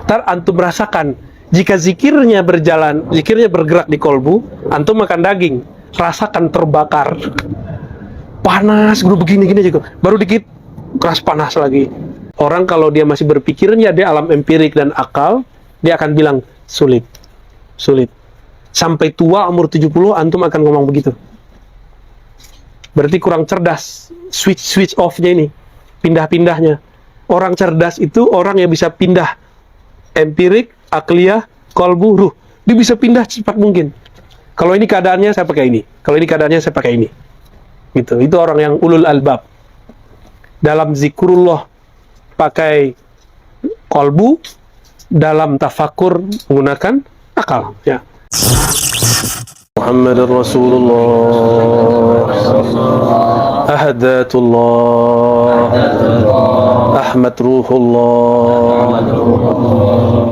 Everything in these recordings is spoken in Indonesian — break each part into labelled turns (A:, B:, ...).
A: Ntar antum rasakan, jika zikirnya bergerak di kolbu, antum makan daging, rasakan terbakar, panas, begini-gini juga. Baru dikit, keras panas lagi. Orang kalau dia masih berpikirnya dia alam empirik dan akal, dia akan bilang, sulit. Sampai tua umur 70, antum akan ngomong begitu. Berarti kurang cerdas, switch off-nya ini, pindah-pindahnya. Orang cerdas itu orang yang bisa pindah empirik, akliyah, kolbu, ruh. Dia bisa pindah cepat mungkin. Kalau ini keadaannya saya pakai ini. Kalau ini keadaannya saya pakai ini. Gitu. Itu orang yang ulul albab. Dalam zikrullah pakai kolbu, dalam tafakur menggunakan akal. Ya. Muhammad Rasulullah, Ahadatullah, Ahmad Ruhullah,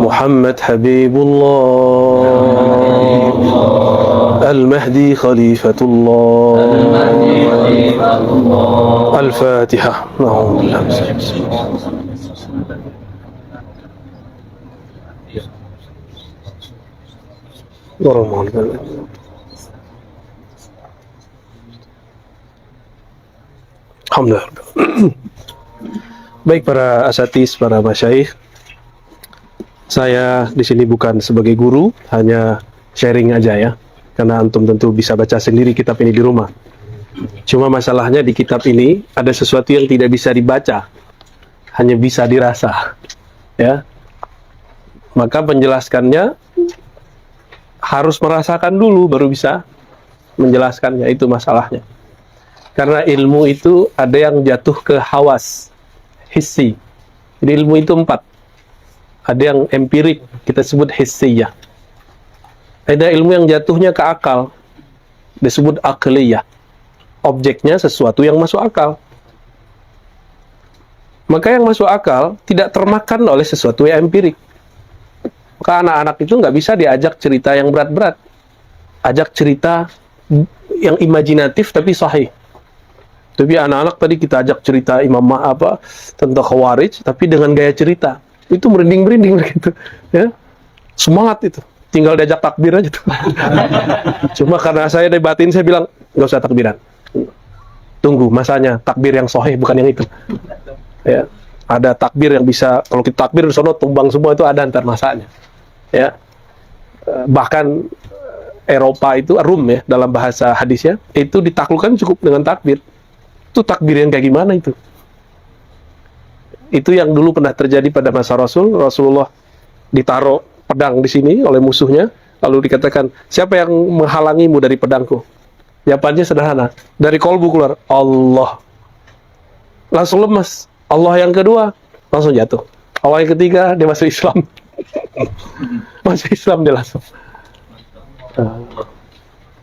A: Muhammad Habibullah, Al-Mahdi Khalifatullah, Al-Fatihah. Alhamdulillah. Baik para asatidz, para masyaikh, saya di sini bukan sebagai guru, hanya sharing aja ya, karena antum tentu bisa baca sendiri kitab ini di rumah. Cuma masalahnya di kitab ini ada sesuatu yang tidak bisa dibaca, hanya bisa dirasa, ya. Maka penjelaskannya harus merasakan dulu baru bisa menjelaskannya, itu masalahnya. Karena ilmu itu ada yang jatuh ke hawas, hissi. Jadi ilmu itu 4. Ada yang empirik, kita sebut hissiyah. Ada ilmu yang jatuhnya ke akal, disebut akliyah. Objeknya sesuatu yang masuk akal. Maka yang masuk akal tidak termakan oleh sesuatu yang empirik. Maka anak-anak itu nggak bisa diajak cerita yang berat-berat. Ajak cerita yang imajinatif tapi sahih. Tapi anak-anak tadi kita ajak cerita tentang Khawarij, tapi dengan gaya cerita. Itu merinding-merinding gitu. Ya. Semangat itu. Tinggal diajak takbir aja tuh. Cuma karena saya dari batin, saya bilang, nggak usah takbiran. Tunggu masanya, takbir yang sahih, bukan yang itu. Ya. Ada takbir yang bisa, kalau kita takbir di sono tumbang semua, itu ada antar masanya. Ya. Bahkan Eropa itu, Rum ya, dalam bahasa hadisnya, itu ditaklukkan cukup dengan takbir. Itu takbir yang kayak gimana itu? Itu yang dulu pernah terjadi pada masa Rasulullah ditaruh pedang di sini oleh musuhnya, lalu dikatakan, siapa yang menghalangimu dari pedangku? Jawabannya sederhana, dari kolbu keluar, Allah. Langsung lemas. Allah yang kedua, langsung jatuh. Allah yang ketiga, dia masuk Islam. Masuk Islam dia langsung.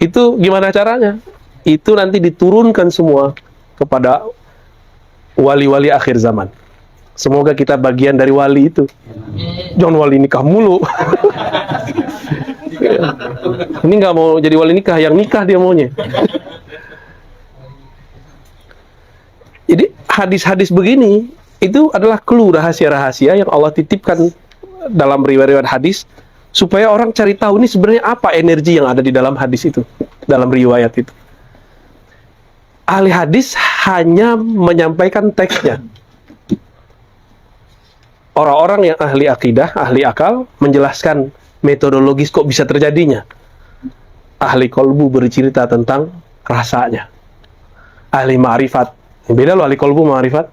A: Itu gimana caranya? Itu nanti diturunkan semua kepada wali-wali akhir zaman. Semoga kita bagian dari wali itu. Jangan wali nikah mulu. Ini nggak mau jadi wali nikah, yang nikah dia maunya. Jadi hadis-hadis begini itu adalah clue, rahasia-rahasia yang Allah titipkan dalam riwayat hadis supaya orang cari tahu ini sebenarnya apa energi yang ada di dalam hadis itu, dalam riwayat itu. Ahli hadis hanya menyampaikan teksnya. Orang-orang yang ahli akidah, ahli akal, menjelaskan metodologis kok bisa terjadinya. Ahli kolbu bercerita tentang rasanya. Ahli ma'rifat, beda loh ahli kolbu ma'rifat.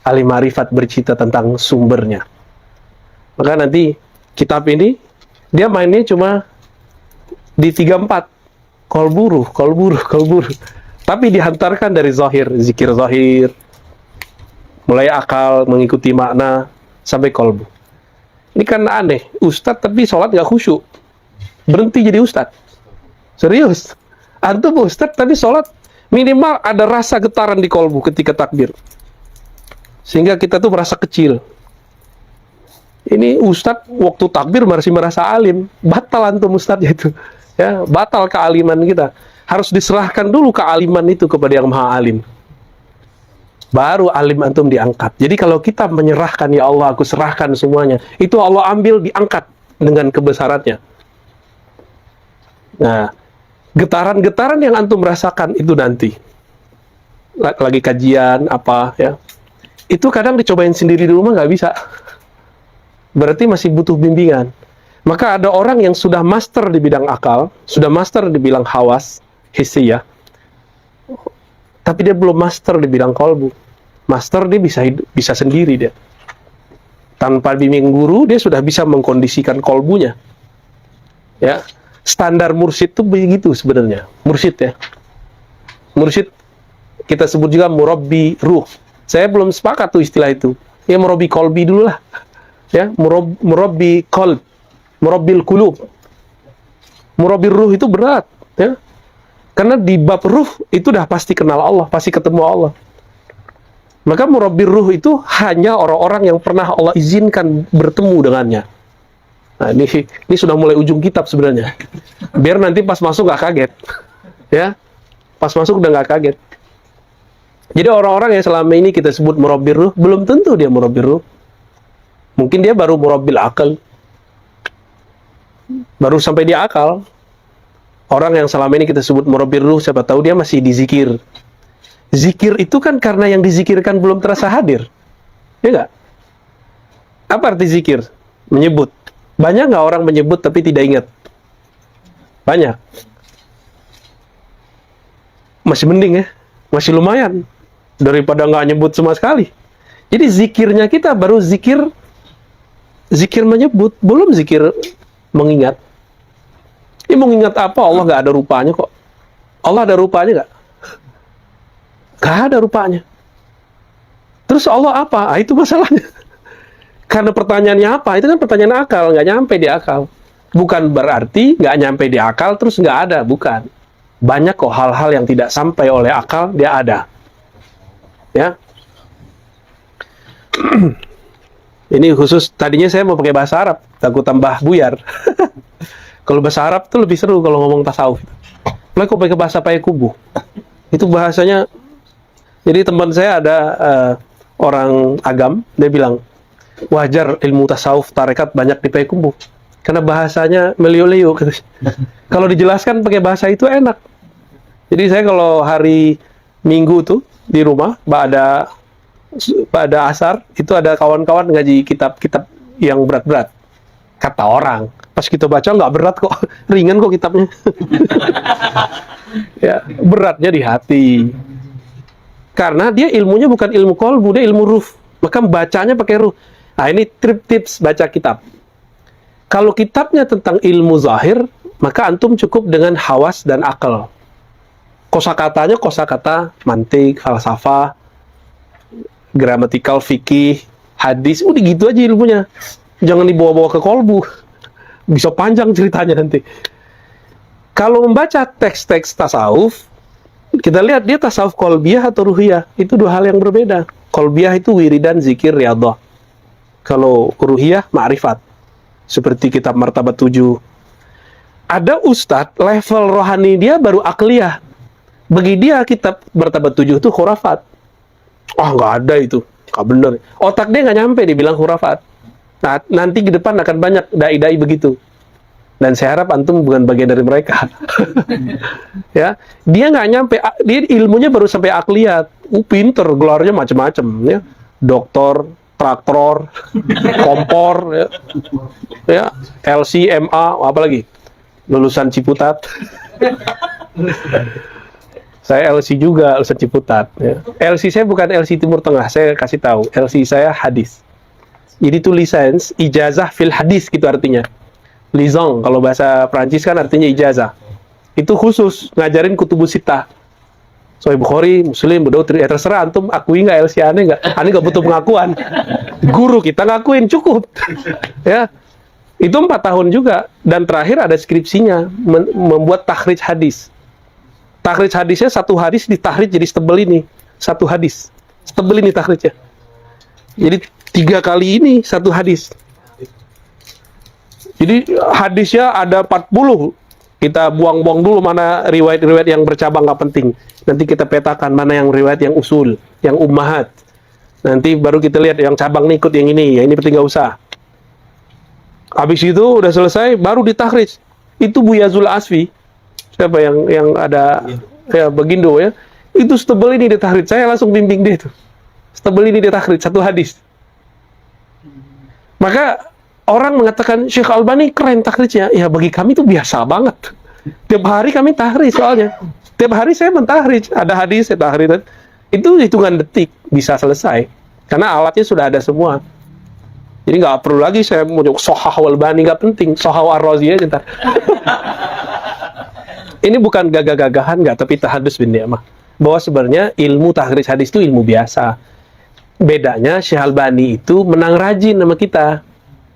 A: Ahli ma'rifat bercerita tentang sumbernya. Maka nanti kitab ini, dia mainnya cuma di 3-4. Kolburuh. Tapi dihantarkan dari zahir, zikir zahir, mulai akal, mengikuti makna, sampai kolbu. Ini kan aneh, ustadz tapi sholat nggak khusyuk. Berhenti jadi ustadz. Serius. Antum ustadz tapi sholat, minimal ada rasa getaran di kolbu ketika takbir. Sehingga kita tuh merasa kecil. Ini ustadz waktu takbir masih merasa alim. Batal antum ustadznya itu. Ya, batal kealiman kita. Harus diserahkan dulu kealiman itu kepada yang maha alim. baru alim antum diangkat. Jadi kalau kita menyerahkan, ya Allah, aku serahkan semuanya, itu Allah ambil, diangkat dengan kebesarannya. Nah, getaran-getaran yang antum rasakan itu nanti lagi kajian apa ya, itu kadang dicobain sendiri di rumah nggak bisa, berarti masih butuh bimbingan. Maka ada orang yang sudah master di bidang akal, sudah master di bidang hawas hissiyah, tapi dia belum master di bidang kolbu. Master dia bisa sendiri, dia tanpa bimbing guru dia sudah bisa mengkondisikan kolbunya. Ya, standar mursyid itu begitu sebenarnya. Mursyid ya, mursyid kita sebut juga murabbi ruh. Saya belum sepakat tuh istilah itu. Ya murabbi kolbi dulu lah. Ya, murabbi kolb, murabbil kulub. Murabbi ruh itu berat, ya. Karena di bab ruh itu udah pasti kenal Allah, pasti ketemu Allah. Maka murabbi ruh itu hanya orang-orang yang pernah Allah izinkan bertemu dengannya. Nah, ini sudah mulai ujung kitab sebenarnya. Biar nanti pas masuk nggak kaget. Ya, pas masuk udah nggak kaget. Jadi orang-orang yang selama ini kita sebut murabbi ruh, belum tentu dia murabbi ruh. Mungkin dia baru murabbil akal. Baru sampai di akal. Orang yang selama ini kita sebut murabbi ruh, siapa tahu dia masih dizikir. Zikir itu kan karena yang dizikirkan belum terasa hadir. Ya nggak? Apa arti zikir? Menyebut. Banyak nggak orang menyebut tapi tidak ingat? Banyak. Masih mending ya. Masih lumayan. Daripada nggak nyebut sama sekali. Jadi zikirnya kita baru zikir menyebut, belum zikir mengingat. Ini mengingat apa? Allah nggak ada rupanya kok. Allah ada rupanya nggak? Nggak ada rupanya. Terus Allah apa? Ah, itu masalahnya. Karena pertanyaannya apa? Itu kan pertanyaan akal, nggak nyampe di akal. Bukan berarti nggak nyampe di akal terus nggak ada, bukan. Banyak kok hal-hal yang tidak sampai oleh akal, dia ada. Ya. Ini khusus, tadinya saya mau pakai bahasa Arab, takut tambah buyar. Kalau bahasa Arab tuh lebih seru kalau ngomong tasawuf. Mulai kok pakai bahasa Payakumbuh. Itu bahasanya, jadi teman saya ada orang agam, dia bilang, wajar ilmu tasawuf tarekat banyak di Payakumbuh. Karena bahasanya melio-lio. Kalau dijelaskan pakai bahasa itu enak. Jadi saya kalau hari Minggu tuh, di rumah, pada asar, itu ada kawan-kawan ngaji kitab-kitab yang berat-berat. Kata orang, pas kita baca nggak berat kok, ringan kok kitabnya. Ya, beratnya di hati. Karena dia ilmunya bukan ilmu kolbu, dia ilmu ruh. Maka bacanya pakai ruh. Nah, ini tips baca kitab. Kalau kitabnya tentang ilmu zahir, maka antum cukup dengan hawas dan akal. Kosakatanya kosakata mantik, falsafah, gramatikal, fikih, hadis, udah gitu aja ilmunya. Jangan dibawa-bawa ke kolbu. Bisa panjang ceritanya nanti. Kalau membaca teks-teks tasawuf, kita lihat dia tasawuf kolbiyah atau ruhiyah. Itu dua hal yang berbeda. Kolbiyah itu wiridan, zikir, riyadhah. Kalau ruhiyah, ma'rifat. Seperti kitab Martabat 7. Ada ustadz, level rohani dia baru akliyah. Bagi dia kitab Martabat 7 itu khurafat. Nggak ada itu. Nggak bener. Otak dia nggak nyampe, dibilang khurafat. Nah, nanti ke depan akan banyak dai-dai begitu. Dan saya harap antum bukan bagian dari mereka. Ya, dia nggak nyampe, dia ilmunya baru sampai akliyat. Pinter, gelarnya macam-macam. Ya. Doktor, traktor, kompor, ya, LC, MA, apa lagi? Lulusan Ciputat. Saya LC juga, lulusan Ciputat. Ya. LC saya bukan LC Timur Tengah, saya kasih tahu. LC saya hadis. Jadi itu lisens, ijazah fil hadis gitu artinya. Liaison, kalau bahasa Prancis kan artinya ijazah. Itu khusus, ngajarin kutubus sittah. Sahih Bukhari, Muslim, Abu Daud, terserah antum akui nggak LC aneh nggak? Aneh nggak butuh pengakuan. Guru kita ngakuin, cukup. Ya. Itu 4 tahun juga. Dan terakhir ada skripsinya, membuat takhrij hadis. Takhrij hadisnya satu hadis ditahrij jadi setebel ini. Satu hadis. Setebel ini takhrijnya. Jadi 3 kali ini satu hadis. Jadi hadisnya ada 40. Kita buang-buang dulu mana riwayat-riwayat yang bercabang nggak penting. Nanti kita petakan mana yang riwayat yang usul, yang ummahat. Nanti baru kita lihat yang cabang nih ikut yang ini, ya ini penting nggak usah. Habis itu udah selesai, baru ditakhrij. Itu Buya Zul Asfi, siapa yang ada ya Begindo ya, itu setebel ini ditakhrij. Saya langsung bimbing dia tuh. Setebel ini ditakhrij satu hadis. Maka orang mengatakan Syekh Albani keren takhrijnya. Ya bagi kami itu biasa banget. Tiap hari kami tahrij soalnya. Tiap hari saya mentahrij. Ada hadis saya tahrij. Itu hitungan detik bisa selesai. Karena alatnya sudah ada semua. Jadi nggak perlu lagi saya mau Sohah Albani, nggak penting. Sohah Ar-Razi aja ntar. Ini bukan gagah-gagahan nggak, tapi tahadus bin ni'mah. Bahwa sebenarnya ilmu tahrij hadis itu ilmu biasa. Bedanya Syekh Albani itu menang rajin sama kita.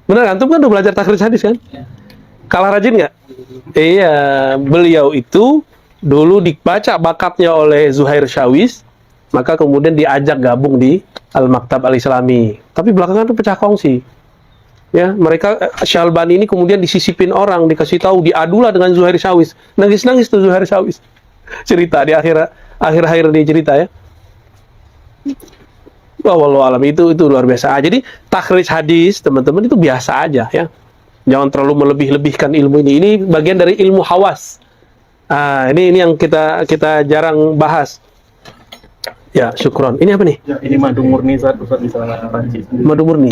A: Benar, antum kan udah belajar tahrij hadis kan? Kalah rajin nggak? Iya, beliau itu dulu dibaca bakatnya oleh Zuhair Syawis, maka kemudian diajak gabung di Al-Maktab Al-Islami. Tapi belakangan itu pecah kongsi. Ya, mereka Syekh Albani ini kemudian disisipin orang, dikasih tahu, diadulah dengan Zuhair Syawis. Nangis-nangis tuh Zuhair Syawis. Cerita di akhir-akhir dia cerita ya. Wallahu alam, itu luar biasa. Jadi takhrij hadis teman-teman itu biasa aja ya. Jangan terlalu melebih-lebihkan ilmu ini. Ini bagian dari ilmu hawas. Ini yang kita jarang bahas. Ya, syukron. Ini apa nih?
B: Ya, ini madu murni Ustaz di sana Prancis.
A: Madu murni.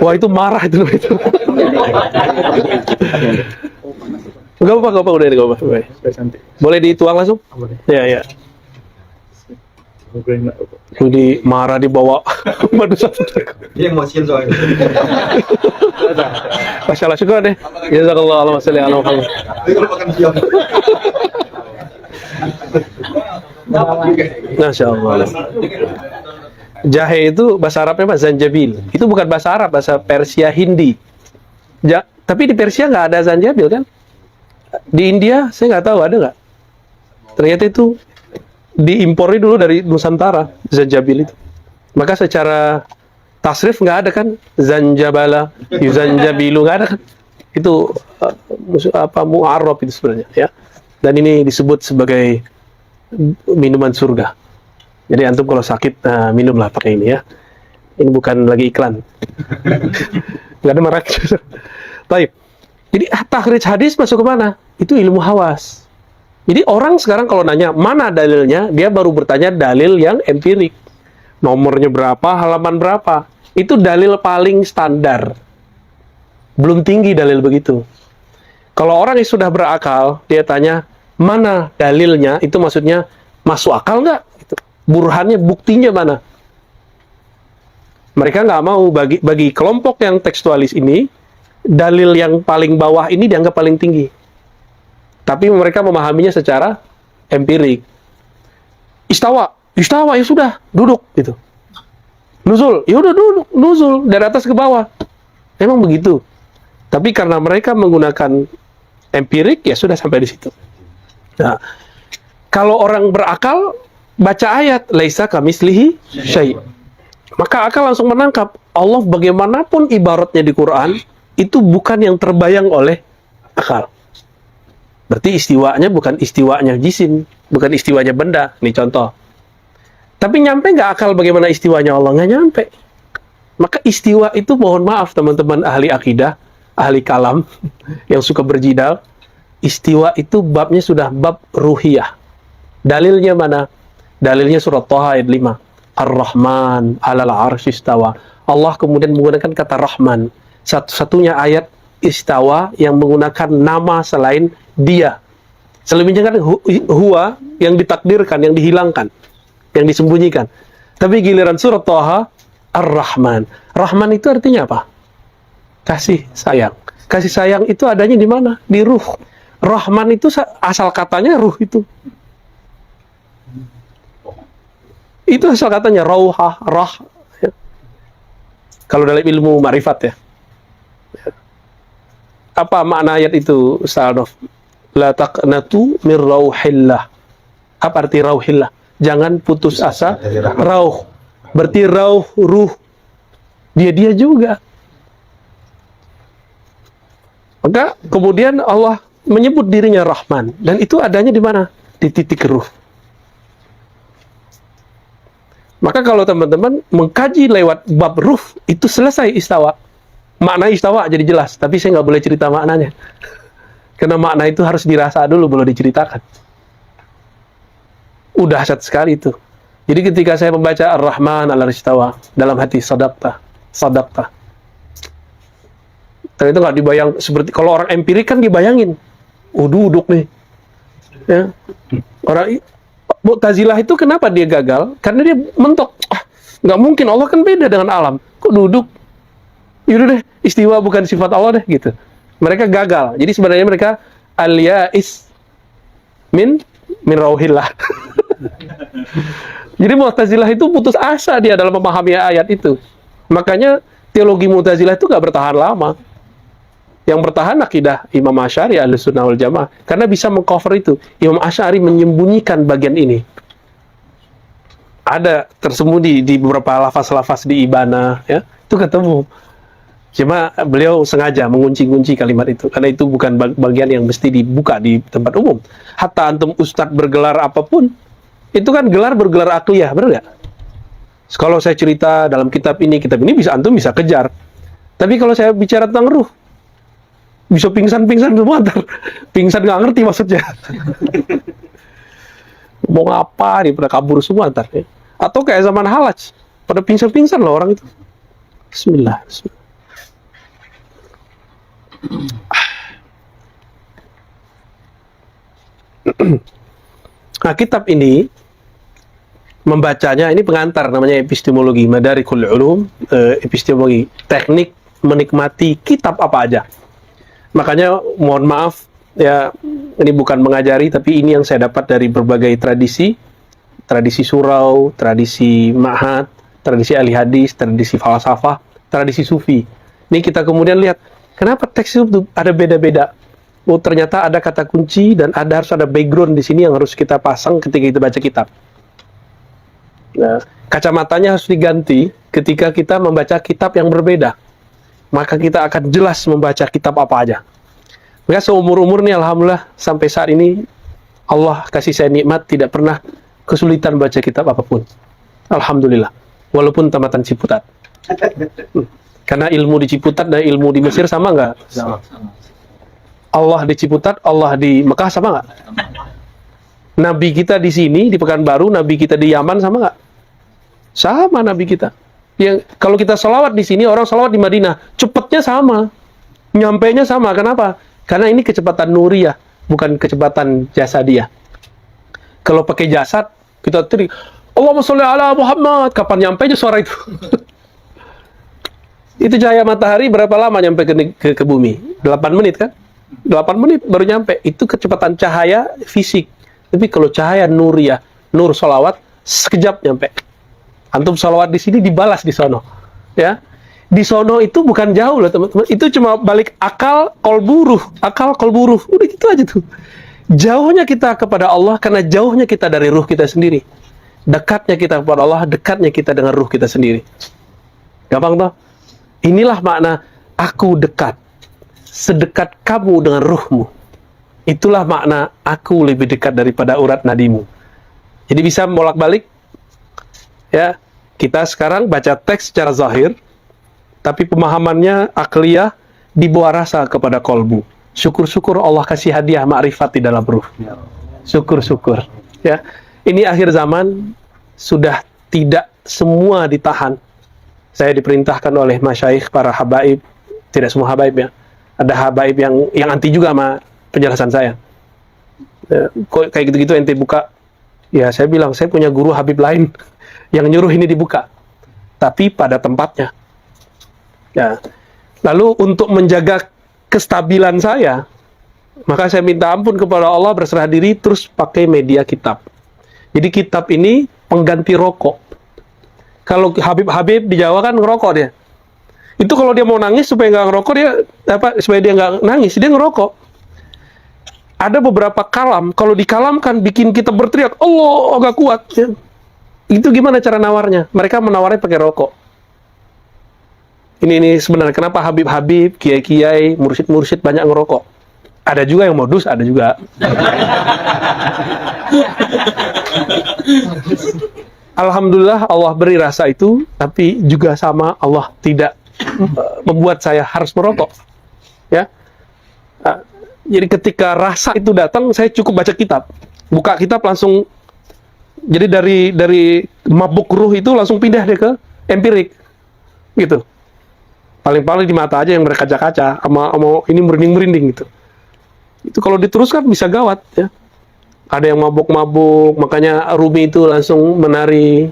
A: Wah, itu marah itu. Gak apa-apa udah gak apa-apa. Boleh dituang langsung?
B: Boleh.
A: Ya. Jadi marah dibawa madu satu.
C: Dia emosian soalnya.
A: Masya Allah, syukur deh. Jazakallah, Allahumma sholli ala Muhammad.
C: Makan siang.
A: Masya Allah. Jahe itu bahasa Arabnya apa? Zanjabil. Itu bukan bahasa Arab, bahasa Persia Hindi. Tapi di Persia nggak ada zanjabil kan? Di India saya nggak tahu ada nggak. Ternyata itu diimpori dulu dari Nusantara, zanjabil itu. Maka secara tasrif nggak ada kan, zanjabala, yuzanjabilu nggak ada kan. Itu mu'arrab itu sebenarnya ya. Dan ini disebut sebagai minuman surga. Jadi antum kalau sakit minumlah pakai ini ya. Ini bukan lagi iklan. Nggak ada merek. Baik. Jadi takhrij hadis masuk ke mana? Itu ilmu hawas. Jadi orang sekarang kalau nanya mana dalilnya, dia baru bertanya dalil yang empirik. Nomornya berapa, halaman berapa. Itu dalil paling standar. Belum tinggi dalil begitu. Kalau orang yang sudah berakal, dia tanya, mana dalilnya? Itu maksudnya, masuk akal nggak? Burhannya, buktinya mana? Mereka nggak mau bagi kelompok yang tekstualis ini, dalil yang paling bawah ini dianggap paling tinggi. Tapi mereka memahaminya secara empirik. Istawa ya sudah, duduk gitu. Nuzul, ya udah duduk, nuzul dari atas ke bawah. Memang begitu. Tapi karena mereka menggunakan empirik, ya sudah sampai di situ. Nah, kalau orang berakal baca ayat laisa kamislihi syai', maka akal langsung menangkap Allah bagaimanapun ibaratnya di Quran itu bukan yang terbayang oleh akal. Berarti istiwanya bukan istiwanya jisim, bukan istiwanya benda. Ini contoh. Tapi nyampe nggak akal bagaimana istiwanya Allah? Nggak nyampe. Maka istiwa itu mohon maaf teman-teman ahli akidah, ahli kalam yang suka berjidal. Istiwa itu babnya sudah bab ruhiyah. Dalilnya mana? Dalilnya surat Thaha ayat 5. Ar-Rahman 'alal 'arsy istawa. Allah kemudian menggunakan kata Rahman. Satu-satunya ayat istawa yang menggunakan nama selain dia. Selebihnya kan huwa yang ditakdirkan, yang dihilangkan, yang disembunyikan. Tapi giliran surat Thaha Ar-Rahman. Rahman itu artinya apa? Kasih sayang. Kasih sayang itu adanya di mana? Di ruh. Rahman itu asal katanya ruh itu. Itu asal katanya rauhah, rah. Ya. Kalau dalam ilmu ma'rifat ya. Apa makna ayat itu, Ustaz Aldof? La taqnatu min rauhillah. Apa arti rauhillah? Jangan putus asa. Rauh. Berarti rauh, ruh. Dia juga. Maka kemudian Allah menyebut dirinya Rahman, dan itu adanya di mana? Di titik ruh. Maka kalau teman-teman mengkaji lewat bab ruh, itu selesai istawa. Makna istawa jadi jelas, tapi saya nggak boleh cerita maknanya. Karena makna itu harus dirasa dulu, belum diceritakan. Udah dahsyat sekali itu. Jadi ketika saya membaca Ar-Rahman al-Istawa, dalam hati sadaqta. Dan itu nggak dibayang, seperti kalau orang empirik kan dibayangin. Duduk nih. Ya. Orang Mu'tazilah itu kenapa dia gagal? Karena dia mentok. Nggak mungkin, Allah kan beda dengan alam. Kok duduk? Yaudah deh, istiwa bukan sifat Allah deh, gitu. Mereka gagal. Jadi sebenarnya mereka al-ya'is min rauhillah. Jadi Mu'tazilah itu putus asa dia dalam memahami ayat itu. Makanya teologi Mu'tazilah itu nggak bertahan lama. Yang bertahan akidah Imam Asy'ari Ahlussunnah wal Jamaah, karena bisa mengcover itu. Imam Asy'ari menyembunyikan bagian ini. Ada tersembunyi di beberapa lafaz-lafaz di Ibana, ya, itu ketemu. Cuma beliau sengaja mengunci-kunci kalimat itu, karena itu bukan bagian yang mesti dibuka di tempat umum. Hatta antum ustadz bergelar apapun, itu kan bergelar akliyah, benar nggak? Kalau saya cerita dalam kitab ini bisa antum bisa kejar. Tapi kalau saya bicara tentang ruh, bisa pingsan semua ntar. Pingsan nggak ngerti maksudnya. Mau ngapa nih, pada kabur semua ntar. Ya. Atau kayak zaman Halaj, pada pingsan loh orang itu. Bismillah. Nah, kitab ini membacanya, ini pengantar, namanya epistemologi, Madarikul Ulum, epistemologi, teknik menikmati kitab apa aja. Makanya mohon maaf ya, ini bukan mengajari, tapi ini yang saya dapat dari berbagai tradisi surau, tradisi ma'had, tradisi ahli hadis, tradisi falsafah, tradisi sufi. Ini kita kemudian lihat kenapa teks itu ada beda-beda. Oh, ternyata ada kata kunci dan harus ada background di sini yang harus kita pasang ketika kita baca kitab. Nah, kacamatanya harus diganti ketika kita membaca kitab yang berbeda. Maka kita akan jelas membaca kitab apa aja. Maka seumur-umur nih, alhamdulillah, sampai saat ini Allah kasih saya nikmat, tidak pernah kesulitan baca kitab apapun. Alhamdulillah. Walaupun tamatan Ciputat. Karena ilmu di Ciputat dan ilmu di Mesir sama nggak?
B: Sama.
A: Allah di Ciputat, Allah di Mekah sama nggak? Nabi kita di sini, di Pekanbaru, Nabi kita di Yaman sama nggak? Sama Nabi kita. Yang kalau kita sholawat di sini, orang sholawat di Madinah, cepatnya sama, nyampainya sama. Kenapa? Karena ini kecepatan nuriyah, bukan kecepatan jasadiyah. Kalau pakai jasad, kita teriak, Allahumma sholli ala Muhammad, kapan nyampainya suara itu? Itu cahaya matahari berapa lama nyampe ke bumi? 8 menit kan? 8 menit baru nyampe. Itu kecepatan cahaya fisik. Tapi kalau cahaya nuriyah, nur sholawat, sekejap nyampe. Antum sholawat di sini dibalas di sono, ya. Di sono itu bukan jauh loh teman-teman. Itu cuma balik akal kolburuh, udah gitu aja tuh. Jauhnya kita kepada Allah karena jauhnya kita dari ruh kita sendiri. Dekatnya kita kepada Allah, dekatnya kita dengan ruh kita sendiri. Gampang toh? Inilah makna aku dekat, sedekat kamu dengan ruhmu. Itulah makna aku lebih dekat daripada urat nadimu. Jadi bisa bolak-balik. Ya, kita sekarang baca teks secara zahir, tapi pemahamannya akliyah dibawa rasa kepada kolbu. Syukur-syukur Allah kasih hadiah ma'rifat di dalam ruh. Syukur-syukur. Ya, ini akhir zaman sudah tidak semua ditahan. Saya diperintahkan oleh masyayikh, para habaib, tidak semua habaib ya. Ada habaib yang anti juga sama penjelasan saya. Kok kayak gitu-gitu ente buka? Ya, saya bilang saya punya guru habib lain yang nyuruh ini dibuka, tapi pada tempatnya. Ya. Lalu untuk menjaga kestabilan saya, maka saya minta ampun kepada Allah, berserah diri, terus pakai media kitab. Jadi kitab ini pengganti rokok. Kalau Habib di Jawa kan ngerokok dia. Itu kalau dia mau nangis supaya nggak ngerokok, supaya dia nggak nangis, dia ngerokok. Ada beberapa kalam, kalau dikalamkan bikin kita berteriak, Allah agak kuat. Ya. Itu gimana cara nawarnya? Mereka menawarnya pakai rokok. Ini sebenarnya kenapa Habib-habib, kiai-kiai, mursyid-mursyid banyak ngerokok. Ada juga yang modus, ada juga. Alhamdulillah Allah beri rasa itu, tapi juga sama Allah tidak membuat saya harus merokok. Ya. Jadi ketika rasa itu datang, saya cukup baca kitab. Buka kitab langsung, jadi dari mabuk ruh itu langsung pindah dia ke empirik. Gitu. Paling-paling di mata aja yang berkaca-kaca, sama ini merinding-merinding gitu. Itu kalau diteruskan bisa gawat ya. Ada yang mabuk-mabuk, makanya Rumi itu langsung menari.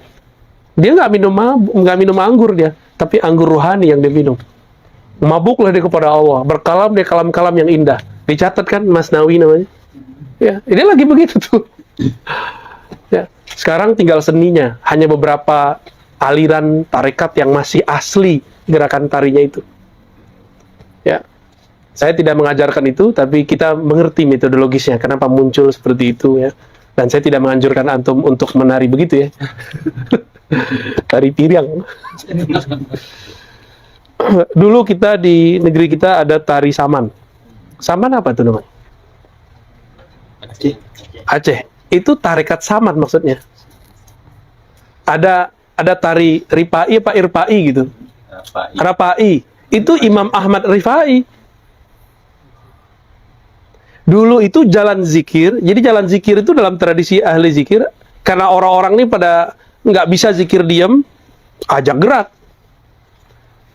A: Dia nggak minum anggur dia, tapi anggur rohani yang dia minum. Mabuklah dia kepada Allah, berkalam dia kalam-kalam yang indah. Dicatat kan Masnawi namanya. Ya, ini lagi begitu tuh. Ya, sekarang tinggal seninya, hanya beberapa aliran tarekat yang masih asli gerakan tarinya itu. Ya. Saya tidak mengajarkan itu, tapi kita mengerti metodologisnya, kenapa muncul seperti itu ya. Dan saya tidak menganjurkan antum untuk menari begitu ya. Tari piring. Dulu kita di negeri kita ada tari saman. Saman apa tuh namanya? Aceh. Itu tarekat saman maksudnya. Ada tari Ripai apa Irpai gitu. Rapai. Itu Imam Ahmad Rifai. Dulu itu jalan zikir, jadi jalan zikir itu dalam tradisi ahli zikir, karena orang-orang ini pada nggak bisa zikir diam, ajak gerak.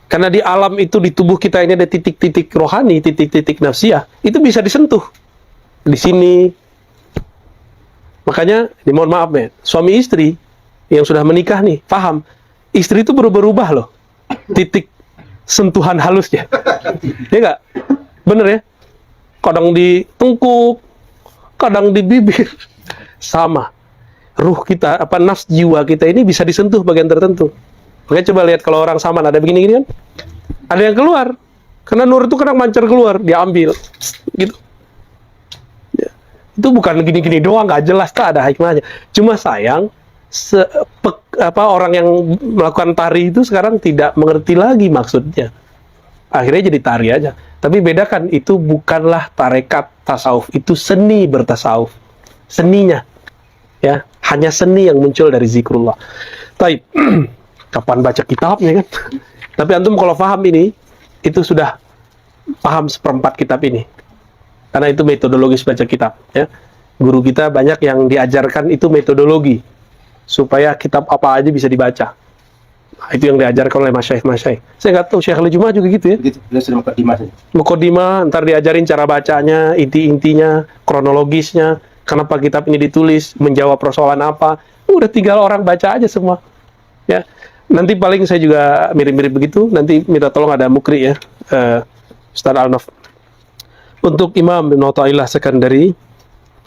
A: Karena di alam itu, di tubuh kita ini ada titik-titik rohani, titik-titik nafsiyah, itu bisa disentuh. Di sini, makanya, mohon maaf ya, suami istri yang sudah menikah nih, paham, istri itu berubah-ubah loh, titik sentuhan halusnya. Ya nggak? Bener ya? Kadang di tengkuk, kadang di bibir, sama. Ruh kita, nafs jiwa kita ini bisa disentuh bagian tertentu. Makanya coba lihat kalau orang saman ada begini-gini kan, ada yang keluar, karena nur itu kadang mancar keluar, diambil, gitu. Ya. Itu bukan gini-gini doang, nggak jelas, tak ada hikmahnya. Cuma sayang, orang yang melakukan tari itu sekarang tidak mengerti lagi maksudnya. Akhirnya jadi tari aja. Tapi bedakan, itu bukanlah tarekat tasawuf, itu seni bertasawuf. Seninya. Ya, hanya seni yang muncul dari zikrullah. Taib. Kapan baca kitabnya kan? Tapi antum kalau paham ini, itu sudah paham seperempat kitab ini. Karena itu metodologis baca kitab. Ya. Guru kita banyak yang diajarkan itu metodologi. Supaya kitab apa aja bisa dibaca. Nah, itu yang diajarkan oleh masyaikh. Saya nggak tahu, Syekh Al-Jumah juga gitu ya.
C: Begitu, beliau sudah
A: Muqaddimah, ntar diajarin cara bacanya, inti-intinya, kronologisnya, kenapa kitab ini ditulis, menjawab persoalan apa. Udah tinggal orang baca aja semua. Ya. Nanti paling saya juga mirip-mirip begitu, nanti minta tolong ada Mukri ya, Ustaz Al-Naf. Untuk Imam Ibn Athaillah Sekandari,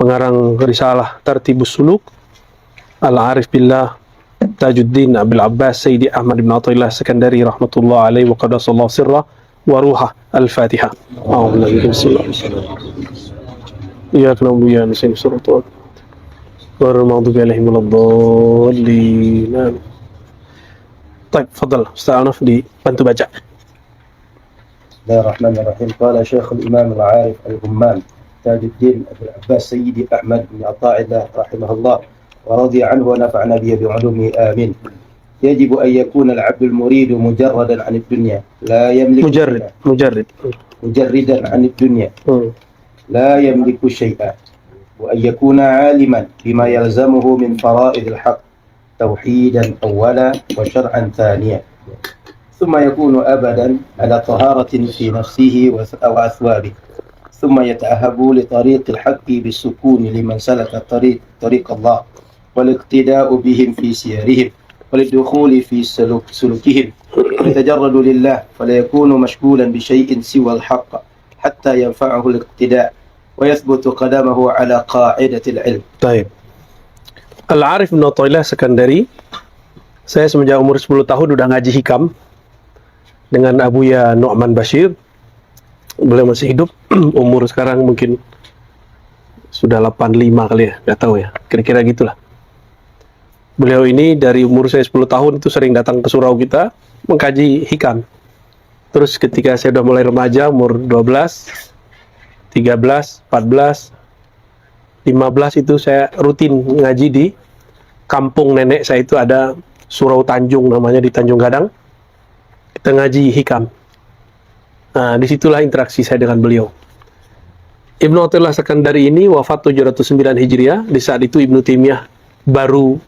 A: pengarang risalah Tartibus Suluk, Al-Arif Billah, Tajuddin Abil Abbas Sayyidi Ahmad bin Athaillah Sekandari rahmatullah alaihi wa qadasallahu sirrah wa ruhah. Al-Fatihah. Iyyaka na'budu wa iyyaka nasta'in ihdinas ghairil maghdubi 'alaihim waladdallin. Baik, fadhal Ustaz Al-Naf dibantu baca.
D: Bismillahirrahmanirrahim. Qala Syekh al-Imam al-'Arif al-Ghammam Tajuddin Abil Abbas Sayyidi Ahmad bin Athaillah rahimahullah ورضي عنه ونفعنا به بعلومه آمين. يجب أن يكون العبد المريد مجردا عن الدنيا لا يملك مجردا عن الدنيا لا يملك شيئا وأن يكون عالما بما يلزمه من فرائض الحق توحيدا أولا وشرعا ثانيا ثم يكون أبدا على طهارة في نفسه وأثوابه ثم يتأهب لطريق الحق بالسكون لمن سلك طريق الله والاقتداء بهم في سيرهم وللدخول في سلوكهم ويتجرد لله فلا يكون مشغولا بشيء سوى الحق حتى ينفعه الاقتداء ويثبت قدمه على قاعدة العلم.
A: طيب. Al-Arif bin Athaillah Sekandari, saya semenjak umur 10 tahun udah ngaji hikam dengan Abuya Nu'man Bashir. Beliau masih hidup, umur sekarang mungkin sudah 85 kali ya, nggak tahu ya, kira-kira gitulah. Beliau ini dari umur saya 10 tahun itu sering datang ke surau kita mengkaji hikam. Terus ketika saya udah mulai remaja, umur 12, 13, 14, 15 itu saya rutin ngaji di kampung nenek saya. Itu ada Surau Tanjung namanya, di Tanjung Gadang. Kita ngaji hikam. Nah, disitulah interaksi saya dengan beliau. Ibnu Athaillah Sekandari ini wafat 709 Hijriah. Di saat itu Ibnu Taimiyah baru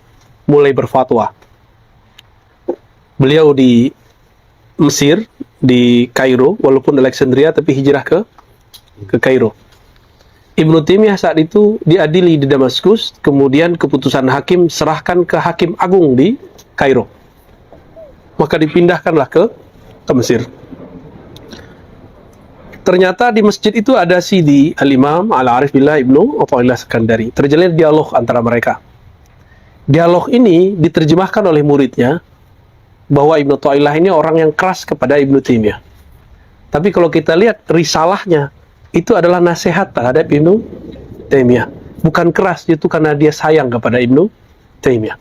A: mulai berfatwa. Beliau di Mesir, di Kairo, walaupun Alexandria, tapi hijrah ke Kairo. Ibnu Taimiyah saat itu diadili di Damaskus, kemudian keputusan hakim serahkan ke Hakim Agung di Kairo. Maka dipindahkanlah ke Mesir. Ternyata di masjid itu ada Sidi Al-Imam Al-Arif Billah Ibnu Athaillah Sekandari. Terjalin dialog antara mereka. Dialog ini diterjemahkan oleh muridnya bahwa Ibnu Athaillah ini orang yang keras kepada Ibnu Taimiyah. Tapi kalau kita lihat risalahnya, itu adalah nasihat terhadap Ibnu Taimiyah. Bukan keras, itu karena dia sayang kepada Ibnu Taimiyah.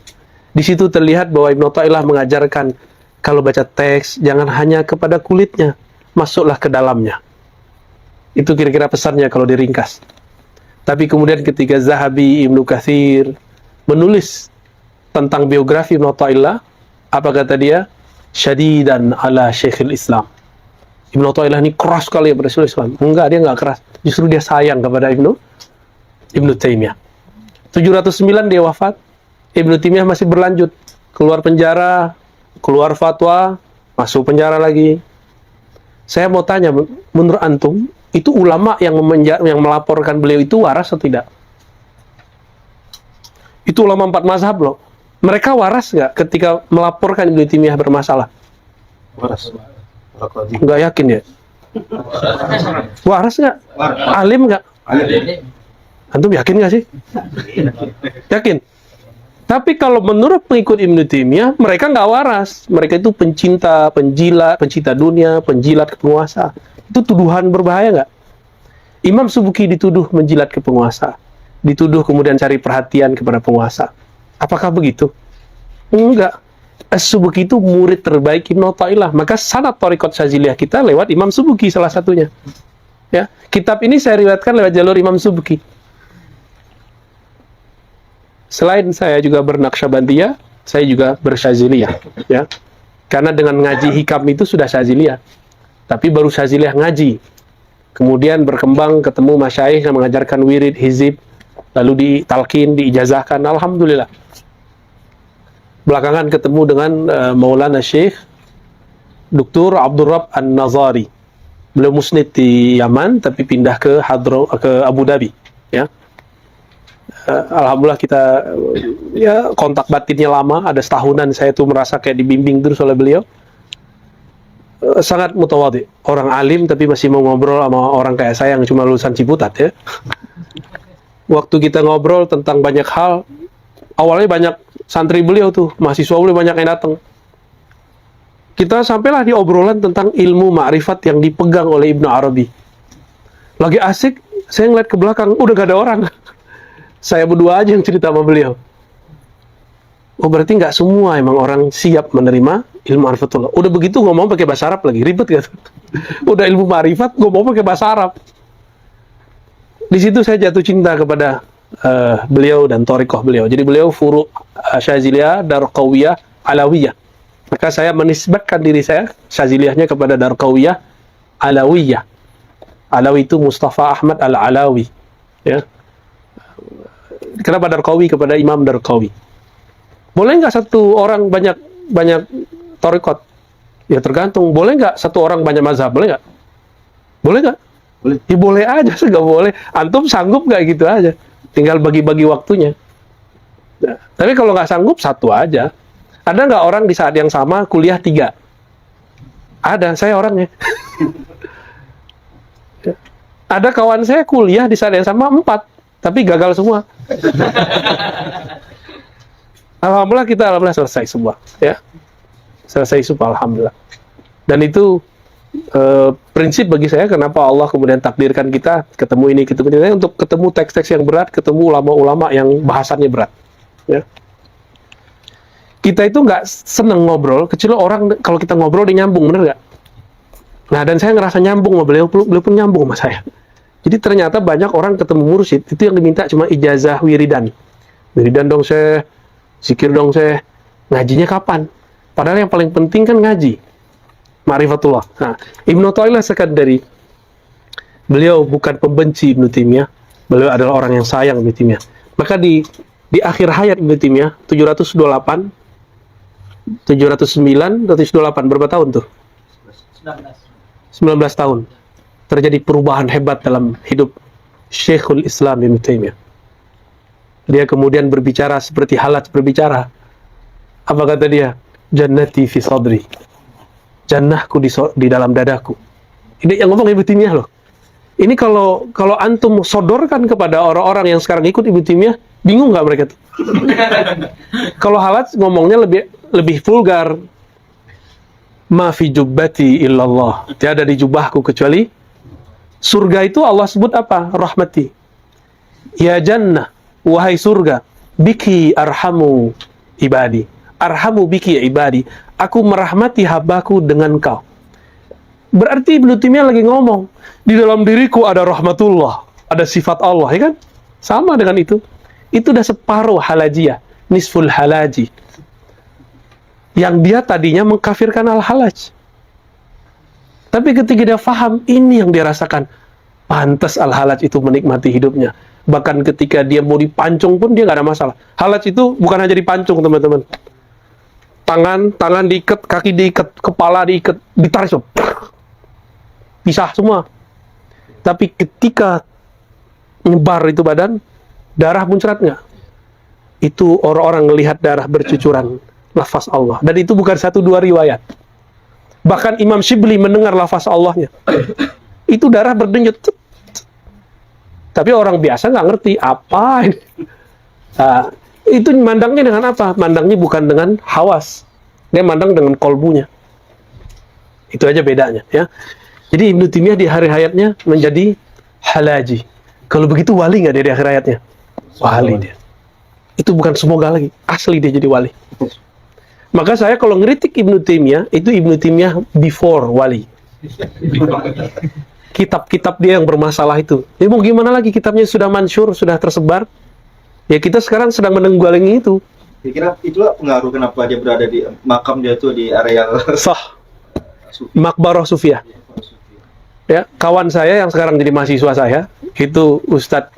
A: Di situ terlihat bahwa Ibnu Athaillah mengajarkan kalau baca teks jangan hanya kepada kulitnya, masuklah ke dalamnya. Itu kira-kira pesannya kalau diringkas. Tapi kemudian ketika Zahabi, Ibnu Katsir menulis tentang biografi Ibnu Athaillah, apa kata dia? Syadidan ala Syekhul Islam. Ibnu Athaillah ini keras sekali kepada Syekhul Islam. Enggak, dia enggak keras. Justru dia sayang kepada Ibnu Taimiyah. 709 dia wafat. Ibnu Taimiyah masih berlanjut. Keluar penjara, keluar fatwa, masuk penjara lagi. Saya mau tanya, menurut antum, itu ulama yang melaporkan beliau itu waras atau tidak? Itu ulama 4 mazhab loh. Mereka waras nggak ketika melaporkan Ibnu Taimiyah bermasalah?
D: Waras.
A: Nggak yakin ya? Waras nggak? Alim nggak? Antum yakin nggak sih? Yakin? Tapi kalau menurut pengikut Ibnu Taimiyah, mereka nggak waras. Mereka itu pencinta, pencinta dunia, penjilat penguasa. Itu tuduhan berbahaya nggak? Imam Subuki dituduh menjilat ke penguasa. Dituduh kemudian cari perhatian kepada penguasa. Apakah begitu? Enggak. As-Subuki itu murid terbaik Ibnu Athaillah. Maka sanad Thariqat Syaziliyah kita lewat Imam Subuki salah satunya. Ya, kitab ini saya riwayatkan lewat jalur Imam Subuki. Selain saya juga bernaqsyabandiyah, saya juga bersyaziliyah, ya. Karena dengan ngaji hikam itu sudah syaziliyah. Tapi baru syaziliyah ngaji. Kemudian berkembang, ketemu masyayikh yang mengajarkan wirid, hizib, lalu ditalkin, diijazahkan, alhamdulillah. Belakangan ketemu dengan Maulana Syekh Dr. Abdul Rabb An-Nazari. Beliau musnid di Yaman, tapi pindah ke Abu Dhabi, ya. Alhamdulillah kita ya kontak batinnya lama, ada setahunan saya tuh merasa kayak dibimbing terus oleh beliau. Sangat mutawadhi, orang alim tapi masih mau ngobrol sama orang kayak saya yang cuma lulusan Ciputat, ya. Waktu kita ngobrol tentang banyak hal, awalnya banyak santri beliau tuh, mahasiswa beliau banyak yang datang. Kita sampailah di obrolan tentang ilmu ma'rifat yang dipegang oleh Ibnu Arabi. Lagi asik, saya ngeliat ke belakang, udah gak ada orang. Saya berdua aja yang cerita sama beliau. Oh, berarti nggak semua emang orang siap menerima ilmu ma'rifatullah. Udah begitu ngomong pakai bahasa Arab lagi, ribet gitu. Udah ilmu ma'rifat, ngomong pakai bahasa Arab. Di situ saya jatuh cinta kepada beliau dan thariqah beliau. Jadi beliau furu' Syaziliyah, Darqawiyah, Alawiyah. Maka saya menisbatkan diri saya, Syaziliyahnya kepada Darqawiyah, Alawiyah. Alawi itu Mustafa Ahmad Al-Alawi. Ya. Kenapa Darqawi kepada Imam Darqawi? Boleh nggak satu orang banyak thariqat? Ya tergantung. Boleh nggak satu orang banyak mazhab? Boleh nggak? Boleh nggak?
D: Boleh.
A: Ya boleh aja, nggak boleh. Antum sanggup nggak gitu aja? Tinggal bagi-bagi waktunya. Nah, tapi kalau nggak sanggup, satu aja. Ada nggak orang di saat yang sama kuliah 3? Ada, saya orangnya. Ada kawan saya kuliah di saat yang sama 4, tapi gagal semua. Alhamdulillah kita selesai semua, ya. Selesai semua, alhamdulillah. Dan itu prinsip bagi saya kenapa Allah kemudian takdirkan kita ketemu ini untuk ketemu teks-teks yang berat, ketemu ulama-ulama yang bahasannya berat, ya. Kita itu nggak seneng ngobrol, kecuali orang kalau kita ngobrol dia nyambung, bener nggak? Nah, dan saya ngerasa nyambung sama beliau, beliau pun nyambung sama saya. Jadi ternyata banyak orang ketemu mursyid, itu yang diminta cuma ijazah wiridan. Wiridan dong saya, zikir dong saya. Ngajinya kapan? Padahal yang paling penting kan ngaji. Ma'rifatullah. Nah, Ibnu Thaillah Sekandari, beliau bukan pembenci Ibnu Taimiyah, beliau adalah orang yang sayang Ibnu Taimiyah. Maka di akhir hayat Ibnu Taimiyah, 728, 709, 728, berapa tahun tuh? 19 tahun. Terjadi perubahan hebat dalam hidup Syekhul Islam Ibnu Taimiyah. Dia kemudian berbicara seperti Halaj berbicara. Apa kata dia? Jannati fi sadri. Jannahku di dalam dadaku. Ini yang ngomong Ibnu Taimiyah loh. Ini kalau antum sodorkan kepada orang-orang yang sekarang ikut Ibnu Taimiyah, bingung nggak mereka tuh? Kalau Halaj ngomongnya lebih vulgar. Ma fi jubbati illallah. Tiada di jubahku kecuali surga. Itu Allah sebut apa? Rahmati. Ya jannah, wahai surga, biki arhamu ibadi. Arhamu biki ibadi. Aku merahmati habaku dengan kau. Berarti Ibnu Taimiyah lagi ngomong, di dalam diriku ada rahmatullah, ada sifat Allah, ya kan? Sama dengan itu. Itu udah separuh halajiyah, nisful halaji. Yang dia tadinya mengkafirkan Al-Halaj. Tapi ketika dia faham, ini yang dia rasakan. Pantas Al-Halaj itu menikmati hidupnya. Bahkan ketika dia mau dipancung pun dia nggak ada masalah. Halaj itu bukan hanya dipancung, teman-teman. Tangan diikat, kaki diikat, kepala diikat, ditarik semua. Pisah semua. Tapi ketika nyebar itu badan, darah muncrat nggak? Itu orang-orang melihat darah bercucuran. Lafaz Allah. Dan itu bukan 1-2 riwayat. Bahkan Imam Shibli mendengar lafaz Allahnya. Itu darah berdenyut. Tapi orang biasa nggak ngerti apa ini. Nah, itu mandangnya dengan apa? Mandangnya bukan dengan hawas. Dia mandang dengan kolbunya. Itu aja bedanya, ya. Jadi Ibnu Taimiyah di hari hayatnya menjadi halaji. Kalau begitu wali nggak dia di akhir hayatnya? Wali dia. Itu bukan semoga lagi. Asli dia jadi wali. Maka saya kalau ngeritik Ibnu Taimiyah, itu Ibnu Taimiyah before wali. Kitab-kitab dia yang bermasalah itu. Ya mau gimana lagi, kitabnya sudah mansyur, sudah tersebar. Ya kita sekarang sedang menenggalingi itu.
C: Kira-kira itulah pengaruh kenapa dia berada di makam dia tuh di areal
A: Sah.
C: Sufi.
A: Makbarah Sufiyah. Ya, kawan saya yang sekarang jadi mahasiswa saya, itu Ustadz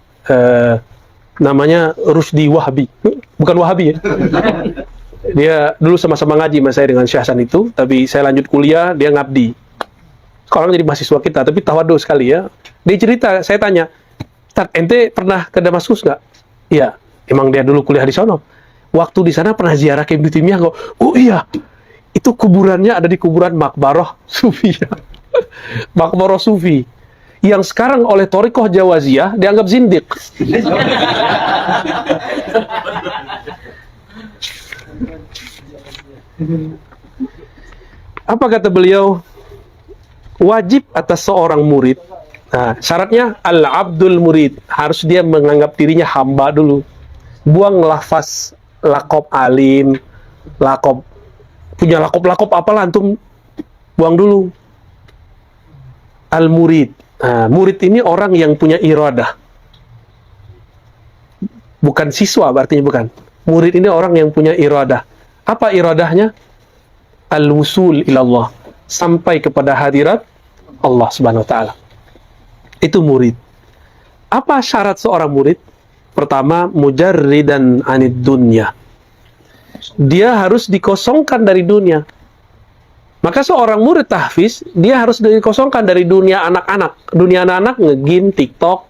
A: namanya Rusdi Wahabi. Bukan Wahabi ya. Dia dulu sama-sama ngaji sama saya dengan Syahsan itu, tapi saya lanjut kuliah, dia ngabdi. Sekarang jadi mahasiswa kita, tapi tawadu sekali ya. Dia cerita, saya tanya, Ustadz, ente pernah ke Damaskus nggak? Iya, emang dia dulu kuliah di sana. Waktu di sana pernah ziarah ke Ibnu Taimiyah kok. Oh iya, itu kuburannya ada di kuburan Makbarah Sufi. Makbarah Sufi. Yang sekarang oleh Thariqah Jawaziyah dianggap zindiq. Apa kata beliau? Wajib atas seorang murid. Nah, syaratnya al-abdul murid. Harus dia menganggap dirinya hamba dulu. Buang lafaz lakob alim, lakob punya lakob apalah antum, buang dulu. Al-murid. Nah, murid ini orang yang punya iradah. Bukan siswa berarti bukan. Murid ini orang yang punya iradah. Apa iradahnya? Al-wusul ilallah. Sampai kepada hadirat Allah Subhanahu wa taala. Itu murid. Apa syarat seorang murid? Pertama, mujarridan anid dunya. Dia harus dikosongkan dari dunia. Maka seorang murid tahfiz, dia harus dikosongkan dari dunia anak-anak. Dunia anak-anak nge-game, TikTok,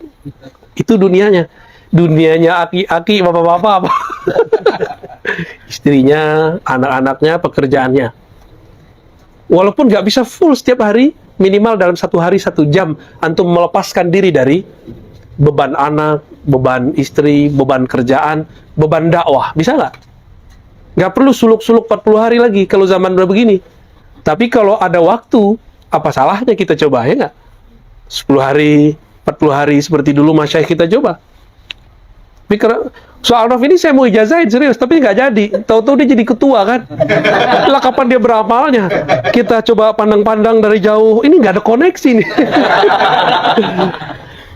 A: itu dunianya. Dunianya aki-aki, bapak-bapak, istrinya, anak-anaknya, pekerjaannya. Walaupun nggak bisa full setiap hari, minimal dalam 1 hari 1 jam, antum melepaskan diri dari beban anak, beban istri, beban kerjaan, beban dakwah. Bisa nggak? Nggak perlu suluk-suluk 40 hari lagi kalau zaman udah begini. Tapi kalau ada waktu, apa salahnya kita coba, ya nggak? 10 hari, 40 hari seperti dulu masyayikh kita coba. Pikir soal Araf ini saya mau ijazahin serius, tapi nggak jadi. Tahu-tahu dia jadi ketua kan? Lah kapan dia beramalnya? Kita coba pandang-pandang dari jauh, ini nggak ada koneksi nih.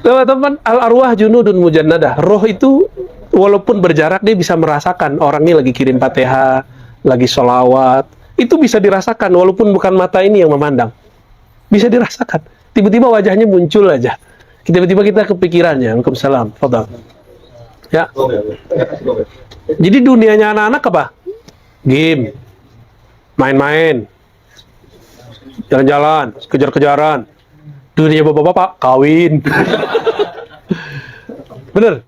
A: Teman-teman, al-arwah junudun mujannadah. Roh itu walaupun berjarak dia bisa merasakan orang ini lagi kirim Fatihah, lagi sholawat. Itu bisa dirasakan walaupun bukan mata ini yang memandang. Bisa dirasakan. Tiba-tiba wajahnya muncul aja. Tiba-tiba kita kepikirannya. Waalaikumsalam. Fadal. Ya. Jadi dunianya anak-anak apa? Game. Main-main. Jalan-jalan, kejar-kejaran. Dunia bapak-bapak kawin. Bener.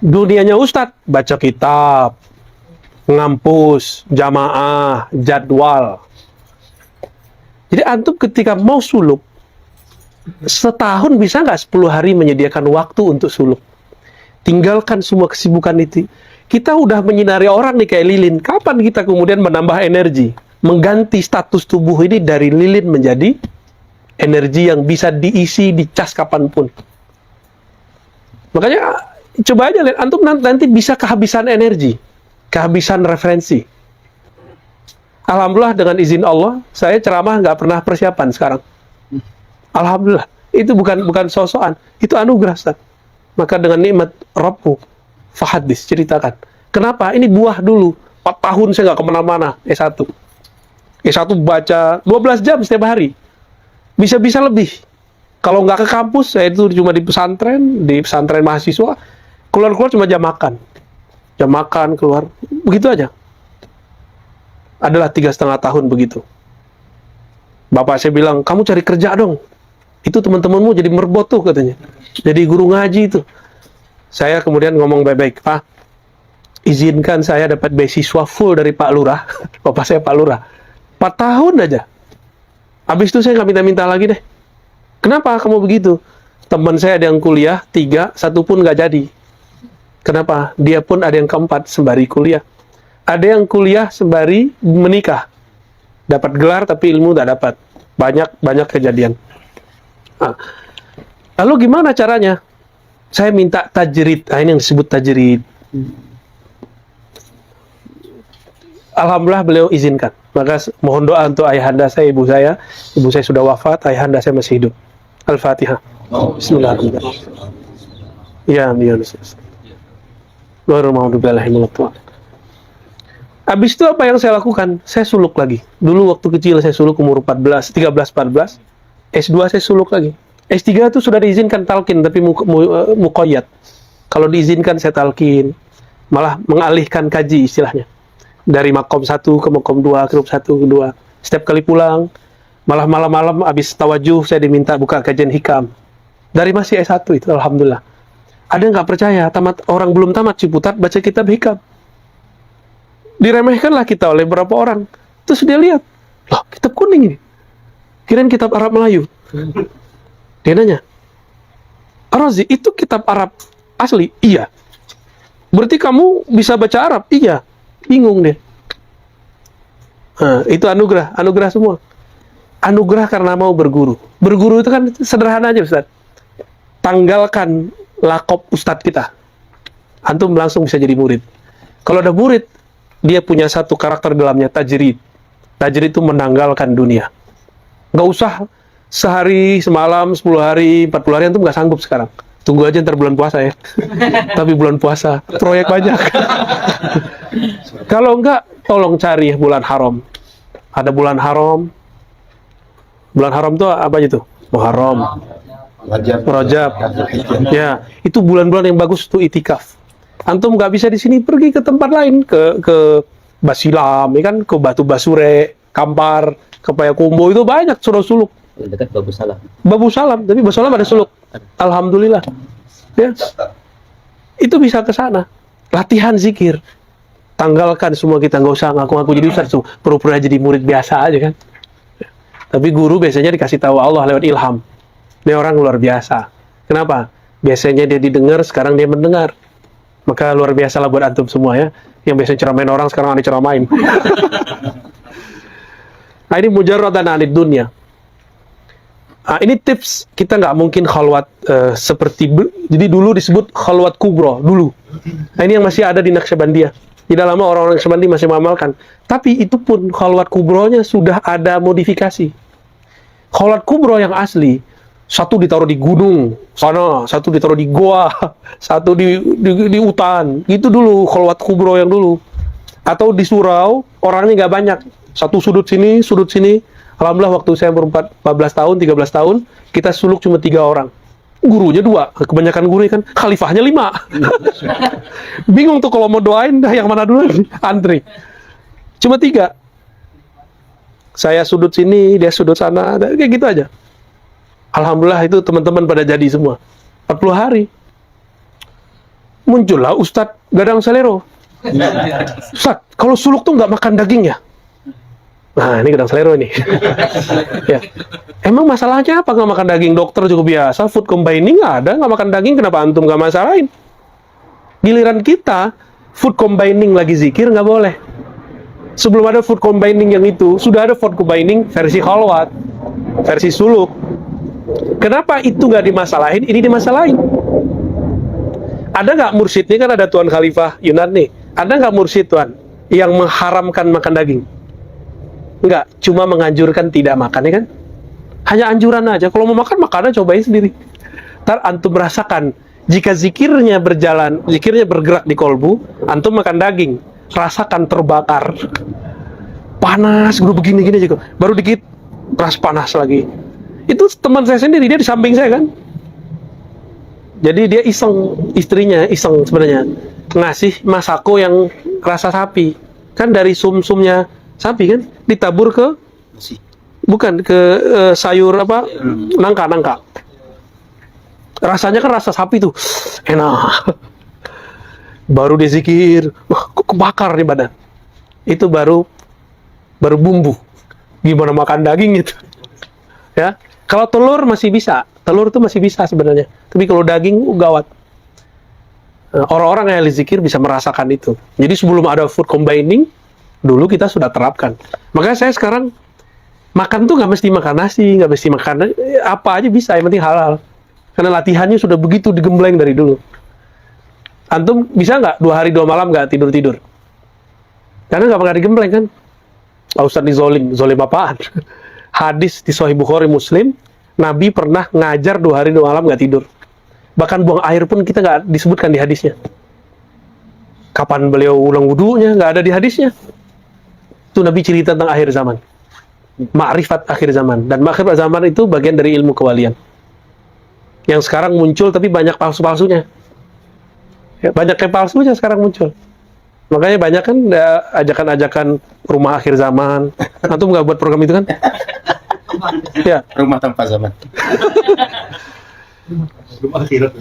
A: Dunianya ustadz baca kitab, ngampus, jamaah, jadwal. Jadi antum ketika mau suluk, setahun bisa nggak 10 hari menyediakan waktu untuk suluk? Tinggalkan semua kesibukan itu. Kita udah menyinari orang nih kayak lilin. Kapan kita kemudian menambah energi? Mengganti status tubuh ini dari lilin menjadi energi yang bisa diisi, dicas kapanpun. Makanya coba aja lihat, antum nanti bisa kehabisan energi, kehabisan referensi. Alhamdulillah dengan izin Allah, saya ceramah nggak pernah persiapan sekarang. Alhamdulillah, itu bukan sosokan, itu anugerah, Ustaz. Maka dengan nikmat Rabbku, fahadis, ceritakan. Kenapa? Ini buah dulu. 4 tahun saya nggak kemana-mana, S1. S1 baca 12 jam setiap hari. Bisa-bisa lebih. Kalau nggak ke kampus, saya itu cuma di pesantren mahasiswa, keluar-keluar cuma jam makan. Jam makan, keluar. Begitu aja. Adalah 3,5 tahun begitu. Bapak saya bilang, kamu cari kerja dong. Itu teman-temanmu jadi merbot tuh katanya. Jadi guru ngaji itu. Saya kemudian ngomong baik-baik, Pak, izinkan saya dapat beasiswa full dari Pak Lurah. Bapak saya Pak Lurah. 4 tahun aja. Habis itu saya nggak minta-minta lagi deh. Kenapa kamu begitu? Teman saya ada yang kuliah 3, 1 pun nggak jadi. Kenapa? Dia pun ada yang keempat sembari kuliah. Ada yang kuliah sembari menikah. Dapat gelar tapi ilmu nggak dapat. Banyak kejadian. Nah, lalu gimana caranya? Saya minta tajrid. Nah, ini yang disebut tajrid. Alhamdulillah beliau izinkan. Maka mohon doa untuk ayahanda saya, ibu saya. Ibu saya sudah wafat, ayahanda saya masih hidup. Al-Fatihah. Bismillahirrahmanirrahim. Ya, amin. Habis itu apa yang saya lakukan? Saya suluk lagi. Dulu waktu kecil saya suluk umur 13, 14. S2 saya suluk lagi. S3 itu sudah diizinkan talqin, tapi muqayyad. Kalau diizinkan saya talqin. Malah mengalihkan kaji istilahnya. Dari makom 1 ke makom 2, ke grup 1, ke 2. Setiap kali pulang, malah malam-malam habis tawajuh saya diminta buka kajian hikam. Dari masih S1 itu, alhamdulillah. Ada yang nggak percaya, orang belum tamat Ciputat baca kitab hikam. Diremehkanlah kita oleh beberapa orang. Terus dia lihat, loh kitab kuning ini. Kirain kitab Arab Melayu. Dia nanya, Razi, itu kitab Arab asli? Iya. Berarti kamu bisa baca Arab? Iya. Bingung deh. Nah, itu anugerah semua. Anugerah karena mau berguru. Berguru itu kan sederhana aja, Ustaz. Tanggalkan lakop Ustadz kita. Antum langsung bisa jadi murid. Kalau ada murid, dia punya satu karakter dalamnya, tajrid. Tajrid itu menanggalkan dunia. Nggak usah sehari, semalam, 10 hari, 40 hari, antum nggak sanggup sekarang. Tunggu aja ntar bulan puasa ya. Tapi bulan puasa, proyek banyak. Kalau enggak, tolong cari bulan haram. Ada bulan haram. Bulan haram itu apa aja tuh? Muharram, Rajab. Ya, itu bulan-bulan yang bagus tuh itikaf. Antum nggak bisa di sini, pergi ke tempat lain, ke Basilam, ya kan, ke Batu Basure, Kampar, ke Payakumbuh, itu banyak suluk.
E: Dekat Babu Salam.
A: Babu Salam, tapi Babu Salam ada suluk. Alhamdulillah. Ya. Itu bisa ke sana. Latihan zikir. Tanggalkan semua kita, nggak usah ngaku-ngaku jadi ustaz, pura-pura jadi murid biasa aja kan. Tapi guru biasanya dikasih tahu Allah lewat ilham. Ini orang luar biasa. Kenapa? Biasanya dia didengar, sekarang dia mendengar. Maka luar biasa lah buat antum semua ya. Yang biasanya ceramain orang, sekarang ada ceramain. Nah, ini mujarradan anid dunya. Ini tips, kita nggak mungkin khalwat jadi dulu disebut khalwat kubro dulu. Nah, ini yang masih ada di Naqsyabandiyah. Tidak lama orang-orang Naqsyabandi masih mengamalkan. Tapi itu pun khalwat kubronya sudah ada modifikasi. Khalwat kubro yang asli, satu ditaruh di gunung sana, satu ditaruh di goa, satu di hutan. Itu dulu khalwat kubro yang dulu. Atau di surau, orangnya nggak banyak. Satu sudut sini, sudut sini. Alhamdulillah waktu saya berumur 14 tahun, 13 tahun, kita suluk cuma 3 orang. Gurunya 2, kebanyakan guru kan, khalifahnya 5. Bingung tuh kalau mau doain, dah yang mana dulu? Antri. Cuma 3. Saya sudut sini, dia sudut sana, kayak gitu aja. Alhamdulillah itu teman-teman pada jadi semua. 40 hari. Muncullah Ustadz Gadang Salero. Ustadz, kalau suluk tuh nggak makan daging ya? Nah, ini Gadang Salero ini. Ya. Emang masalahnya apa nggak makan daging? Dokter juga biasa, food combining ada, nggak makan daging, kenapa antum nggak masalahin? Giliran kita, food combining lagi zikir, nggak boleh. Sebelum ada food combining yang itu, sudah ada food combining versi khalwat, versi suluk. Kenapa itu nggak dimasalahin, ini dimasalahin? Ada nggak mursyidnya, kan ada Tuan Khalifah Yunan nih, ada nggak mursyid Tuan yang mengharamkan makan daging? Enggak, cuma menganjurkan tidak makan, ya kan? Hanya anjuran aja. Kalau mau makan, makannya cobain sendiri. Ntar antum merasakan, jika zikirnya berjalan, zikirnya bergerak di kolbu, antum makan daging, rasakan terbakar. Panas, gue begini-gini juga. Baru dikit, ras panas lagi. Itu teman saya sendiri, dia di samping saya kan. Jadi dia iseng, istrinya iseng sebenarnya. Ngasih masako yang rasa sapi. Kan dari sum-sumnya sapi kan ditabur ke bukan ke sayur apa nangka rasanya kan rasa sapi tuh enak. Baru dia zikir, wah kok kebakar nih badan. Itu baru bumbu. Gimana makan daging itu? Ya, kalau telur masih bisa, telur tuh masih bisa sebenarnya, tapi kalau daging gawat. Orang-orang yang ahli zikir bisa merasakan itu. Jadi sebelum ada food combining, dulu kita sudah terapkan. Makanya saya sekarang makan tuh nggak mesti makan nasi, nggak mesti makan apa aja bisa, yang penting halal. Karena latihannya sudah begitu digembleng dari dulu. Antum bisa nggak 2 hari 2 malam nggak tidur? Karena nggak pernah digembleng kan? Ustaz zolim apaan? Hadis di Sahih Bukhari Muslim, Nabi pernah ngajar 2 hari 2 malam nggak tidur. Bahkan buang air pun kita nggak disebutkan di hadisnya. Kapan beliau ulang wudunya, nggak ada di hadisnya. Itu Nabi cerita tentang akhir zaman, ma'rifat akhir zaman. Dan ma'rifat zaman itu bagian dari ilmu kewalian yang sekarang muncul, tapi banyak palsu-palsunya ya, banyak yang palsunya sekarang muncul. Makanya banyak kan ajakan-ajakan rumah akhir zaman. Antum nggak buat program itu kan? Ya,
D: Rumah tanpa zaman.
C: Rumah akhirat.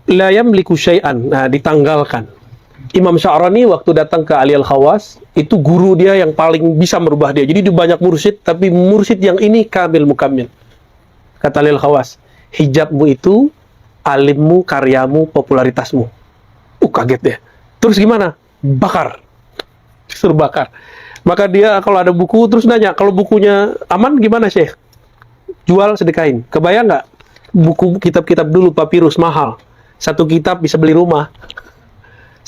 A: La yamliku syai'an. Nah, ditanggalkan. Imam Sya'rani waktu datang ke Ali Al-Khawas, itu guru dia yang paling bisa merubah dia. Jadi dia banyak mursyid, tapi mursyid yang ini kamil mukamil. Kata Ali Al-Khawas, hijabmu itu alimmu, karyamu, popularitasmu. Kaget deh. Terus gimana? Bakar. Disuruh bakar. Maka dia kalau ada buku, terus nanya, kalau bukunya aman gimana Syekh? Jual, sedekain. Kebayang nggak? Buku kitab-kitab dulu, papirus mahal. 1 kitab bisa beli rumah.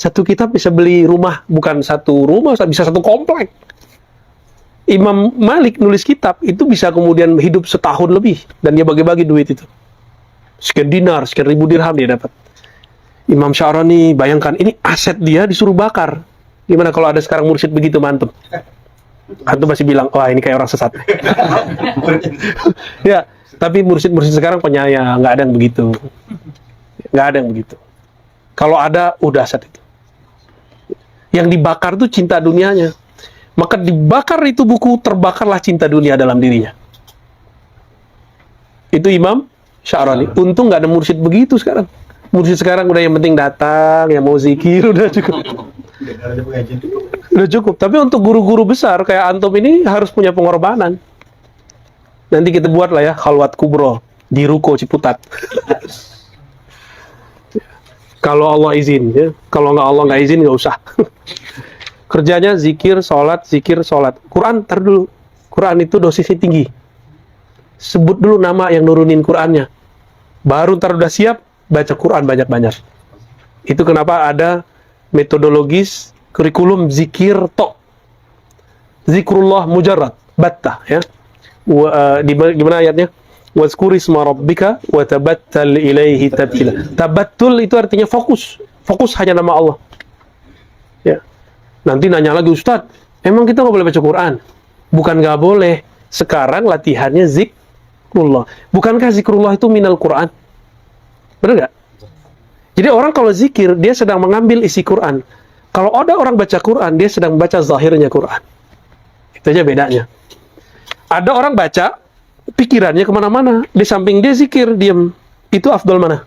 A: 1 kitab bisa beli rumah, bukan 1 rumah, bisa 1 komplek. Imam Malik nulis kitab, itu bisa kemudian hidup setahun lebih. Dan dia bagi-bagi duit itu. Sekian dinar, sekian ribu dirham dia dapat. Imam Sya'rani, bayangkan, ini aset dia disuruh bakar. Gimana kalau ada sekarang mursyid begitu, mantep? Antum masih bilang, wah ini kayak orang sesat. Ya, tapi mursyid-mursyid sekarang penyayang, nggak ada yang begitu. Nggak ada yang begitu. Kalau ada, udah saat itu. Yang dibakar itu cinta dunianya. Maka dibakar itu buku, terbakarlah cinta dunia dalam dirinya. Itu Imam Sya'rani. Untung nggak ada mursyid begitu sekarang. Mursyid sekarang udah yang penting datang, yang mau zikir, udah cukup. Udah cukup. Tapi untuk guru-guru besar kayak antum ini harus punya pengorbanan. Nanti kita buat lah ya khalwat kubro di Ruko Ciputat. Kalau Allah izin ya. Kalau Allah nggak izin nggak usah. Kerjanya zikir, sholat, zikir, sholat. Quran, tar dulu. Quran itu dosisnya tinggi. sebut dulu nama yang nurunin Qur'annya. Baru ntar udah siap, baca Qur'an banyak-banyak. Itu kenapa ada metodologis kurikulum zikir tok. Zikrullah mujarrad, battah ya. Di mana ayatnya? Wazkuri isma rabbika wa tabattal ilaihi tabtila. Tabattul itu artinya fokus. Fokus hanya nama Allah. Ya. Nanti nanya lagi, Ustadz, emang kita nggak boleh baca Quran? Bukan nggak boleh. Sekarang latihannya zikrullah. Bukankah zikrullah itu minal Quran? Benar nggak? Jadi orang kalau zikir, dia sedang mengambil isi Quran. Kalau ada orang baca Quran, dia sedang membaca zahirnya Quran. Itu aja bedanya. Ada orang baca, pikirannya kemana-mana. Di samping dia zikir, diam. Itu afdal mana?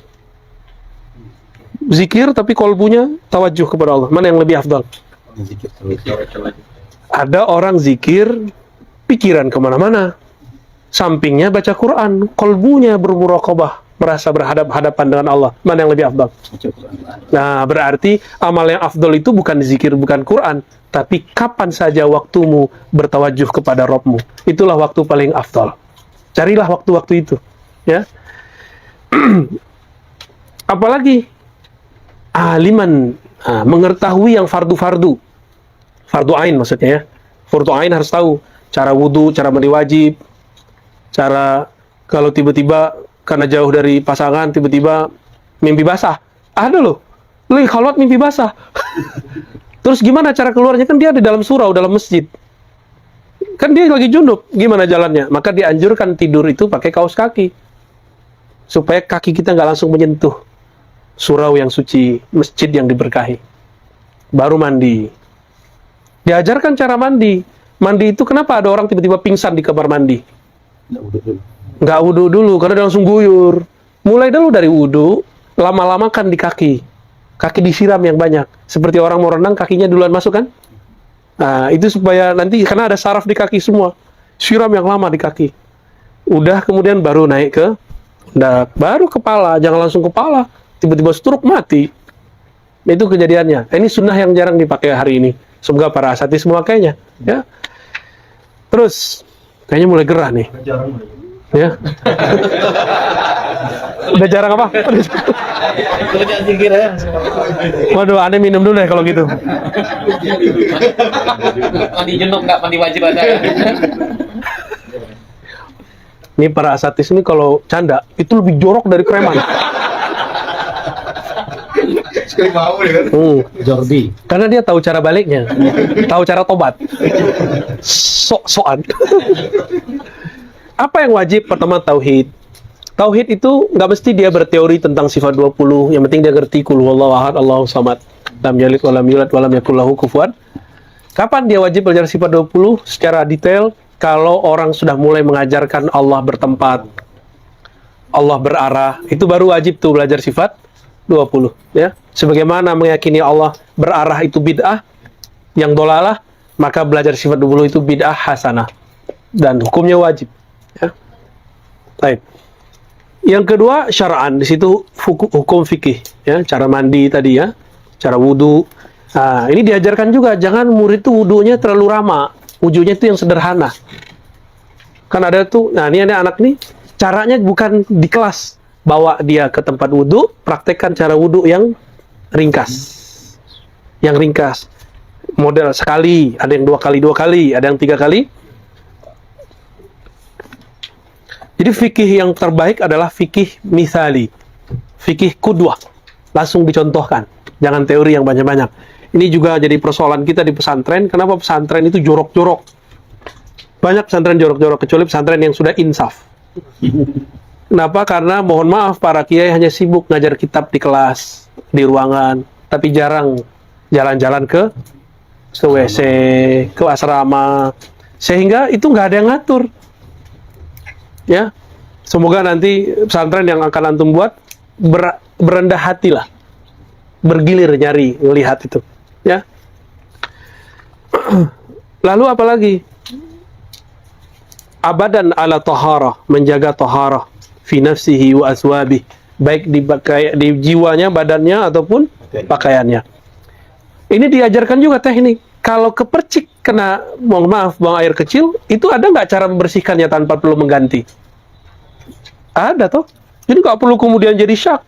A: Zikir tapi kolbunya tawajuh kepada Allah. Mana yang lebih afdal? Ada orang zikir, pikiran kemana-mana. Sampingnya baca Quran, kolbunya bermuraqabah, merasa berhadap-hadapan dengan Allah. Mana yang lebih afdal? Nah, berarti amal yang afdal itu bukan zikir, bukan Quran, tapi kapan saja waktumu bertawajuh kepada Rabbmu. Itulah waktu paling afdal. Carilah waktu-waktu itu, ya. Apalagi aliman, mengetahui yang fardu-fardu. Fardu ain maksudnya ya. Fardu ain harus tahu cara wudu, cara mandi wajib, cara kalau tiba-tiba karena jauh dari pasangan tiba-tiba mimpi basah. Ada loh. Khalwat mimpi basah. Terus gimana cara keluarnya? Kan dia di dalam surau, dalam masjid. Kan dia lagi junub, gimana jalannya? Maka dianjurkan tidur itu pakai kaos kaki. Supaya kaki kita nggak langsung menyentuh surau yang suci, masjid yang diberkahi. Baru mandi. Diajarkan cara mandi. Mandi itu kenapa ada orang tiba-tiba pingsan di kamar mandi? Nggak wudu dulu, karena dia langsung guyur. Mulai dulu dari wudu, lama-lama kan di kaki. Kaki disiram yang banyak. Seperti orang mau renang, kakinya duluan masuk kan? Nah, itu supaya nanti, karena ada saraf di kaki semua. Siram yang lama di kaki. Udah kemudian baru naik ke pundak. Baru kepala, jangan langsung kepala. Tiba-tiba stroke mati. Itu kejadiannya. Ini sunnah yang jarang dipakai hari ini. Semoga para asatis memakainya. Ya. Terus, kayaknya mulai gerah nih. Ya. Udah jarang apa? Waduh, aneh minum dulu deh kalau gitu.
E: Mandi junub nggak mandi wajib ada.
A: Ini para asatis ini kalau canda itu lebih jorok dari preman.
C: Sekali mau ya kan?
D: Jordi.
A: Karena dia tahu cara baliknya, tahu cara tobat. Sok-sokan. Apa yang wajib? Pertama tauhid. Tauhid itu nggak mesti dia berteori tentang sifat 20, yang penting dia ngerti qul huwallahu ahad, Allahu samad, lam yalid wa lam yulad wa lam yakul lahu kufuwan. Kapan dia wajib belajar sifat 20 secara detail? Kalau orang sudah mulai mengajarkan Allah bertempat, Allah berarah, itu baru wajib tuh belajar sifat 20 ya. Sebagaimana meyakini Allah berarah itu bid'ah yang dolalah, maka belajar sifat 20 itu bid'ah hasanah dan hukumnya wajib ya. Baik. Yang kedua syara'an, di situ hukum fikih ya, cara mandi tadi ya, cara wudu. Nah, ini diajarkan juga, jangan murid itu wudunya terlalu ramah, wudunya itu yang sederhana. Kan ada tuh, nah ini ada anak nih, caranya bukan di kelas, bawa dia ke tempat wudu, praktekkan cara wudu yang ringkas. Yang ringkas. Model sekali, ada yang 2 kali, ada yang 3 kali. Jadi fikih yang terbaik adalah fikih misali, fikih qudwah, langsung dicontohkan, jangan teori yang banyak-banyak. Ini juga jadi persoalan kita di pesantren. Kenapa pesantren itu jorok-jorok? Banyak pesantren jorok-jorok, kecuali pesantren yang sudah insaf. Kenapa? Karena mohon maaf, para kiai hanya sibuk ngajar kitab di kelas, di ruangan, tapi jarang jalan-jalan ke WC, ke asrama, sehingga itu nggak ada yang ngatur. Ya, semoga nanti pesantren yang akan antum buat berendah hati lah, bergilir nyari melihat itu. Ya. Lalu apalagi? Abadan ala taharah, menjaga taharah fi nafsihi wa aswabih, baik di jiwanya, badannya ataupun pakaiannya. Ini diajarkan juga teknik. Kalau kepercik kena, mohon maaf, buang air kecil, itu ada nggak cara membersihkannya tanpa perlu mengganti? Ada toh. Jadi nggak perlu kemudian jadi syak.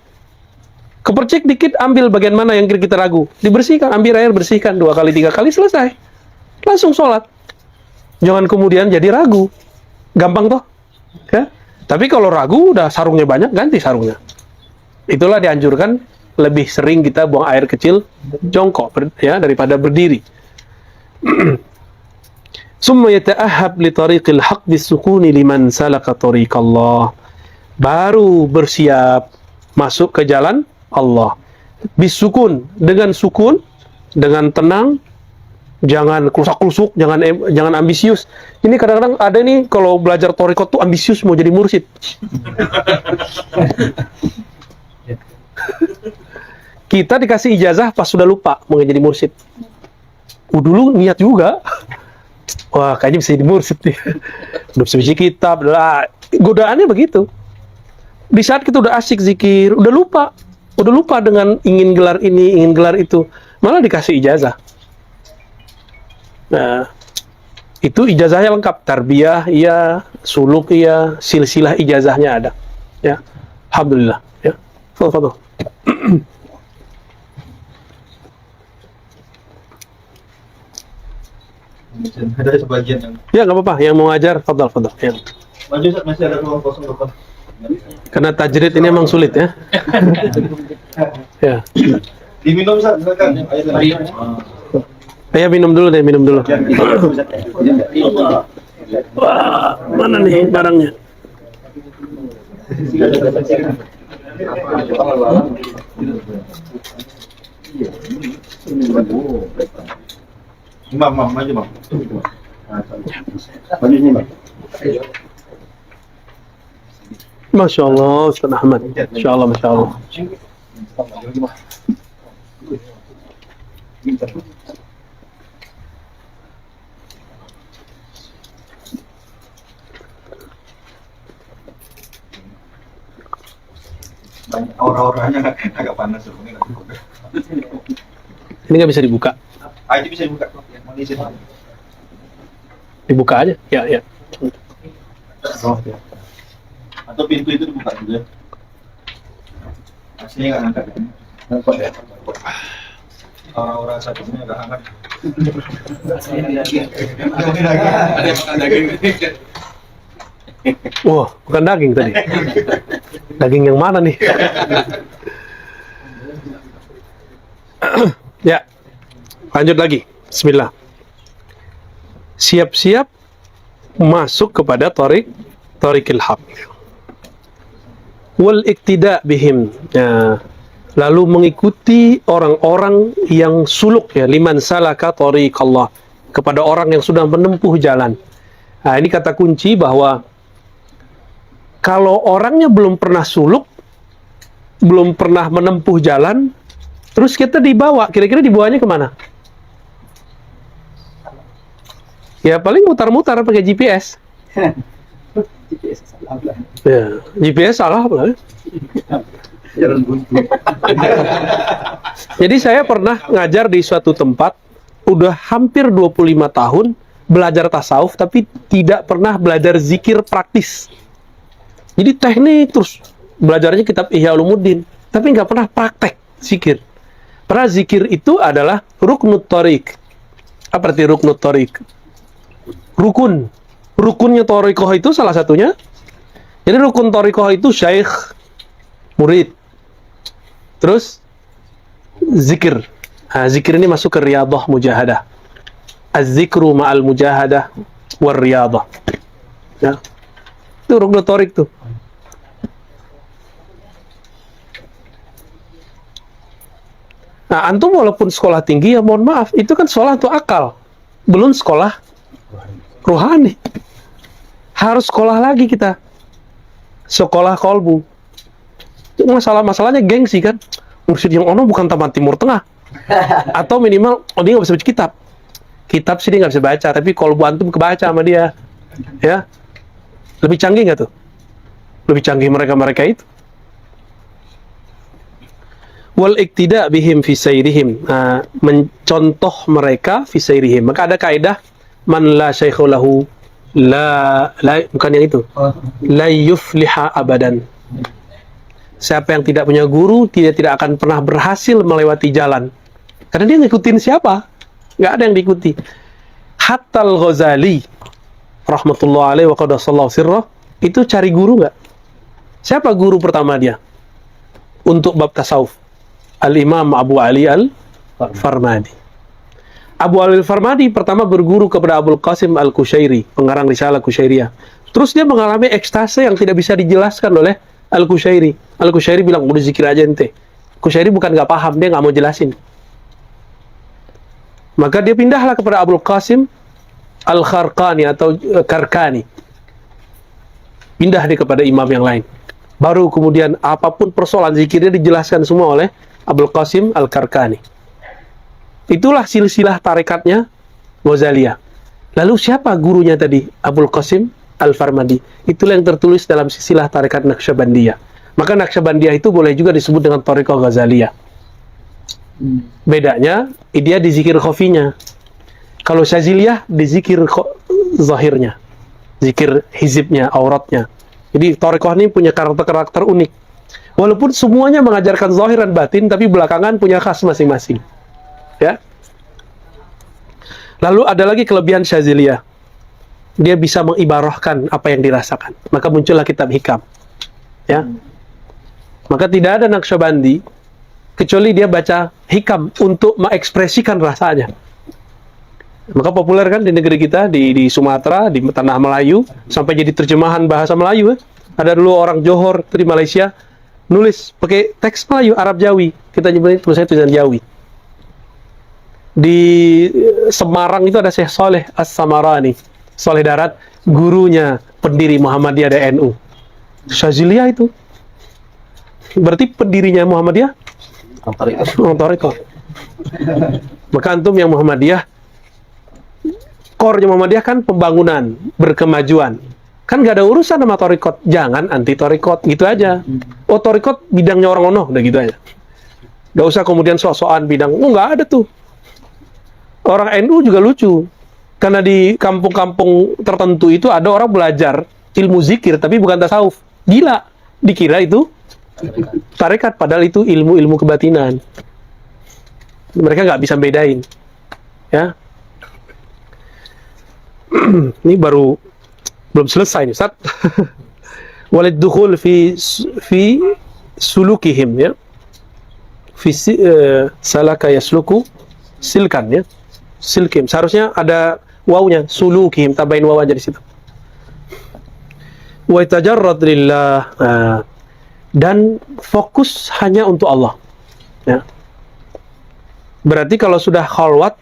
A: Kepercik dikit, ambil bagian mana yang kita ragu. Dibersihkan, ambil air, bersihkan 2 kali, 3 kali, selesai. Langsung sholat. Jangan kemudian jadi ragu. Gampang toh. Ya? Tapi kalau ragu, udah sarungnya banyak, ganti sarungnya. Itulah dianjurkan lebih sering kita buang air kecil jongkok ya daripada berdiri. Summa yata'ahhab li tariqil haqq bisukuni liman salaka tariqallah. Baru bersiap masuk ke jalan Allah. Bisukun, dengan sukun, dengan tenang, jangan kerusak-kerusuk, jangan ambisius. Ini kadang-kadang ada nih kalau belajar thariqat tuh ambisius mau jadi mursyid. Kita dikasih ijazah pas sudah lupa mau jadi mursyid. Dulu niat juga. Wah, kayaknya bisa jadi mursyid nih. Udah bisa baca kitab, godaannya begitu. Di saat kita udah asik zikir, udah lupa dengan ingin gelar ini, ingin gelar itu, malah dikasih ijazah. Nah, itu ijazahnya lengkap, tarbiyah iya, suluk iya, silsilah ijazahnya ada. Ya, alhamdulillah. Ya, fadhil.
C: Ada sebagian yang
A: Ya, nggak apa-apa. Yang mau ngajar, fadhil. Ya.
C: maju Ustaz, masih ada ruang kosong depan.
A: Karena tajrid ini emang sulit ya. Ya.
C: Diminum Ustaz, silakan. Ayo.
A: Ayo minum dulu deh, minum dulu. Wah, mana nih barangnya?
C: Imam, maju, Mam.
D: Maju sini, Bang.
A: Masya Allah, Ustaz Ahmad. Masya Allah, Masya Allah.
C: Aura-auranya agak panas.
A: Ini nggak bisa dibuka.
C: Aja bisa dibuka. Mau izin.
A: Dibuka aja. Ya.
C: Atau pintu itu dibuka juga. Aslinya nggak angkat.
D: Nampak ya?
C: Aura-aura satunya agak hangat.
E: Ada yang makan daging.
A: Wah, bukan daging tadi. Daging yang mana nih? Ya, lanjut lagi. Bismillah. Siap-siap masuk kepada thariqil haq. Wal iktida bihim. Ya. Lalu mengikuti orang-orang yang suluk ya, liman salaka thariqallah, kepada orang yang sudah menempuh jalan. Nah, ini kata kunci bahwa kalau orangnya belum pernah suluk, belum pernah menempuh jalan, terus kita dibawa, kira-kira dibawanya kemana? Ya paling mutar-mutar pakai GPS.
D: GPS salah lah.
A: Ya, GPS salah lah.
D: Jalan buntu.
A: Jadi saya pernah ngajar di suatu tempat, udah hampir 25 tahun, belajar tasawuf, tapi tidak pernah belajar zikir praktis. Jadi teknik terus, belajarnya kitab Ihya Ulumuddin, tapi nggak pernah praktek zikir. Karena zikir itu adalah ruknut thariq. Apa arti ruknut thariq? Rukun. Rukunnya thariqah itu salah satunya. Jadi rukun thariqah itu syaikh, murid. Terus zikir. Nah, zikir ini masuk ke riyadah mujahadah. Az-zikru ma'al mujahadah war riyadah. Ya. Itu ruknut thariq tuh. Nah, antum walaupun sekolah tinggi, ya mohon maaf, itu kan sekolah untuk akal, belum sekolah rohani. Harus sekolah lagi kita, sekolah kolbu. Masalahnya gengsi kan, mursyid yang ono bukan taman Timur Tengah, atau minimal dia nggak bisa baca kitab sih dia nggak bisa baca, tapi kolbu antum kebaca sama dia, ya. Lebih canggih nggak tuh? Lebih canggih mereka itu. Wal iktida bihim fi sayrihim, mencontoh mereka fi sayrihim. Maka ada kaidah man la syaikhu lahu bukan yang itu. La yufliha abadan. Siapa yang tidak punya guru, dia tidak akan pernah berhasil melewati jalan. Karena dia ngikutin siapa? Nggak ada yang diikuti. Hatta Al-Ghazali rahmatullah alaihi wa qaddasallahu sirrah, itu cari guru nggak? Siapa guru pertama dia? Untuk bab tasawuf. Al-Imam Abu Ali Al-Farmadi. Abu Ali Al-Farmadi pertama berguru kepada Abul Qasim Al-Kushairi, pengarang Risalah Kushairiyah. Terus dia mengalami ekstase yang tidak bisa dijelaskan oleh Al-Kushairi. Al-Kushairi bilang, udah zikir aja ente. Kushairi bukan nggak paham, dia nggak mau jelasin. Maka dia pindahlah kepada Abul Qasim Al-Kharqani atau Karkani. Pindah dia kepada imam yang lain. Baru kemudian apapun persoalan zikirnya dijelaskan semua oleh Abul Qasim Al-Karkani. Itulah silsilah tarekatnya Ghazaliyah. Lalu siapa gurunya tadi? Abul Qasim Al-Farmadi. Itulah yang tertulis dalam silsilah tarekat Naqsyabandiyah. Maka Naqsyabandiyah itu boleh juga disebut dengan Thariqah Ghazaliyah. Bedanya, dia di zikir khafinya. Kalau Syaziliyah, di zikir zahirnya. Zikir hizibnya, auratnya. Jadi Thariqah ini punya karakter-karakter unik. Walaupun semuanya mengajarkan zahir dan batin, tapi belakangan punya khas masing-masing. Ya. Lalu ada lagi kelebihan Syaziliyah. Dia bisa mengibarahkan apa yang dirasakan. Maka muncullah kitab hikam. Ya. Maka tidak ada Naqsyabandi kecuali dia baca hikam untuk mengekspresikan rasanya. Maka populer kan di negeri kita, di Sumatera, di tanah Melayu, sampai jadi terjemahan bahasa Melayu. Ada dulu orang Johor di Malaysia nulis pakai teks Melayu, Arab Jawi. Kita nyebutnya tulisannya tulisan Jawi. Di Semarang itu ada Syekh Saleh As-Samarani, Saleh Darat, gurunya pendiri Muhammadiyah dan NU. Syaziliyah itu. Berarti pendirinya Muhammadiyah Thariqah. Maka antum yang Muhammadiyah, core-nya Muhammadiyah kan pembangunan, berkemajuan. Kan nggak ada urusan sama Thariqah. Jangan anti Thariqah, gitu aja. Oh, Thariqah bidangnya orang ono, udah gitu aja. Nggak usah kemudian sok-sokan bidang. Oh, nggak ada tuh. Orang NU juga lucu. Karena di kampung-kampung tertentu itu ada orang belajar ilmu zikir, tapi bukan tasawuf. Gila. Dikira itu tarekat, padahal itu ilmu-ilmu kebatinan. Mereka nggak bisa bedain. Ya. Ini baru belum selesai nih, Ustaz. Walid dukhul fi sulukihim, ya. Fi salaka yasluku silkan, ya. Silkim. Seharusnya ada wawnya, sulukihim, tambahin waw aja di situ. Wa tajarrad lillah. Dan fokus hanya untuk Allah. Ya. Berarti kalau sudah khalwat,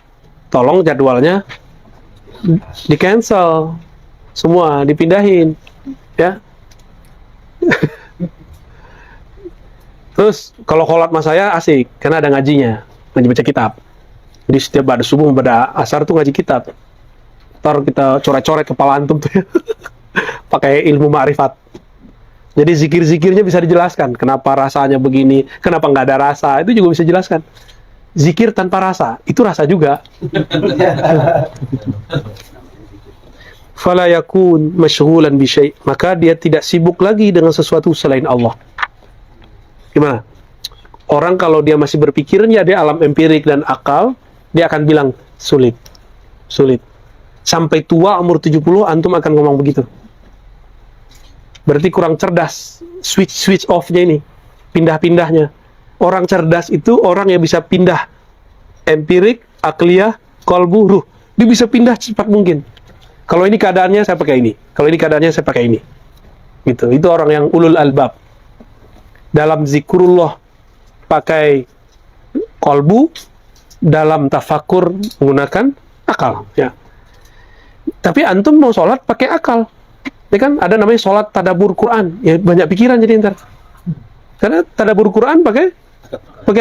A: tolong jadwalnya di-cancel. Semua dipindahin. Ya. Terus kalau khalwat mas saya asik, karena ada ngajinya, ngaji baca kitab. Jadi setiap pada subuh, pada asar tuh ngaji kitab. Ntar kita coret-coret kepala antum tuh ya. Pakai ilmu ma'rifat. Jadi zikir-zikirnya bisa dijelaskan. Kenapa rasanya begini, kenapa nggak ada rasa, itu juga bisa dijelaskan. Zikir tanpa rasa, itu rasa juga. Fala yakun masyghulan bi syai', maka dia tidak sibuk lagi dengan sesuatu selain Allah. Gimana? Orang kalau dia masih berpikirnya dia alam empirik dan akal, dia akan bilang sulit. Sulit. Sampai tua umur 70 antum akan ngomong begitu. Berarti kurang cerdas. Switch off-nya ini, pindah-pindahnya. Orang cerdas itu orang yang bisa pindah empirik, akliyah, qalbu, ruh. Dia bisa pindah secepat mungkin. Kalau ini keadaannya saya pakai ini, kalau ini keadaannya saya pakai ini. Gitu. Itu orang yang ulul albab. Dalam zikrullah pakai qalbu, dalam tafakur menggunakan akal, ya. Tapi antum mau sholat pakai akal. Ya kan ada namanya sholat tadabbur Quran, ya banyak pikiran jadi ntar. Karena tadabbur Quran pakai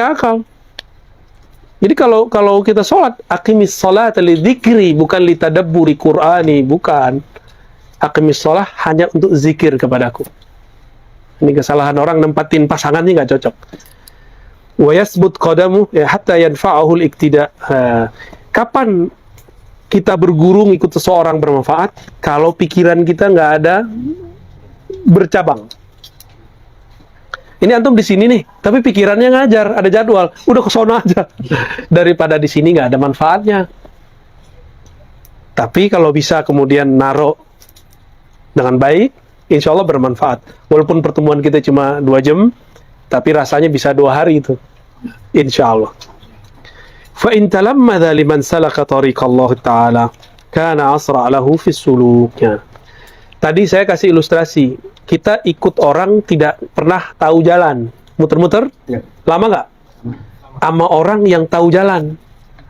A: akal. Jadi kalau kita sholat, aqimis sholat li dzikri, bukan li tadabburi Qur'ani, bukan. Aqimis sholat hanya untuk zikir kepadaku. Ini kesalahan orang nempatin pasangannya nggak cocok. Wa yasbut qadamu ya hatta yanfa'ahu al-iktida. Kapan kita berguru ngikut seseorang bermanfaat kalau pikiran kita nggak ada bercabang. Ini antum di sini nih, tapi pikirannya ngajar, ada jadwal, udah ke sono aja. Daripada di sini nggak ada manfaatnya. Tapi kalau bisa kemudian naruh dengan baik, insya Allah bermanfaat. Walaupun pertemuan kita cuma 2 jam, tapi rasanya bisa 2 hari itu. Insya Allah. فَإِنْ تَلَمَّذَ لِمَنْ سَلَكَ طَرِيقَ اللَّهِ تَعَالَى كَانَ أَسْرَعَ لَهُ فِي السُّلُوكِ. Tadi saya kasih ilustrasi. Kita ikut orang tidak pernah tahu jalan. Muter-muter?
D: Ya.
A: Lama nggak? Sama orang yang tahu jalan.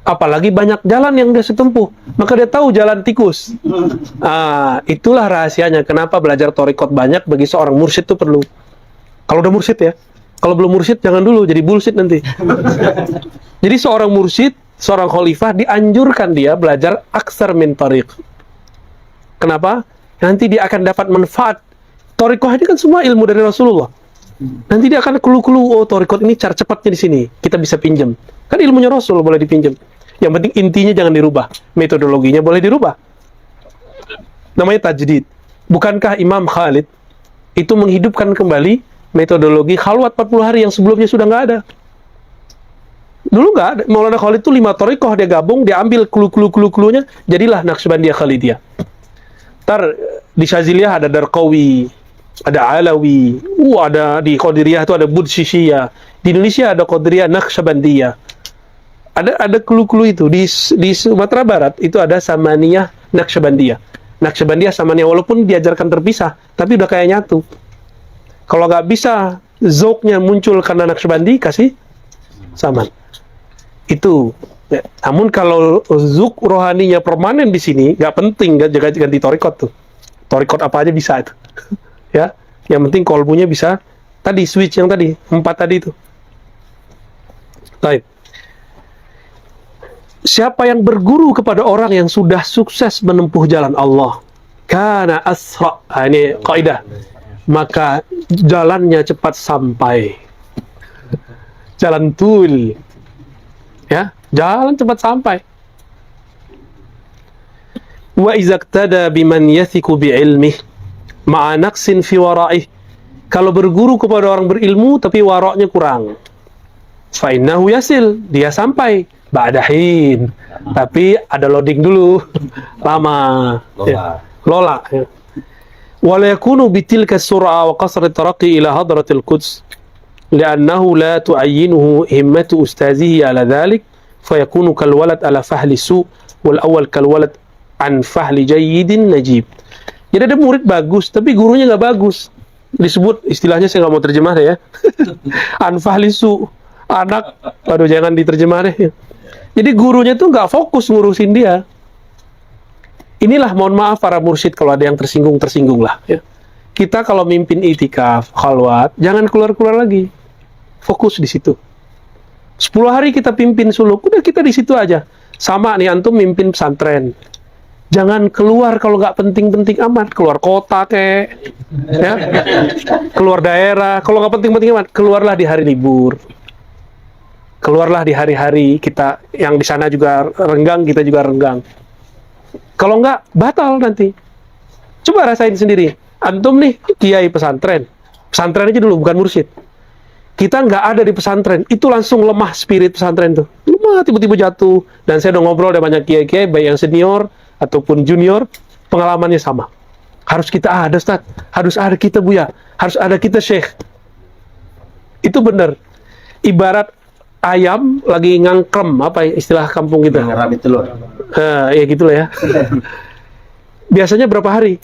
A: Apalagi banyak jalan yang dia setempuh. Maka dia tahu jalan tikus. Itulah rahasianya. Kenapa belajar thariqat banyak bagi seorang mursyid itu perlu. Kalau udah mursyid ya. Kalau belum mursyid, jangan dulu. Jadi bullshit nanti. Jadi seorang mursyid, seorang khalifah, dianjurkan dia belajar aksar min tariq. Kenapa? Nanti dia akan dapat manfaat. Thariqah ini kan semua ilmu dari Rasulullah. Nanti dia akan kelu-kelu, oh thariqat ini cara cepatnya di sini. Kita bisa pinjam. Kan ilmunya Rasul boleh dipinjam. Yang penting intinya jangan dirubah. Metodologinya boleh dirubah. Namanya tajdid. Bukankah Imam Khalid itu menghidupkan kembali metodologi khalwat 40 hari yang sebelumnya sudah nggak ada? Dulu nggak ada. Maulana Khalid itu 5 thariqah dia gabung, dia ambil clue-nya, jadilah Naqsyabandiyah Khalidiyah. Ntar di Syaziliyah ada Darqawi, ada Alawi, ada di Qadiriyah itu ada Budsishiyah. Di Indonesia ada Qadiriyah Naqsyabandiyah. Ada clue-clue itu. Di Sumatera Barat itu ada Samaniyah Naqsyabandiyah. Naqsyabandiyah Samaniyah, walaupun diajarkan terpisah, tapi udah kayak nyatu. Kalau nggak bisa zoknya muncul karena Naqsyabandi, kasih Saman. Itu. Ya. Namun kalau zuk rohaninya permanen di sini, nggak penting ganti thariqat tuh. Thariqat apa aja bisa itu. Ya, yang penting kolbunya bisa. Tadi switch yang tadi 4 tadi itu. Baik. Siapa yang berguru kepada orang yang sudah sukses menempuh jalan Allah, kana asra. Ini kaidah. Maka jalannya cepat sampai. Jalan tul. Ya, jalan cepat sampai. Wa izaqtada biman yathiqu bi'ilmih ma'a naqsin fi wara'ih. Kalau berguru kepada orang berilmu tapi waraknya kurang, fa innahu yasil, dia sampai ba'dahin. Tapi ada loading dulu. Lama. Lola. Ya. Wa la yakunu bitilka sur'a wa qasr at-taraqi ila hadratil quds. لأنه لا تعينه همة أستاذه على ذلك فيكون كالولد على فحل السوء والأول كالولد عن فحل جيد نجيب. Jadi ada murid bagus tapi gurunya nggak bagus, disebut istilahnya saya nggak mau terjemah deh ya. An fahli su, anak, aduh jangan diterjemah deh. Jadi gurunya tuh nggak fokus ngurusin dia. Inilah mohon maaf para mursyid kalau ada yang tersinggung lah ya. Kita kalau mimpin itikaf, khalwat, jangan keluar-keluar lagi. Fokus di situ. 10 hari kita pimpin suluk, udah kita di situ aja. Sama nih antum mimpin pesantren. Jangan keluar kalau nggak penting-penting amat. Keluar kota kek, ya. Keluar daerah. Kalau nggak penting-penting amat, keluarlah di hari libur. Keluarlah di hari-hari kita yang di sana juga renggang, kita juga renggang. Kalau nggak, batal nanti. Coba rasain sendiri. Antum nih kiai pesantren. Pesantren aja dulu, bukan mursyid. Kita nggak ada di pesantren, itu langsung lemah spirit pesantren tuh. Lemah, tiba-tiba jatuh. Dan saya udah ngobrol dengan banyak kiai-kiai, baik yang senior ataupun junior, pengalamannya sama. Harus kita ada, Ustaz. Harus ada kita, Buya. Harus ada kita, Syekh. Itu benar. Ibarat ayam lagi ngangkrem, apa istilah kampung kita?
D: Ngerami telur.
A: Ya gitulah ya. Biasanya berapa hari?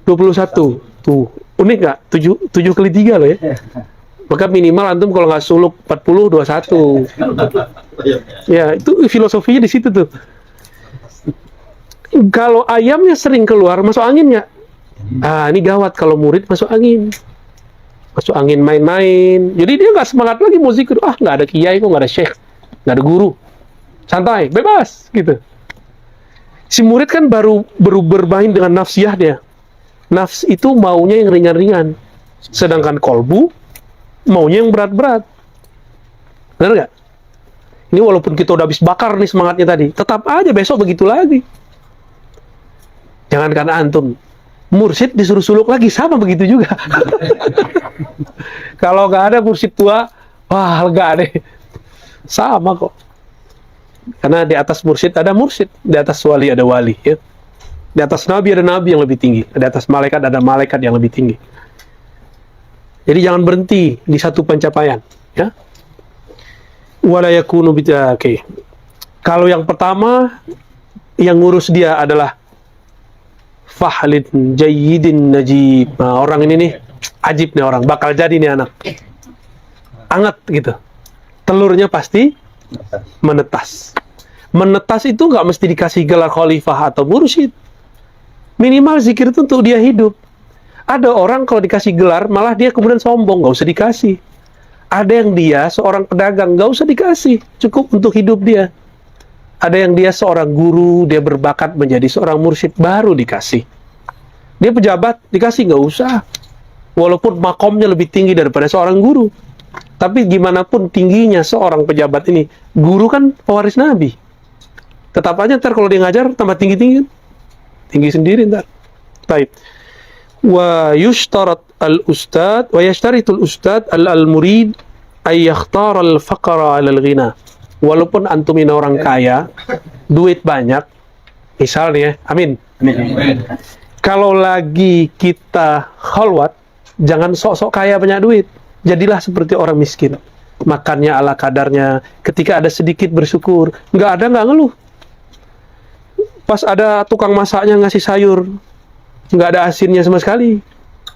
A: 21. Tuh, unik nggak? 7 kali 3 loh ya. Maka minimal antum kalau nggak suluk 40, 21. Ya, itu filosofinya di situ tuh. Kalau ayamnya sering keluar, masuk angin nggak? Ini gawat kalau murid masuk angin. Masuk angin main-main. Jadi dia nggak semangat lagi mau zikir. Nggak ada kiai kok, nggak ada syekh, nggak ada guru. Santai, bebas, gitu. Si murid kan baru bermain dengan nafsiyah dia. Nafs itu maunya yang ringan-ringan. Sedangkan kolbu maunya yang berat-berat. Benar nggak? Ini walaupun kita udah habis bakar nih semangatnya tadi, tetap aja besok begitu lagi. Jangankan antum, mursyid disuruh suluk lagi, sama begitu juga. Kalau nggak ada mursyid tua, wah lega deh. Sama kok. Karena di atas mursyid ada mursyid, di atas wali ada wali. Ya. Di atas nabi ada nabi yang lebih tinggi, di atas malaikat ada malaikat yang lebih tinggi. Jadi jangan berhenti di satu pencapaian. Ya. Wala yakunu bidaki. Kalau yang pertama, yang ngurus dia adalah fahlin jayyidin najib. Nah, orang ini nih ajib nih orang, bakal jadi nih anak. Anget gitu. Telurnya pasti menetas. Menetas itu nggak mesti dikasih gelar khalifah atau mursyid. Minimal zikir itu untuk dia hidup. Ada orang kalau dikasih gelar malah dia kemudian sombong, nggak usah dikasih. Ada yang dia seorang pedagang, nggak usah dikasih, cukup untuk hidup dia. Ada yang dia seorang guru, dia berbakat menjadi seorang mursyid, baru dikasih. Dia pejabat, dikasih nggak usah. Walaupun makomnya lebih tinggi daripada seorang guru. Tapi gimana pun tingginya seorang pejabat ini, guru kan pewaris Nabi. Tetap aja ntar kalau dia ngajar tambah tinggi-tinggi. Tinggi sendiri ntar. Baik. Wa yushtarat al-ustad, wa yashtaritul ustad al-murid ay yakhtara al-faqra al-ghina. Walaupun antum ini orang kaya, duit banyak, misalnya, amin. Kalau lagi kita khalwat, jangan sok-sok kaya banyak duit. Jadilah seperti orang miskin. Makannya ala kadarnya. Ketika ada sedikit bersyukur. Nggak ada, nggak ngeluh. Pas ada tukang masaknya ngasih sayur, nggak ada asinnya sama sekali.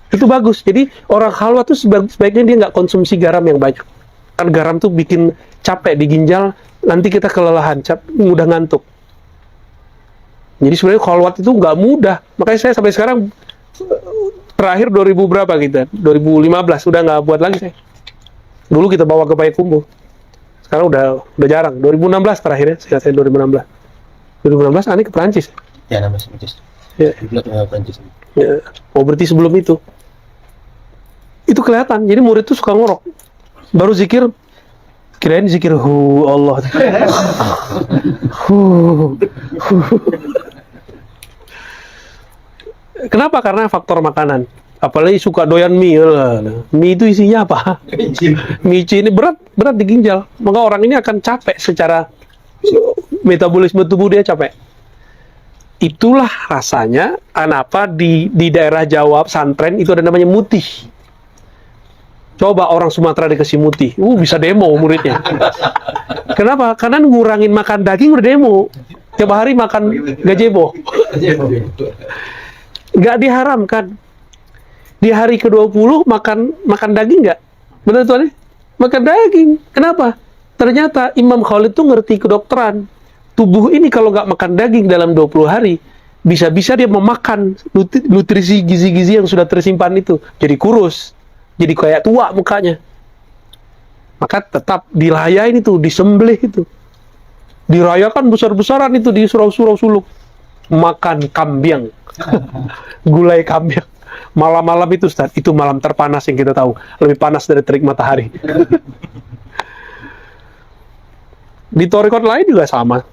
A: Itu bagus. Jadi orang khalwat tuh sebaiknya dia nggak konsumsi garam yang banyak. Kan garam tuh bikin capek di ginjal, nanti kita kelelahan, mudah ngantuk. Jadi sebenarnya khalwat itu nggak mudah. Makanya saya sampai sekarang terakhir 2000 berapa kita? 2015 udah nggak buat lagi saya. Dulu kita bawa ke Payakumbuh. Sekarang udah jarang. 2016 terakhir ya, saya 2016. 2016 aneh ke Perancis.
D: Ya, nama Prancis.
A: Ya.
D: Prancis.
A: Ya. Oh berarti sebelum itu kelihatan. Jadi murid tuh suka ngorok. Baru zikir, kirain zikir hu Allah. Kenapa? Karena faktor makanan. Apalagi suka doyan mie. Mie itu isinya apa? Micin ini berat di ginjal. Maka orang ini akan capek secara metabolisme tubuh, dia capek. Itulah rasanya kenapa di daerah Jawa pesantren itu ada namanya mutih. Coba orang Sumatera dikasih mutih, bisa demo muridnya. Kenapa? Karena ngurangin makan daging udah demo. Tiap hari makan gazebo. Nggak diharamkan. Di hari ke-20 makan daging nggak? Benar tuan? Makan daging. Kenapa? Ternyata Imam Khalid tuh ngerti kedokteran. Tubuh ini kalau nggak makan daging dalam 20 hari, bisa-bisa dia memakan nutrisi gizi-gizi yang sudah tersimpan itu. Jadi kurus. Jadi kayak tua mukanya. Maka tetap dirayain itu, disembelih itu. Dirayakan besar-besaran itu di surau-surau suluk. Makan kambing. Gulai kambing. Malam-malam itu Ustaz, itu malam terpanas yang kita tahu. Lebih panas dari terik matahari. Di thariqat lain juga sama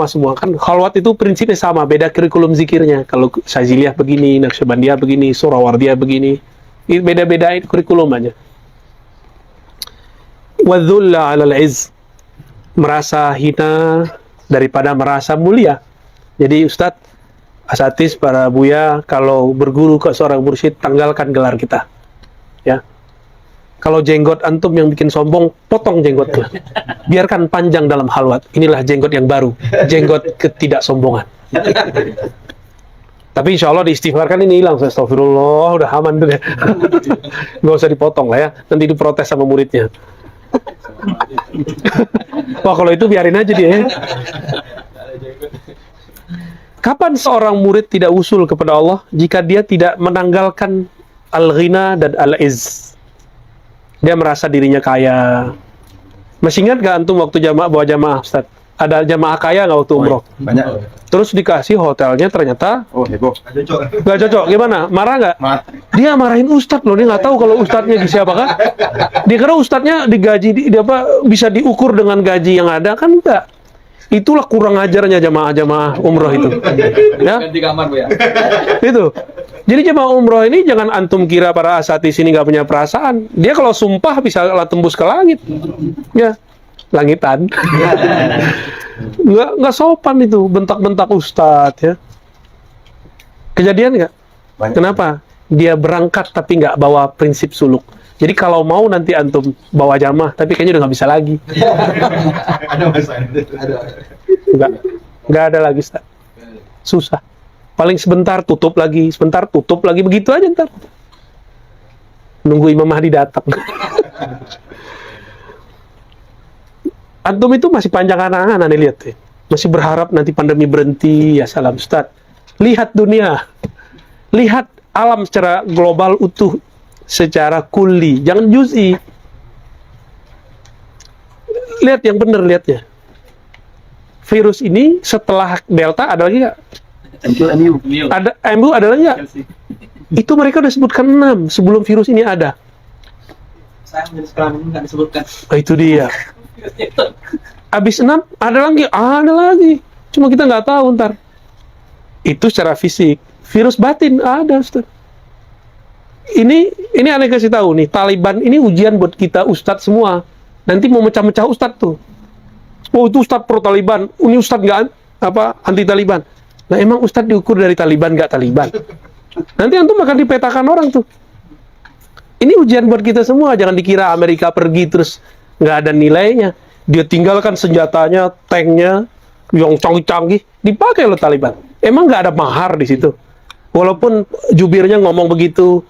A: semua kan. Khalwat itu prinsipnya sama, beda kurikulum zikirnya. Kalau Syaziliyah begini, Naqsyabandiyah begini, Surawardiyah begini, beda-beda kurikulum aja. Wadzulla 'alal 'izz, merasa hina daripada merasa mulia. Jadi Ustadz, asatidz, para buya, kalau berguru ke seorang mursyid, tanggalkan gelar kita. Ya. Kalau jenggot antum yang bikin sombong, potong jenggotnya. Biarkan panjang dalam khalwat. Inilah jenggot yang baru. Jenggot ketidaksombongan. Tapi insya Allah diistighfarkan ini hilang. Astagfirullah, udah aman tuh ya. Nggak usah dipotong lah ya. Nanti diprotes sama muridnya. Wah kalau itu biarin aja dia ya. Kapan seorang murid tidak usul kepada Allah? Jika dia tidak menanggalkan al-ghina dan al-izz. Dia merasa dirinya kaya. Masih ingat gak antum waktu bawa jamaah, Ustaz? Ada jamaah kaya gak waktu umroh?
D: Banyak.
A: Terus dikasih hotelnya ternyata
D: Heboh.
A: gak cocok. Gimana? Marah gak? Dia marahin Ustadz loh. Dia gak tahu kalau Ustadznya siapa kan? Dia kira Ustadznya digaji, bisa diukur dengan gaji yang ada. Kan enggak. Itulah kurang ajarnya jamaah-jamaah umroh itu. Ya,
E: Ganti kamar Bu ya.
A: itu. Jadi jemaah umroh ini jangan antum kira para asatis ini nggak punya perasaan. Dia kalau sumpah bisa tembus ke langit. Ya, langitan. Nggak sopan itu, bentak-bentak ustadz ya. Kejadian nggak?
D: Banyak.
A: Kenapa? Dia berangkat tapi nggak bawa prinsip suluk. Jadi kalau mau nanti antum bawa jamaah, tapi kayaknya udah nggak bisa lagi.
C: Ada masalah. Ada.
A: Nggak ada lagi, Ustaz. Susah. Paling sebentar tutup lagi, begitu aja ntar. Nunggu Imam Mahdi datang. Antum itu masih panjang angan-angan nih lihat ya. Masih berharap nanti pandemi berhenti, ya salam Ustaz. Lihat dunia. Lihat alam secara global utuh, secara kulli, jangan juz'i. Lihat yang benar lihatnya. Virus ini setelah Delta ada lagi nggak? Ada MU ada lagi nggak? Itu mereka udah sebutkan 6 sebelum virus ini ada.
B: Saya menjadi sekarang ini nggak disebutkan.
A: Oh, itu dia. Habis 6 ada lagi, Cuma kita nggak tahu ntar. Itu secara fisik. Virus batin ada, Ustaz. Ini aneh kasih tahu nih, Taliban ini ujian buat kita Ustadz semua. Nanti mau mecah-mecah Ustadz tuh. Oh, itu Ustadz pro Taliban, ini Ustadz nggak anti Taliban. Nah, emang Ustadz diukur dari Taliban nggak Taliban? Nanti antum akan dipetakan orang tuh. Ini ujian buat kita semua. Jangan dikira Amerika pergi terus nggak ada nilainya. Dia tinggalkan senjatanya, tanknya yang canggih-canggih, dipakai oleh Taliban. Emang nggak ada mahar di situ? Walaupun jubirnya ngomong begitu,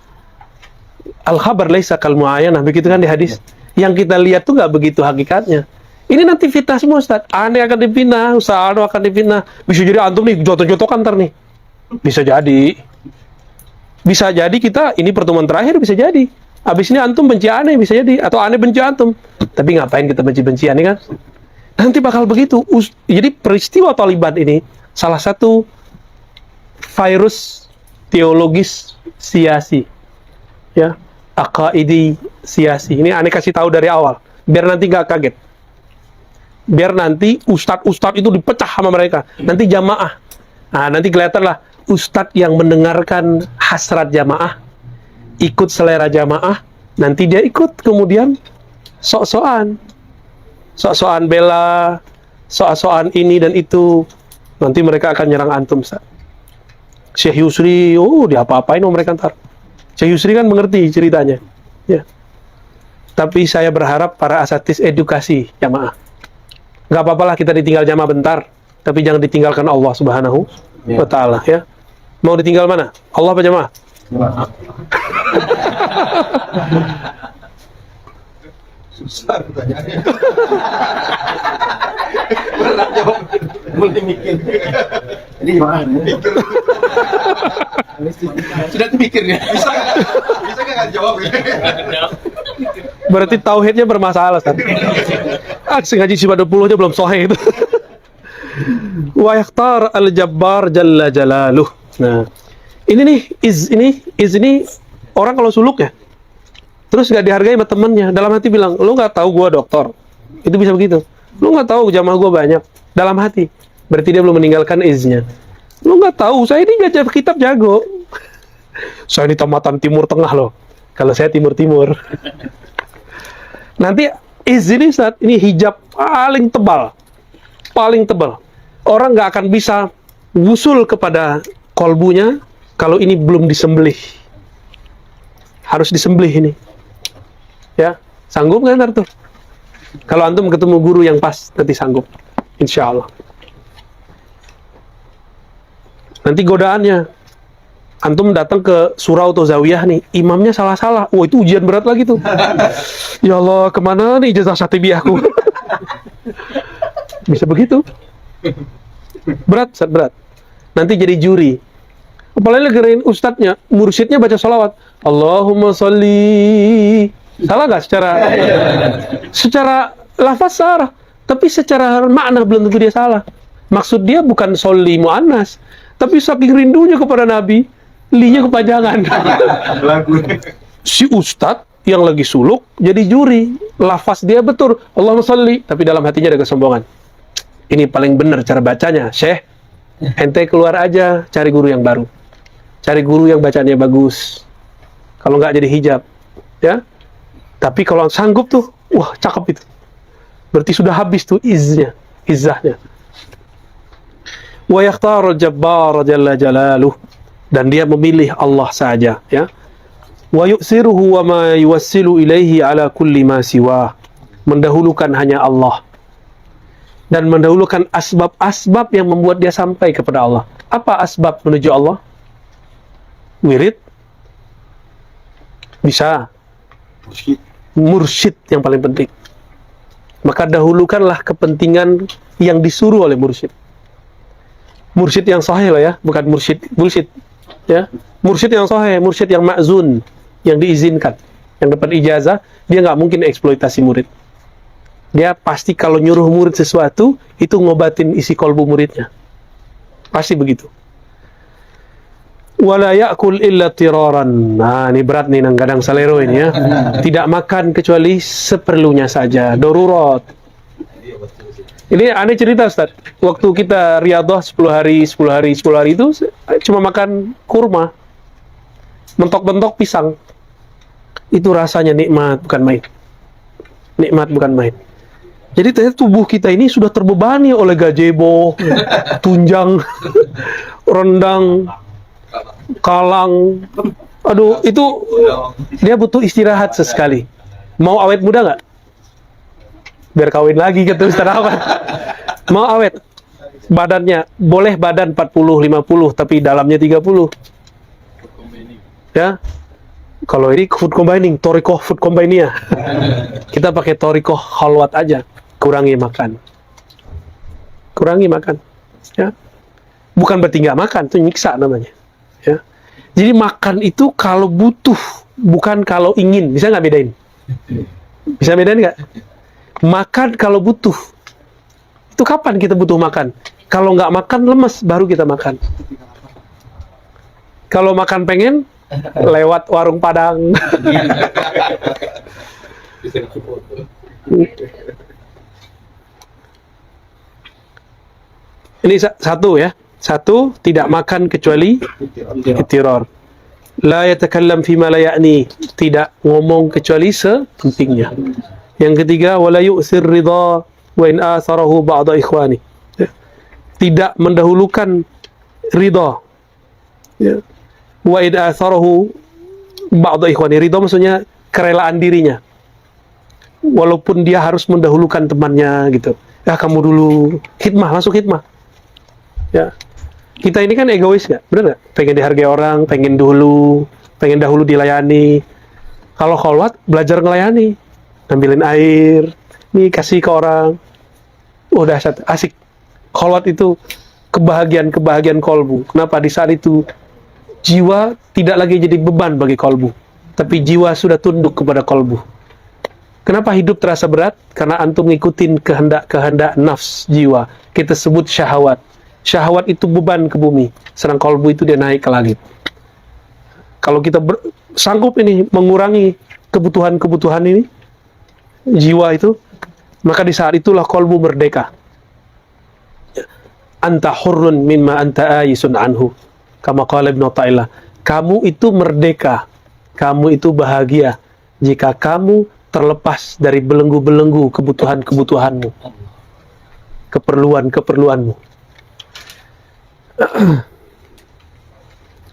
A: al-khabar laisa kal muayyanah, begitu kan di hadis. Yang kita lihat tuh nggak begitu hakikatnya. Ini nanti fitnah semua, Ustaz. Ane akan dipindah, usaha Ane akan dipindah. Bisa jadi antum nih jotot-jotokan ntar nih. Bisa jadi. Bisa jadi kita ini pertemuan terakhir, bisa jadi. Habis ini antum benci Ane, bisa jadi. Atau Ane benci antum. Tapi ngapain kita benci-bencian nih kan? Nanti bakal begitu. Jadi peristiwa Taliban ini salah satu virus teologis siasi, ya, aqaidi siasi. Ini aneh kasih tahu dari awal, biar nanti nggak kaget, biar nanti ustadz itu dipecah sama mereka. Nanti jamaah, nah nanti kelihatanlah ustadz yang mendengarkan hasrat jamaah, ikut selera jamaah, nanti dia ikut kemudian sok-sokan bela, sok-sokan ini dan itu. Nanti mereka akan nyerang antum, Ustaz. Syekh Yusri, diapa-apain mereka ntar. Syekh Yusri kan mengerti ceritanya. Ya. Tapi saya berharap para asatis edukasi jamaah. Nggak apa-apalah kita ditinggal jamaah bentar, tapi jangan ditinggalkan Allah Subhanahu wa Ta'ala, ya. Mau ditinggal mana? Allah apa jamaah?
C: Susah pertanyaannya. Berat jawab. Mulai mikir.
D: Ini gimana?
E: Sudah mikir ya.
C: Bisa nggak jawab ya?
A: Berarti tauhidnya bermasalah, Ustaz. Ngaji sifat 20 aja belum sahih itu. Wa yakhtar al-jabbar jalla jalaluh. Nah, ini nih ini orang kalau suluk ya. Terus nggak dihargai sama temennya. Dalam hati bilang, lo nggak tahu gua dokter. Itu bisa begitu. Lo nggak tahu jamaah gua banyak. Dalam hati. Berarti dia belum meninggalkan iznya. Lo nggak tahu, saya ini baca kitab jago. Saya ini tamatan Timur Tengah loh. Kalau saya Timur. Nanti iz ini saat ini hijab paling tebal. Orang nggak akan bisa wusul kepada kolbunya kalau ini belum disembelih. Harus disembelih ini. Ya, sanggup nggak ntar tuh? Kalau antum ketemu guru yang pas, nanti sanggup. Insya Allah. Nanti godaannya, antum datang ke surau atau zawiyah nih, imamnya salah-salah. Wah, itu ujian berat lagi tuh. Ya Allah, kemana nih ijazah syatibiyahku? Bisa begitu. Berat. Nanti jadi juri. Apalagi ngerain ustadznya, mursyidnya baca sholawat. Allahumma sholli. Salah nggak secara lafaz salah, tapi secara makna belum tentu dia salah. Maksud dia bukan sholli mu'annas, tapi saking rindunya kepada Nabi, linya kepanjangan. Si ustadz yang lagi suluk jadi juri, lafaz dia betul Allahumma sholli, tapi dalam hatinya ada kesombongan. ini paling benar cara bacanya, Syekh, ente keluar aja cari guru yang baru, cari guru yang bacanya bagus, kalau nggak jadi hijab, ya. Tapi kalau sanggup tuh, wah cakep itu, berarti sudah habis tuh izzahnya. Wa yakhtaru al-jabbar jalla jalaluh, dan dia memilih Allah saja, ya. Wa yu'siruhu wa ma yuwassilu ilaihi ala kulli ma siwa, mendahulukan hanya Allah dan mendahulukan asbab-asbab yang membuat dia sampai kepada Allah. Apa asbab menuju Allah? Wirid, bisa, mursyid yang paling penting. Maka dahulukanlah kepentingan yang disuruh oleh mursyid. Mursyid yang sahih lah ya, bukan mursyid bullshit, ya. Mursyid yang sahih, mursyid yang ma'zun, yang diizinkan, yang dapat ijazah, dia nggak mungkin eksploitasi murid. Dia pasti kalau nyuruh murid sesuatu, itu ngobatin isi kolbu muridnya. Pasti begitu. Wala ya'kul illa tiraran. Nah, ini berat nih nang kadang salero ini ya. Tidak makan kecuali seperlunya saja, darurat. Ini aneh cerita, Ustaz. Waktu kita riyadhah 10 hari itu cuma makan kurma. Mentok-mentok pisang. Itu rasanya nikmat bukan main. Nikmat bukan main. Jadi ternyata tubuh kita ini sudah terbebani oleh gazebo, tunjang, rendang, kalang. Aduh, itu dia butuh istirahat sesekali. Mau awet muda nggak? Biar kawin lagi gitu, Ustaz Ahmad. Mau awet? Badannya, boleh badan 40-50, tapi dalamnya 30. Ya. Kalau ini food combining, Torikoh food combining ya. Kita pakai Torikoh khalwat aja. Kurangi makan. Kurangi makan. Ya. Bukan berarti nggak makan, itu nyiksa namanya. Ya. Jadi makan itu kalau butuh, bukan kalau ingin. Bisa nggak bedain? Bisa bedain nggak? Makan kalau butuh. Itu kapan kita butuh makan? Kalau nggak makan lemes, baru kita makan. Kalau makan pengen, lewat warung Padang. Ini satu ya. Satu, tidak makan kecuali itiror. La yatakallam fima la ya'ni, tidak ngomong kecuali sepentingnya. Yang ketiga, wala yu'sir ridha wa in atharahu ba'da ikhwani. Tidak mendahulukan ridha. Ya. Wa in atharahu ba'da ikhwani. Ridha maksudnya kerelaan dirinya. Walaupun dia harus mendahulukan temannya gitu. Ya kamu dulu, khidmah, masuk khidmah. Ya. Kita ini kan egois nggak? Bener nggak? Pengen dihargai orang, pengen dahulu dilayani. Kalau kholwat, belajar ngelayani. Ambilin air, nih kasih ke orang. Udah asik. Kholwat itu kebahagiaan kolbu. Kenapa? Di saat itu jiwa tidak lagi jadi beban bagi kolbu, tapi jiwa sudah tunduk kepada kolbu. Kenapa hidup terasa berat? Karena antum ngikutin kehendak nafs jiwa. Kita sebut syahwat. Syahwat itu beban ke bumi, sedang kolbu itu dia naik ke langit. Kalau kita sanggup ini mengurangi kebutuhan ini, jiwa itu, maka di saat itulah kolbu merdeka. Anta hurrun mimma anta ayisun anhu, kama qala Ibnu Athaillah. Kamu itu merdeka, kamu itu bahagia jika kamu terlepas dari belenggu-belenggu kebutuhanmu, keperluanmu.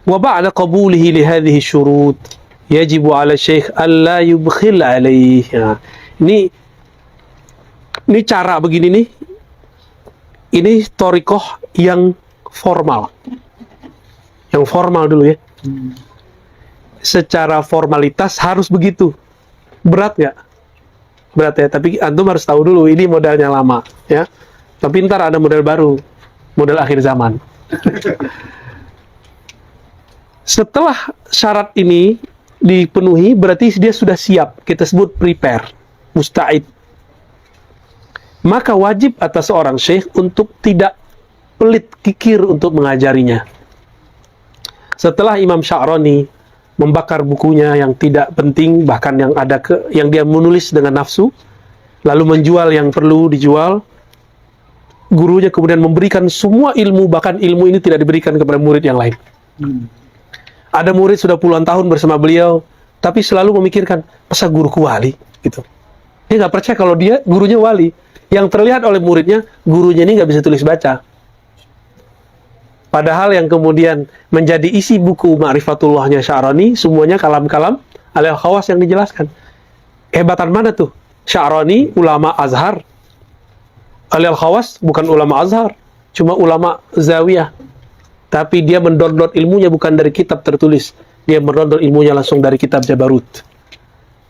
A: Wa ba'da qabulihi li hadhihi syurut yajibu 'ala syekh alla yubkhil 'alaihi. Ini cara begini nih. Ini thariqah yang formal. Yang formal dulu ya. Secara formalitas harus begitu. Berat nggak? Berat ya, tapi antum harus tahu dulu ini modelnya lama ya. Tapi ntar ada model baru, model akhir zaman. Setelah syarat ini dipenuhi, berarti dia sudah siap. Kita sebut prepare, musta'id. Maka wajib atas seorang syekh untuk tidak pelit kikir untuk mengajarinya. Setelah Imam Sya'rani membakar bukunya yang tidak penting, bahkan yang dia menulis dengan nafsu, lalu menjual yang perlu dijual, gurunya kemudian memberikan semua ilmu, bahkan ilmu ini tidak diberikan kepada murid yang lain. Ada murid sudah puluhan tahun bersama beliau, tapi selalu memikirkan, masa guruku wali? Gitu. Dia nggak percaya kalau dia gurunya wali. Yang terlihat oleh muridnya, gurunya ini nggak bisa tulis baca. Padahal yang kemudian menjadi isi buku Ma'rifatullahnya Sya'rani, semuanya kalam-kalam Al-Khawas yang dijelaskan. Hebatan mana tuh? Sya'rani, ulama Azhar. Al-Khawas bukan ulama Azhar, cuma ulama Zawiyah. Tapi dia mendownload ilmunya bukan dari kitab tertulis. Dia mendownload ilmunya langsung dari kitab Jabarut.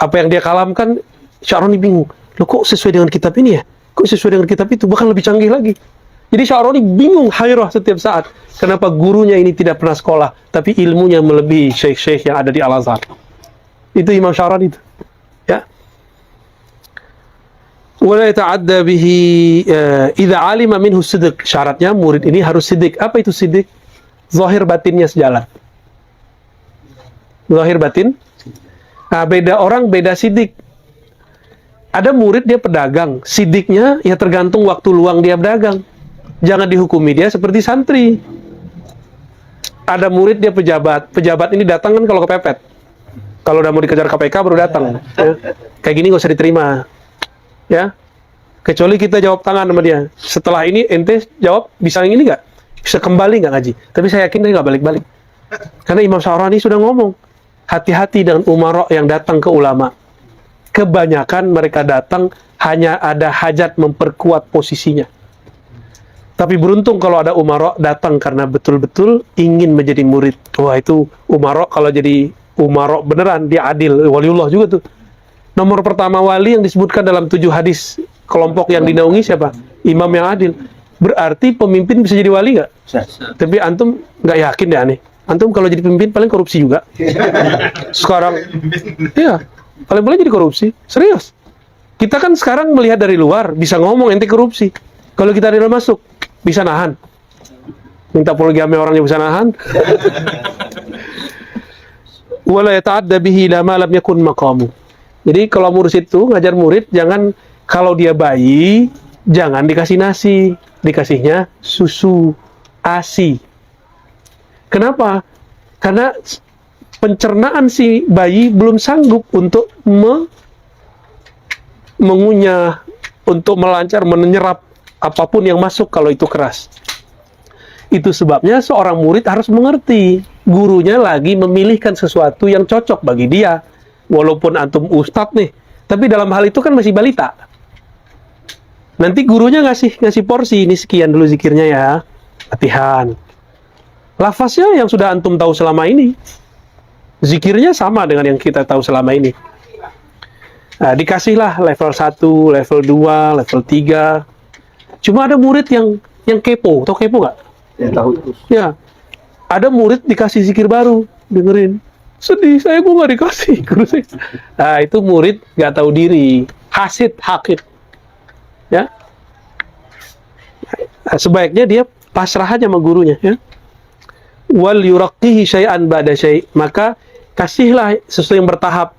A: Apa yang dia kalamkan, Sya'rani bingung. Loh kok sesuai dengan kitab ini ya? Kok sesuai dengan kitab itu? Bahkan lebih canggih lagi. Jadi Sya'rani bingung, hayrah setiap saat. Kenapa gurunya ini tidak pernah sekolah, tapi ilmunya melebihi syekh-syekh yang ada di Al-Azhar. Itu Imam Sya'rani itu. Ya. Wala yata'adda bihi idza alima minhu sidq. Syaratnya murid ini harus siddiq. Apa itu siddiq? Zahir batinnya sejalan. Zahir batin. Nah, beda orang, beda siddiq. Ada murid dia pedagang, siddiqnya ya tergantung waktu luang dia berdagang. Jangan dihukumi dia seperti santri. Ada murid dia pejabat, pejabat ini datang kan kalau kepepet. Kalau udah mau dikejar KPK baru datang. Ya. Kayak gini nggak usah diterima. Ya. Kecuali kita jawab tangan sama dia. Setelah ini ente jawab bisa yang ini nggak? Bisa kembali nggak ngaji? Tapi saya yakin dia nggak balik-balik. Karena Imam Sya'rani sudah ngomong, hati-hati dengan umara yang datang ke ulama. Kebanyakan mereka datang hanya ada hajat memperkuat posisinya. Tapi beruntung kalau ada umara datang karena betul-betul ingin menjadi murid. Wah itu umara kalau jadi umara beneran, dia adil. Waliullah juga tuh. Nomor pertama wali yang disebutkan dalam 7 hadis kelompok yang dinaungi siapa? Imam yang adil. Berarti pemimpin bisa jadi wali nggak? Tapi antum nggak yakin deh aneh. Antum kalau jadi pemimpin paling korupsi juga. Sekarang, iya. Paling boleh jadi korupsi, serius. Kita kan sekarang melihat dari luar, bisa ngomong ente korupsi. Kalau kita dari dalam masuk, bisa nahan. Minta poligami orangnya bisa nahan. Wala yata'adda bihi la ma lam yakun maqamu. Jadi kalau mursyid itu ngajar murid, jangan kalau dia bayi, jangan dikasih nasi, dikasihnya susu, ASI. Kenapa? Karena pencernaan si bayi belum sanggup untuk mengunyah, untuk melancar, menyerap apapun yang masuk kalau itu keras. Itu sebabnya seorang murid harus mengerti gurunya lagi memilihkan sesuatu yang cocok bagi dia. Walaupun antum ustadz nih, tapi dalam hal itu kan masih balita. Nanti gurunya ngasih porsi, ini sekian dulu zikirnya ya. Latihan. Lafaznya yang sudah antum tahu selama ini. Zikirnya sama dengan yang kita tahu selama ini. Nah, dikasihlah level 1, level 2, level 3. Cuma ada murid yang kepo. Tahu kepo nggak?
C: Ya, tahu.
A: Ya. Ada murid dikasih zikir baru, dengerin. Sedih, saya kok nggak dikasih. Nah, itu murid nggak tahu diri. Hasid, hakid. Ya. Nah, sebaiknya dia pasrah aja sama gurunya. Ya. Wal yuraqqihi syai'an ba'da syai'. Maka kasihlah sesuatu yang bertahap.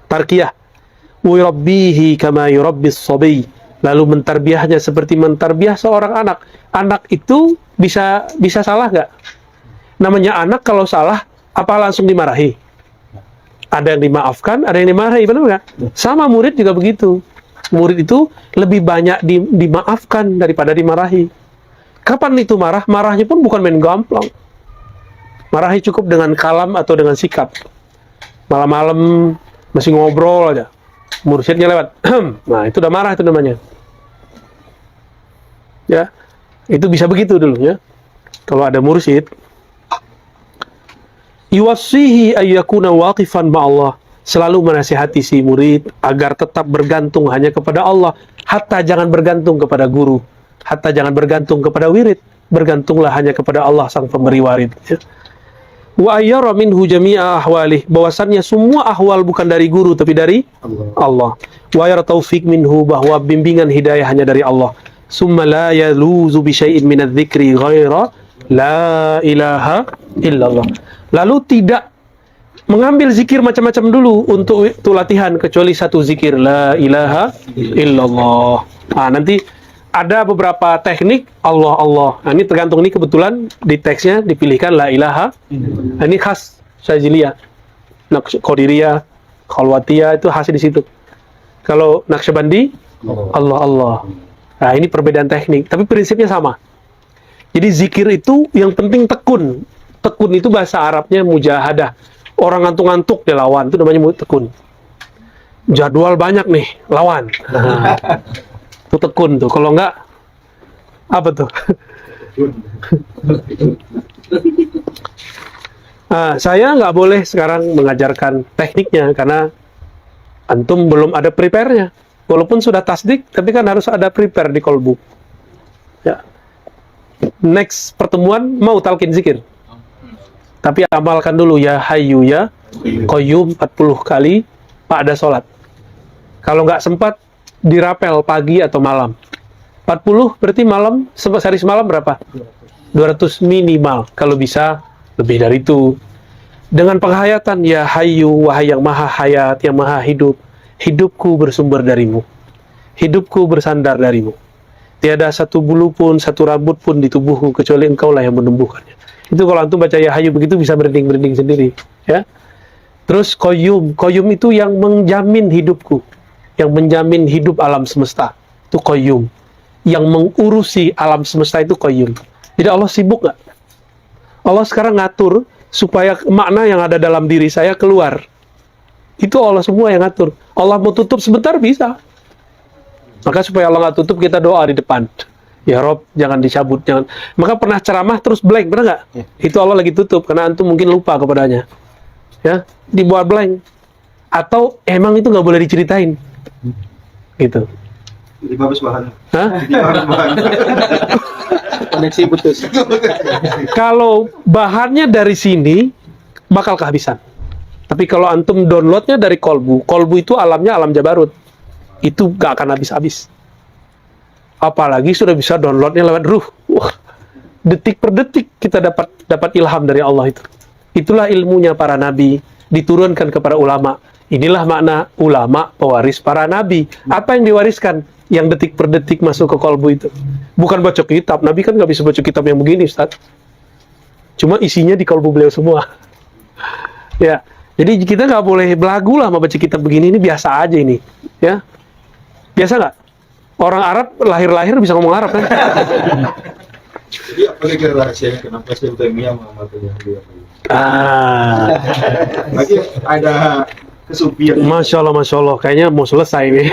A: Tarkiyah. Wa yurabbihi kama yurabbis sabi. Lalu mentarbiahnya seperti mentarbiah seorang anak. Anak itu bisa salah nggak? Namanya anak kalau salah, apa langsung dimarahi? Ada yang dimaafkan, ada yang dimarahi, benar nggak? Sama murid juga begitu. Murid itu lebih banyak dimaafkan daripada dimarahi. Kapan itu marah? Marahnya pun bukan main gampang. Marahi cukup dengan kalam atau dengan sikap. Malam-malam masih ngobrol aja. Mursyidnya lewat. Nah, itu udah marah itu namanya. Ya. Itu bisa begitu dulu ya. Kalau ada mursyid, yuwassihi ayyakuna waqifan ma'allah. Selalu menasihati si murid agar tetap bergantung hanya kepada Allah. Hatta jangan bergantung kepada guru. Hatta jangan bergantung kepada wirid. Bergantunglah hanya kepada Allah sang pemberi warid. Ya. Wa ayyara minhu jami'a ahwalih. Bahwasannya semua ahwal bukan dari guru tapi dari Allah. Wa ayyara taufik minhu, bahwa bimbingan hidayah hanya dari Allah. Summa la yaluzu bi syai'in minadz dzikri ghaira la ilaha illallah. Lalu tidak mengambil zikir macam-macam dulu untuk itu latihan, kecuali satu zikir la ilaha illallah. Nah, nanti ada beberapa teknik Allah Allah. Nah, ini tergantung, ini kebetulan di teksnya dipilihkan la ilaha. Nah, ini khas Syaziliyah, Qadiriyah, Khalwatiyah itu khas di situ. Kalau Naqsyabandi Allah Allah. Nah, ini perbedaan teknik, tapi prinsipnya sama. Jadi zikir itu yang penting tekun. Tekun itu bahasa Arabnya mujahadah. Orang ngantuk-ngantuk dia lawan, itu namanya tekun. Jadwal banyak nih, lawan. Nah, itu tekun tuh. Kalau enggak, apa tuh? Nah, saya nggak boleh sekarang mengajarkan tekniknya, karena antum belum ada prepare-nya. Walaupun sudah tasdik, tapi kan harus ada prepare di kolbu. Ya. Next pertemuan mau talqin zikir. Tapi amalkan dulu ya hayyu ya qayyum 40 kali pada sholat. Kalau nggak sempat, dirapel pagi atau malam. 40 berarti malam, sehari semalam berapa? 200 minimal. Kalau bisa lebih dari itu. Dengan penghayatan ya hayyu, wahai yang maha hayat, yang maha hidup. Hidupku bersumber darimu. Hidupku bersandar darimu. Tiada satu bulu pun, satu rambut pun di tubuhku kecuali engkaulah yang menumbuhkannya. Itu kalau antum baca ya hayyu begitu bisa merinding-merinding sendiri, ya. Terus qayyum, qayyum itu yang menjamin hidupku, yang menjamin hidup alam semesta. Itu qayyum. Yang mengurusi alam semesta itu qayyum. Jadi Allah sibuk nggak? Allah sekarang ngatur supaya makna yang ada dalam diri saya keluar. Itu Allah semua yang ngatur. Allah mau tutup sebentar bisa. Maka supaya Allah nggak tutup, kita doa di depan. Ya Rob, jangan dicabut, jangan. Maka pernah ceramah terus blank, pernah nggak? Ya. Itu Allah lagi tutup, karena antum mungkin lupa kepadanya. Ya, dibuat blank. Atau emang itu nggak boleh diceritain. Gitu.
C: Jadi bagus bahan.
A: Hah?
C: Bahan.
B: Koneksi putus.
A: Kalau bahannya dari sini, bakal kehabisan. Tapi kalau antum downloadnya dari kolbu, kolbu itu alamnya alam Jabarut. Itu nggak akan habis-habis. Apalagi sudah bisa downloadnya lewat ruh. Wah, detik per detik kita dapat ilham dari Allah itu. Itulah ilmunya para nabi, diturunkan kepada ulama. Inilah makna ulama pewaris para nabi. Apa yang diwariskan? Yang detik per detik masuk ke kolbu itu. Bukan baca kitab. Nabi kan nggak bisa baca kitab yang begini, Ustaz. Cuma isinya di kolbu beliau semua. Ya, jadi kita nggak boleh belagu lah mau baca kitab begini. Ini biasa aja ini. Ya, biasa nggak? Orang Arab lahir-lahir bisa ngomong Arab kan?
C: Jadi apa kira rahasianya kenapa Syekh Taimiyah mengamalkannya beliau? Lagi ada kesupian.
A: Masya Allah, kayaknya mau selesai nih.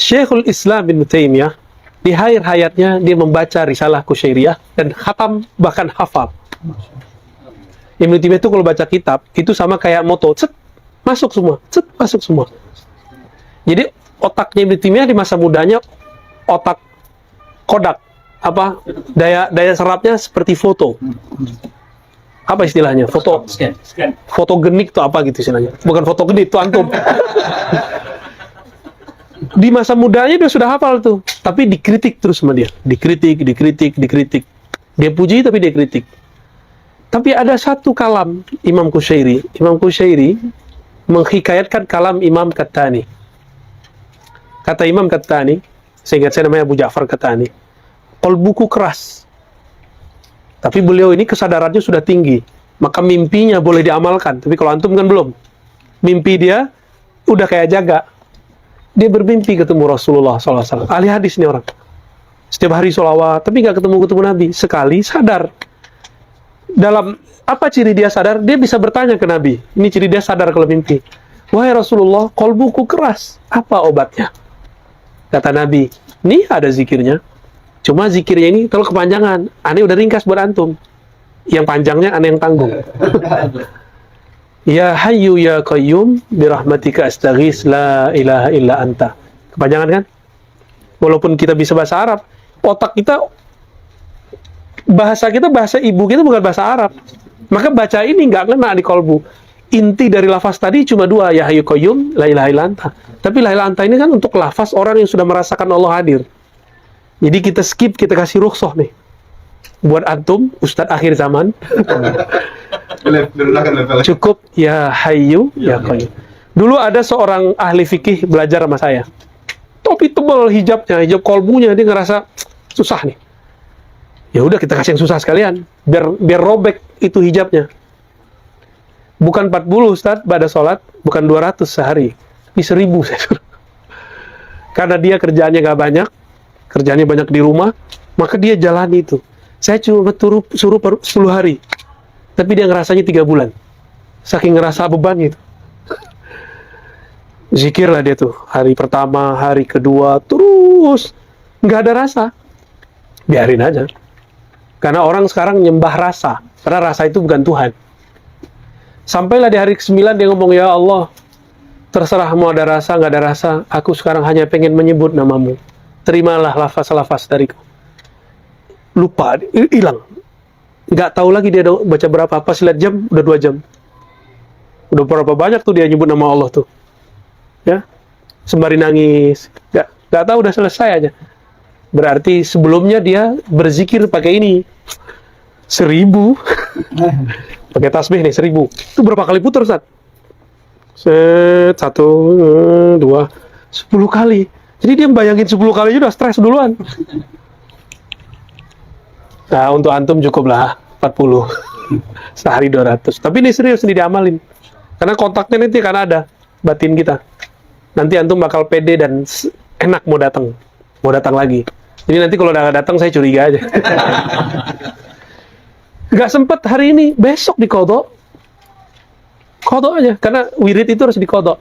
A: Syekhul Islam bin Taimiyah di akhir hayatnya dia membaca risalah Qusyairiyah dan khatam, bahkan hafal. Ibnu Taimiyah itu kalau baca kitab itu sama kayak moto, cet, masuk semua, cet, masuk semua. Jadi otaknya Ibnu Taimiyah di masa mudanya otak kodak, apa daya serapnya seperti foto. Apa istilahnya? Fotogenik itu apa gitu istilahnya? Bukan fotogenik itu antum. Di masa mudanya dia sudah hafal tuh, tapi dikritik terus sama dia. Dikritik. Dia puji tapi dia kritik. Tapi ada satu kalam Imam Qusyairi menghikayatkan kalam Imam Qattani. Kata Imam Qattani, saya ingat saya namanya Abu Ja'far Qattani, kolbuku keras. Tapi beliau ini kesadarannya sudah tinggi, maka mimpinya boleh diamalkan. Tapi kalau antum kan belum. Mimpi dia udah kayak jaga. Dia bermimpi ketemu Rasulullah SAW. Ahli hadis nih orang. Setiap hari sholawat, tapi nggak ketemu Nabi. Sekali sadar. Dalam apa ciri dia sadar? Dia bisa bertanya ke Nabi. Ini ciri dia sadar kalau mimpi. Wahai Rasulullah, kolbuku keras. Apa obatnya? Kata Nabi, nih ada zikirnya. Cuma zikirnya ini kalau kepanjangan. Aneh udah ringkas buat antum. Yang panjangnya aneh yang tanggung. Ya hayyu ya qayyum birahmatika astaghis la ilaha illa anta. Kepanjangan kan? Walaupun kita bisa bahasa Arab, otak kita, bahasa kita, bahasa ibu kita bukan bahasa Arab. Maka baca ini nggak kena di kolbu. Inti dari lafaz tadi cuma dua, ya hayyu qayyum la ilaha illa anta. Tapi la ilaha anta ini kan untuk lafaz orang yang sudah merasakan Allah hadir. Jadi kita skip, kita kasih rukhsah nih. Buat antum, Ustadz akhir zaman, cukup ya Hayyu ya Qayyum. Dulu ada seorang ahli fikih belajar sama saya. Topi tebal hijabnya, hijab kolbunya, dia ngerasa susah nih. Ya udah kita kasih yang susah sekalian, biar robek itu hijabnya. Bukan 40 Ustadz pada sholat, bukan 200 sehari, tapi 1000 saya suruh. Karena dia kerjaannya nggak banyak, kerjaannya banyak di rumah, maka dia jalani itu. Saya cuma suruh 10 hari, tapi dia ngerasanya 3 bulan. Saking ngerasa beban itu. Zikir lah dia tuh, hari pertama, hari kedua, terus nggak ada rasa. Biarin aja. Karena orang sekarang nyembah rasa, karena rasa itu bukan Tuhan. Sampailah di hari ke-9 dia ngomong, ya Allah, terserah mau ada rasa, nggak ada rasa, aku sekarang hanya pengen menyebut namamu. Terimalah lafaz-lafaz dariku. Lupa, hilang. Nggak tahu lagi dia baca berapa, pas lihat jam, udah 2 jam. Udah berapa banyak tuh dia nyebut nama Allah tuh. Ya, sembari nangis. Nggak tahu udah selesai aja. Berarti sebelumnya dia berzikir pakai ini. 1000. Pakai tasbih nih 1000. Itu berapa kali putar, Ustaz? 1, 2, 10 kali. Jadi dia bayangin 10 kali aja udah stres duluan. Nah, untuk antum cukup lah 40. Sehari 200. Tapi ini serius, ini diamalin. Karena kontaknya nanti kan ada batin kita. Nanti antum bakal pede dan enak mau datang. Mau datang lagi. Jadi nanti kalau udah datang saya curiga aja. Gak sempet hari ini, besok dikodok. Kodok aja, karena wirid itu harus dikodok.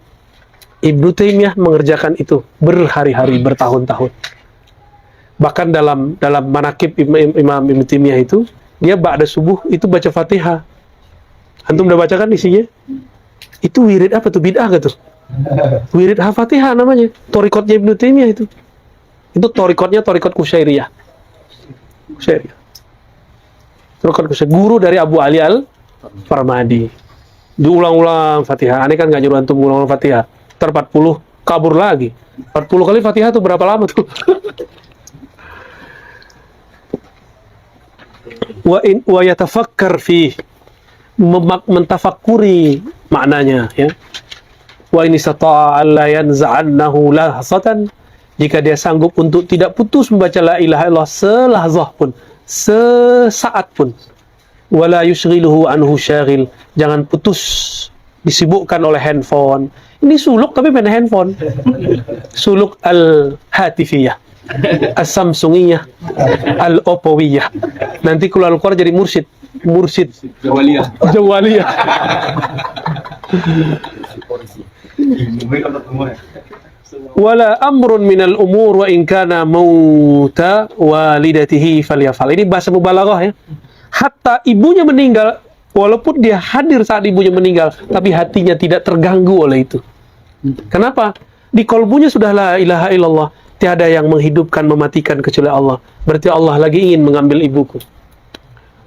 A: Ibnu Taimiyah mengerjakan itu berhari-hari, bertahun-tahun. Bahkan dalam manakib Imam Ibnu Taimiyah itu, dia ba'da subuh itu baca Fatihah. Antum udah baca kan isinya? Itu wirid apa tuh? Bid'ah gak tuh? Wirid Al-Fatihah namanya. Torikotnya Ibnu Taimiyah itu. Itu torikotnya torikot Kusyairiyah. Torikot Kusyairiyah. Guru dari Abu Ali Al-Farmadi. Diulang-ulang Fatihah. Aneh kan gak nyuruh antum ulang Fatihah. Ntar 40 kabur lagi. 40 kali Fatihah tuh berapa lama tuh? Wa yatafakkar fi, mentafakuri maknanya, ya. Wa in istata'a alla yanza'annahu lahzatan, jika dia sanggup untuk tidak putus membaca la ilaha illallah selahzah pun, sesaat pun. Wala yushghiluhu anhu syaghil, jangan putus disibukkan oleh handphone. Ini suluk tapi main handphone. Suluk al-hatifiyah, as-samsungiyah, al-opowiyah. Nanti keluar jadi mursyid Jawaliyah. Wala amrun minal umur wa in kana mauta walidatihi falyafal. Ini bahasa mubalaghah, ya. Hatta ibunya meninggal, walaupun dia hadir saat ibunya meninggal, tapi hatinya tidak terganggu oleh itu. Kenapa? Di kolbunya sudah la ilaha illallah, tiada yang menghidupkan, mematikan kecuali Allah. Berarti Allah lagi ingin mengambil ibuku.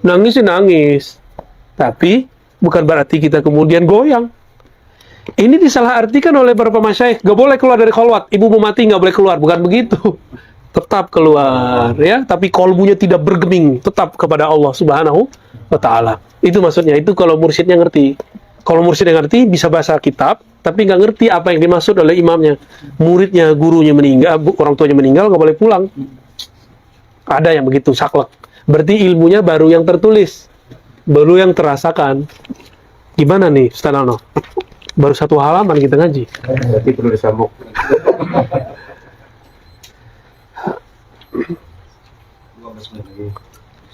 A: Nangis sih nangis, tapi bukan berarti kita kemudian goyang. Ini disalahartikan oleh beberapa masyayikh. Gak boleh keluar dari kholwat, ibu mau mati gak boleh keluar. Bukan begitu. Tetap keluar, ya. Tapi kolbunya tidak bergeming, tetap kepada Allah Subhanahu wa Ta'ala. Itu maksudnya. Itu kalau mursyidnya ngerti. Kalau mursyidnya ngerti, bisa bahasa kitab, tapi nggak ngerti apa yang dimaksud oleh imamnya. Muridnya, gurunya meninggal, orang tuanya meninggal, nggak boleh pulang. Ada yang begitu, saklek. Berarti ilmunya baru yang tertulis, baru yang terasakan. Gimana nih, Ustaz Alno? Baru 1 halaman kita ngaji.
D: Berarti perlu disambung.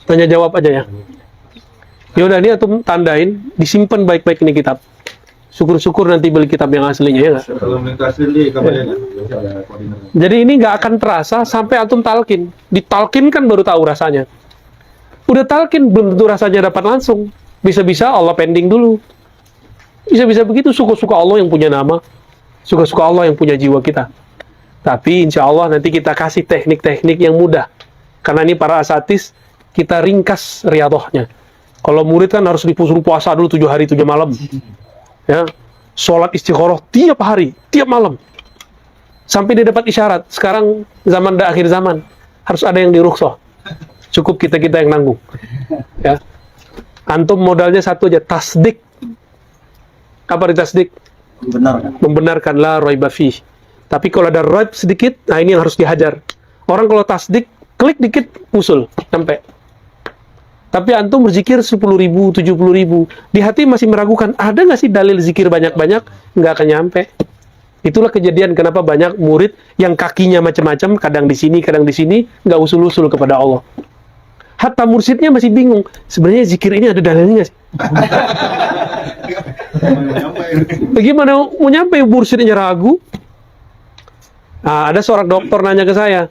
A: Tanya jawab aja ya. Yaudah, ini antum tandain, disimpan baik-baik ini kitab. Syukur-syukur nanti beli kitab yang aslinya, ya nggak?
C: Kalau minta asli kabarnya.
A: Jadi ini nggak akan terasa sampai antum talkin. Ditalkin kan baru tahu rasanya. Udah talkin belum tentu rasanya dapat langsung. Bisa-bisa Allah pending dulu. Bisa-bisa begitu, suka-suka Allah yang punya nama, suka-suka Allah yang punya jiwa kita. Tapi insya Allah nanti kita kasih teknik-teknik yang mudah. Karena ini para asatis, kita ringkas riadohnya. Kalau murid kan harus disuruh puasa dulu 7 hari 7 malam. Ya, sholat istikharah tiap hari, tiap malam. Sampai dia dapat isyarat. Sekarang zaman akhir zaman, harus ada yang dirukhsah. Cukup kita-kita yang nanggung. Ya. Antum modalnya satu aja, tasdik. Apa arti tasdik?
B: Benar kan?
A: Membenarkan la raiba fih. Tapi kalau ada raib sedikit, nah ini yang harus dihajar. Orang kalau tasdik, klik dikit, usul, sampai. Tapi antum berzikir 10.000, 70.000, di hati masih meragukan, ada nggak sih dalil zikir banyak-banyak? Nggak akan nyampe. Itulah kejadian kenapa banyak murid yang kakinya macam-macam, kadang di sini, nggak usul-usul kepada Allah. Hatta mursyidnya masih bingung, sebenarnya zikir ini ada dalilnya sih. Bagaimana mau nyampe mursyidnya ragu? Nah, ada seorang dokter nanya ke saya,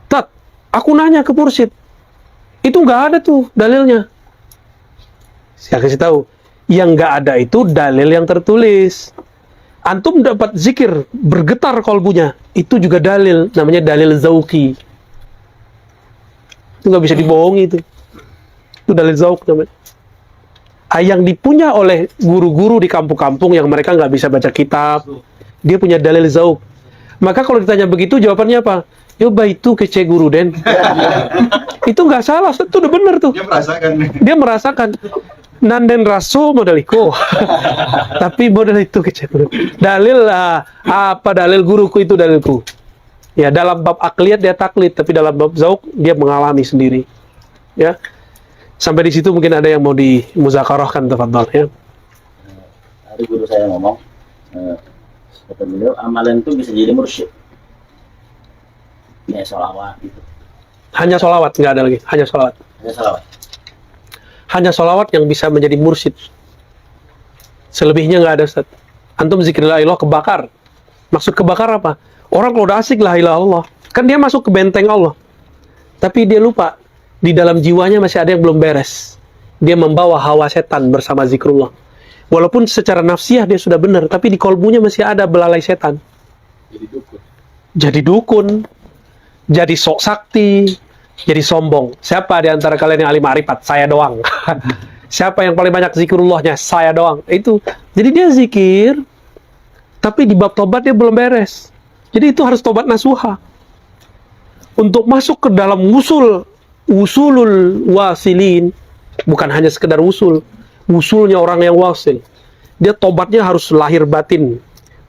A: Tat, aku nanya ke mursyid, itu nggak ada tuh dalilnya. Saya kasih tahu, yang nggak ada itu dalil yang tertulis. Antum dapat zikir, bergetar kolbunya, itu juga dalil, namanya dalil zauqi. Itu nggak bisa dibohongi itu. Itu dalil zauq namanya. Yang dipunya oleh guru-guru di kampung-kampung yang mereka nggak bisa baca kitab, dia punya dalil zauq. Maka kalau ditanya begitu, jawabannya apa? Yoba itu kece guru den. Itu nggak salah, itu udah bener tuh. Dia merasakan. Nanden raso modaliko. Tapi modal itu kece guru. Dalil apa dalil guruku itu dalilku. Ya dalam bab akliyat dia taklid, tapi dalam bab zauq dia mengalami sendiri. Ya. Sampai di situ mungkin ada yang mau dimuzakarahkan, tafadhal ya.
B: Tadi guru saya ngomong, kata beliau, amalan itu bisa jadi mursyid. Ya, sholawat gitu.
A: Hanya sholawat, nggak ada lagi. Hanya sholawat.
B: Hanya sholawat.
A: Hanya sholawat yang bisa menjadi mursyid. Selebihnya nggak ada, Ustaz. Antum zikir la ilaha kebakar. Maksud kebakar apa? Orang kalau udah asik la ilaha Allah, kan dia masuk ke benteng Allah. Tapi dia lupa, di dalam jiwanya masih ada yang belum beres. Dia membawa hawa setan bersama zikrullah. Walaupun secara nafsiyah dia sudah benar, tapi di kolbunya masih ada belalai setan. Jadi dukun. Jadi sok sakti. Jadi sombong. Siapa di antara kalian yang alim ma'rifat? Saya doang. Siapa yang paling banyak zikrullahnya? Saya doang. Itu. Jadi dia zikir, tapi di bab tobat dia belum beres. Jadi itu harus tobat nasuha. Untuk masuk ke dalam usulul wasilin, bukan hanya sekedar usulnya orang yang wasil. Dia tobatnya harus lahir batin.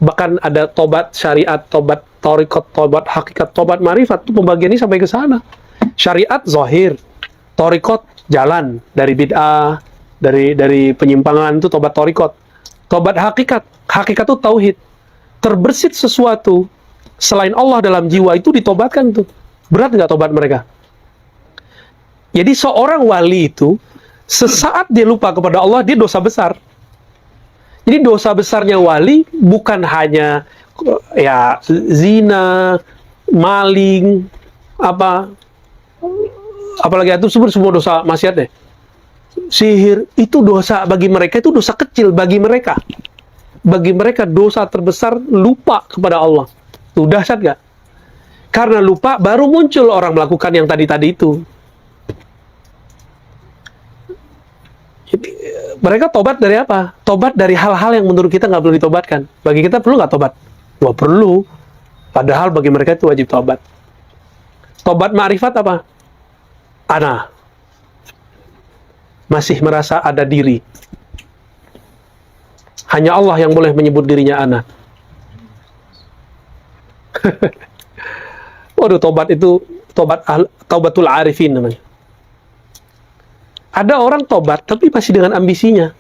A: Bahkan ada tobat syariat, tobat thariqat, tobat hakikat, tobat marifat. Itu pembagiannya sampai ke sana. Syariat zahir, thariqat jalan dari bid'ah, dari penyimpangan itu tobat thariqat. Tobat hakikat itu tauhid. Terbersit sesuatu selain Allah dalam jiwa itu ditobatkan tuh. Berat nggak tobat mereka? Jadi seorang wali itu sesaat dia lupa kepada Allah, dia dosa besar. Jadi dosa besarnya wali bukan hanya ya zina, maling, apalagi itu semua dosa maksiat deh. Sihir itu dosa bagi mereka, itu dosa kecil bagi mereka. Bagi mereka dosa terbesar lupa kepada Allah. Itu dahsyat gak? Karena lupa baru muncul orang melakukan yang tadi-tadi itu. Jadi, mereka tobat dari apa? Tobat dari hal-hal yang menurut kita nggak perlu ditobatkan. Bagi kita perlu nggak tobat? Wah perlu. Padahal bagi mereka itu wajib tobat. Tobat ma'rifat apa? Ana. Masih merasa ada diri. Hanya Allah yang boleh menyebut dirinya ana. Waduh, tobat itu taubatul arifin namanya. Ada orang tobat tapi masih dengan ambisinya.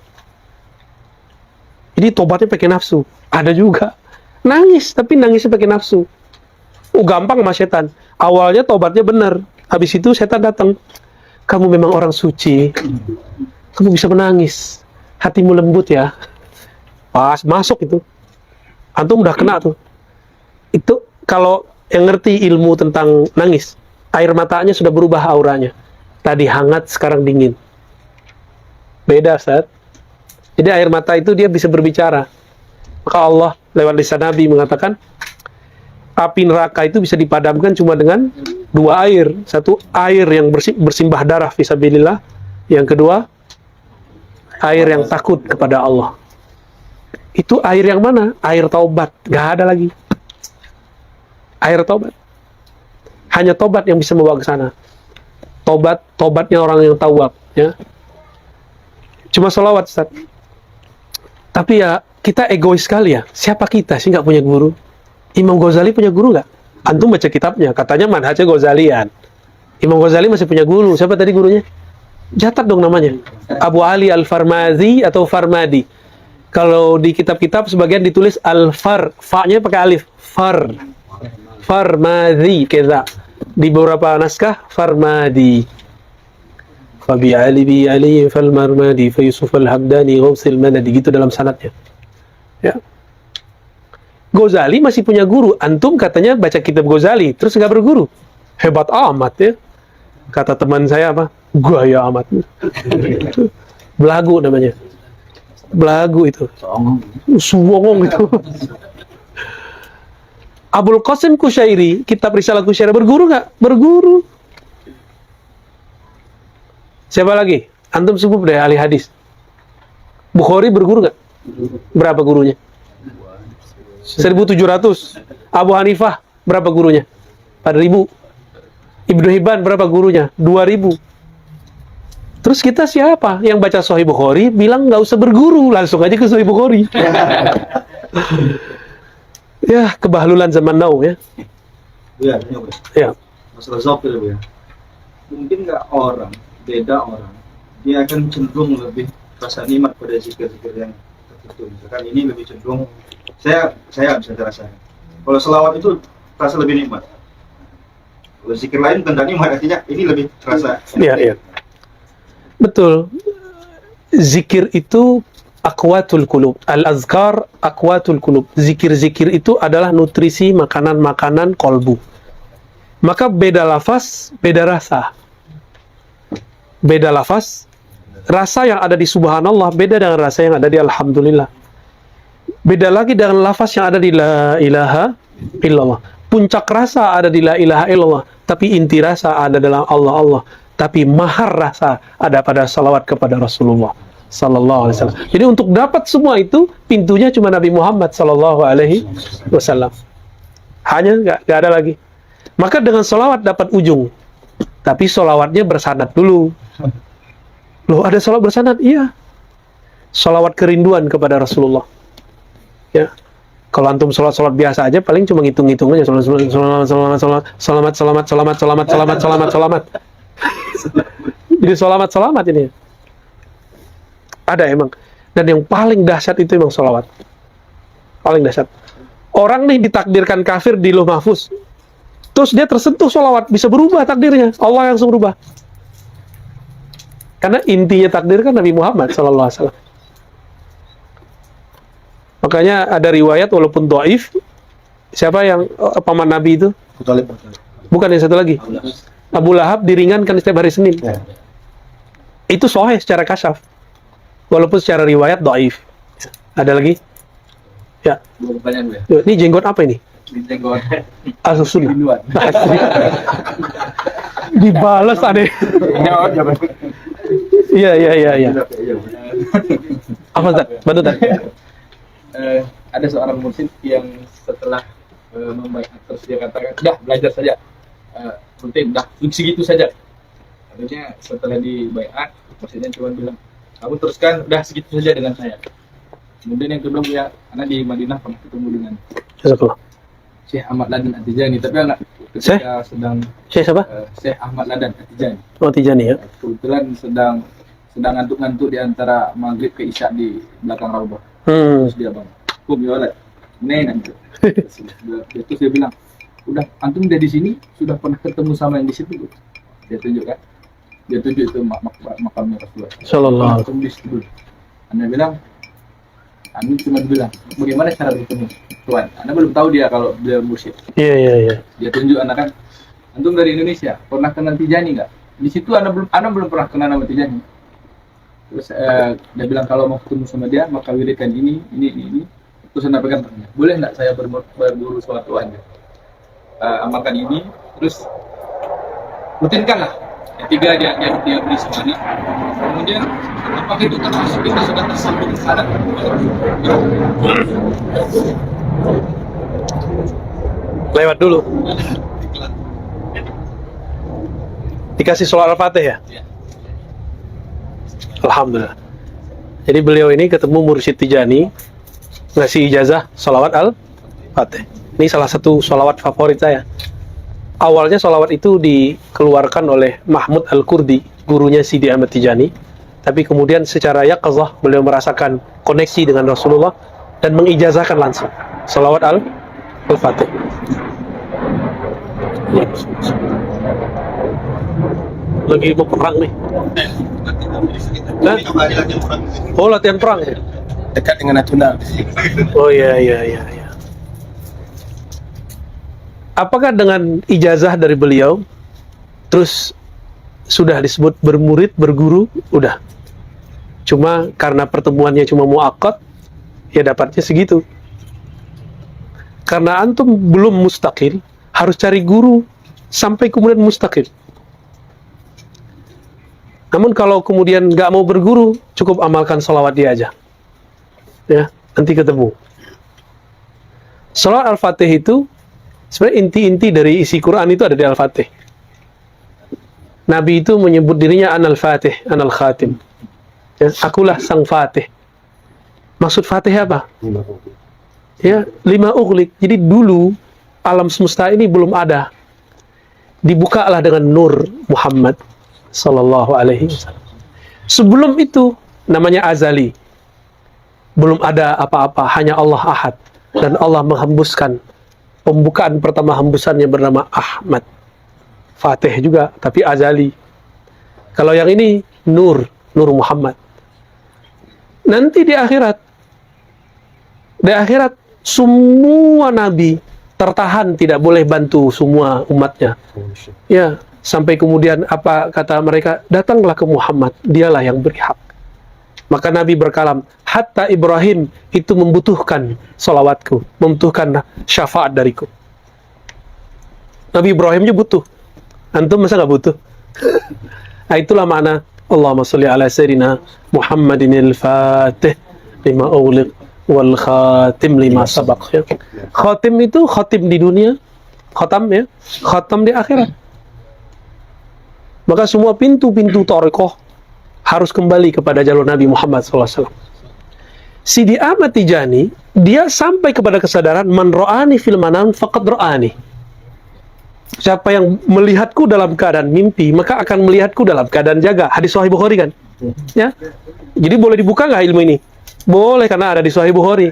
A: Jadi tobatnya pakai nafsu. Ada juga. Nangis tapi nangisnya pakai nafsu. Gampang sama setan. Awalnya tobatnya benar. Habis itu setan datang. Kamu memang orang suci. Kamu bisa menangis. Hatimu lembut ya. Pas masuk itu. Antum udah kena tuh. Itu kalau yang ngerti ilmu tentang nangis, air matanya sudah berubah auranya. Tadi hangat, sekarang dingin. Beda, Ustaz. Jadi air mata itu dia bisa berbicara. Maka Allah lewat lisan Nabi mengatakan, api neraka itu bisa dipadamkan cuma dengan dua air. Satu, air yang bersimbah darah fisabilillah. Yang kedua, air yang takut kepada Allah. Itu air yang mana? Air taubat. Gak ada lagi. Air taubat. Hanya taubat yang bisa membawa ke sana. tobatnya orang yang tawab, ya. Cuma sholawat, Ustaz. Tapi ya kita egois sekali ya. Siapa kita sih nggak punya guru? Imam Ghazali punya guru nggak? Antum baca kitabnya, katanya manhajnya Ghazalian. Imam Ghazali masih punya guru. Siapa tadi gurunya? Catat dong namanya. Abu Ali Al-Farmazi atau Farmadi. Kalau di kitab-kitab sebagian ditulis Al-Far, fa-nya pakai alif. Farmazi keza. Di beberapa naskah Farmadi. Fabi Ali fal Marmadi fa Yusuf al-Hamdani ghausil manadi, gitu dalam sanadnya. Ya. Ghazali masih punya guru. Antum katanya baca kitab Ghazali terus nggak berguru. Hebat amat ya. Kata teman saya apa? Gaya amat. Belagu namanya. Belagu itu. Suwongong itu. Abul Qasim Kusyairi, kitab Risalah Kusyairi, berguru nggak? Berguru. Siapa lagi? Antum sebut deh ahli hadis. Bukhari berguru nggak? Berapa gurunya? 1.700. Abu Hanifah berapa gurunya? 4.000. Ibnu Hibban berapa gurunya? 2.000. Terus kita siapa yang baca Sahih Bukhari bilang nggak usah berguru, langsung aja ke Sahih Bukhari. Ya, kebahlulan zaman now ya.
C: Ya, ini apa?
A: Ya.
C: Masalah zokir ya. Mungkin nggak beda orang, dia akan cenderung lebih rasa nikmat pada zikir-zikir yang tertentu. Misalkan ini lebih cenderung, saya bisa rasakan. Kalau selawat itu rasa lebih nikmat. Kalau zikir lain bukan nikmat, artinya ini lebih terasa.
A: Iya. Betul. Zikir itu aqwatul qulub. Al-azkar aqwatul qulub. Zikir-zikir itu adalah nutrisi makanan-makanan kolbu. Maka beda lafaz, beda rasa. Beda lafaz, rasa yang ada di subhanallah beda dengan rasa yang ada di alhamdulillah. Beda lagi dengan lafaz yang ada di la ilaha illallah. Puncak rasa ada di la ilaha illallah, tapi inti rasa ada dalam Allah. Tapi mahar rasa ada pada salawat kepada Rasulullah sallallahu alaihi wasallam. Jadi untuk dapat semua itu pintunya cuma Nabi Muhammad sallallahu alaihi wasallam. Hanya nggak ada lagi. Maka dengan salawat dapat ujung. Tapi salawatnya bersanad dulu. Loh, ada salawat bersanad? Iya. Salawat kerinduan kepada Rasulullah. Ya. Kalau antum salat biasa aja paling cuma ngitung-ngitung aja selamat. Jadi selamat ini. Ada emang. Dan yang paling dahsyat itu emang salawat. Paling dahsyat. Orang nih ditakdirkan kafir di Lauh Mahfuz. Terus dia tersentuh salawat, bisa berubah takdirnya. Allah yang langsung berubah. Karena intinya takdir kan Nabi Muhammad sallallahu alaihi wasallam. Makanya ada riwayat walaupun dhaif, siapa yang paman Nabi itu? Bukan yang satu lagi. Abu Lahab diringankan setiap hari Senin.
D: Ya.
A: Itu sahih secara kasyaf. Walaupun secara riwayat dhaif. Ada lagi? Ya.
E: Dua pertanyaan gue.
A: Ini jenggot apa ini?
E: Di jenggot.
A: Al-Sunnah.
E: Rinduan.
A: Dibalas aneh. Iya. Apa Ustaz? Bantu Ustaz.
E: Ada seorang muslim yang setelah membaiat terus dia katakan, "Dah, belajar saja. Penting, dah segitu saja." Akhirnya setelah dibaiat, maksudnya cuma bilang, "Kamu teruskan, udah segitu saja dengan saya." Kemudian yang kedua ya, karena di Madinah pernah ketemu dengan
A: Jazakallah.
E: Syekh Ahmad Ladan At-Tijani, tapi anak ketika sedang
A: Syekh siapa?
E: Syekh Ahmad Ladan At-Tijani.
A: Oh, Tijani ya.
E: Kebetulan sedang ngantuk-ngantuk di antara maghrib ke isya di belakang raubah. Terus dia bangun, "Kum ya walad, nanti." Terus dia bilang, "Udah, antum udah di sini, sudah pernah ketemu sama yang di situ?" Dia tunjuk kan, dia tunjuk itu makamnya Rasulullah.
A: Sallallahu alaihi
E: Antum di situ. Anda bilang, Anda cuma bilang, "Bagaimana cara bertemu Tuhan?" Anda belum tahu dia kalau dia mursyid.
A: Iya.
E: Dia tunjuk anak kan, "Antum dari Indonesia, pernah kenal Tijani nggak?" Di situ Anda belum pernah kenal nama Tijani. Terus dia bilang kalau mau ketemu sama dia maka wiridkan ini. Terus Anda pegang tangannya, "Boleh nggak saya berguru sholat Tuhan?" Amalkan ini, terus rutinkanlah. Ketiga dia beri semangat. Kemudian apakah itu termasuk kita sudah tersambung sana?
A: Lewat dulu. Dikasih sholawat Al-Fatih ya?
E: Iya.
A: Alhamdulillah. Jadi beliau ini ketemu Mursyid Tijani, ngasih ijazah sholawat Al-Fatih. Ini salah satu sholawat favorit saya. Awalnya sholawat itu dikeluarkan oleh Mahmud Al-Kurdi, gurunya Sidi Ahmad Tijani. Tapi kemudian secara yaqazah beliau merasakan koneksi dengan Rasulullah dan mengijazahkan langsung sholawat Al-Fatih. Lagi mau perang nih. Hah? Oh, latihan perang ya?
D: Dekat dengan Natuna.
A: Oh iya. Apakah dengan ijazah dari beliau terus sudah disebut bermurid, berguru? Udah. Cuma karena pertemuannya cuma muakkad, ya dapatnya segitu. Karena antum belum mustaqil, harus cari guru sampai kemudian mustaqil. Namun kalau kemudian nggak mau berguru, cukup amalkan sholawat dia aja. Ya, nanti ketemu. Sholawat Al-Fatih itu sebenarnya inti-inti dari isi Quran itu ada di Al-Fatih. Nabi itu menyebut dirinya An-Al-Fatih, An-Al-Khatim. Ya, akulah sang Fatih. Maksud Fatih apa? Ya, 5 ughliq. Jadi dulu alam semesta ini belum ada. Dibukalah dengan nur Muhammad sallallahu alaihi wasallam. Sebelum itu namanya azali. Belum ada apa-apa, hanya Allah Ahad. Dan Allah menghembuskan pembukaan pertama hembusannya bernama Ahmad. Fatih juga, tapi azali. Kalau yang ini Nur Muhammad. Nanti di akhirat semua nabi tertahan, tidak boleh bantu semua umatnya. Ya, sampai kemudian apa kata mereka? Datanglah ke Muhammad, dialah yang berhak. Maka Nabi berkalam, hatta Ibrahim itu membutuhkan salawatku, membutuhkan syafaat dariku. Nabi Ibrahimnya butuh. Antum masa nggak butuh? Nah, itulah makna Allahumma sholli ala sayyidina Muhammadin al-Fatih lima ughliq wal khatim lima sabaq. Ya. Khatim itu khatim di dunia, khatam ya, khatam di akhirat. Maka semua pintu-pintu thariqah harus kembali kepada jalur Nabi Muhammad SAW. Sidi Ahmad Tijani, dia sampai kepada kesadaran, man ra'ani fil manam faqad ra'ani. Siapa yang melihatku dalam keadaan mimpi, maka akan melihatku dalam keadaan jaga. Hadis Sahih Bukhari kan? Ya. Jadi boleh dibuka nggak ilmu ini? Boleh, karena ada di Sahih Bukhari.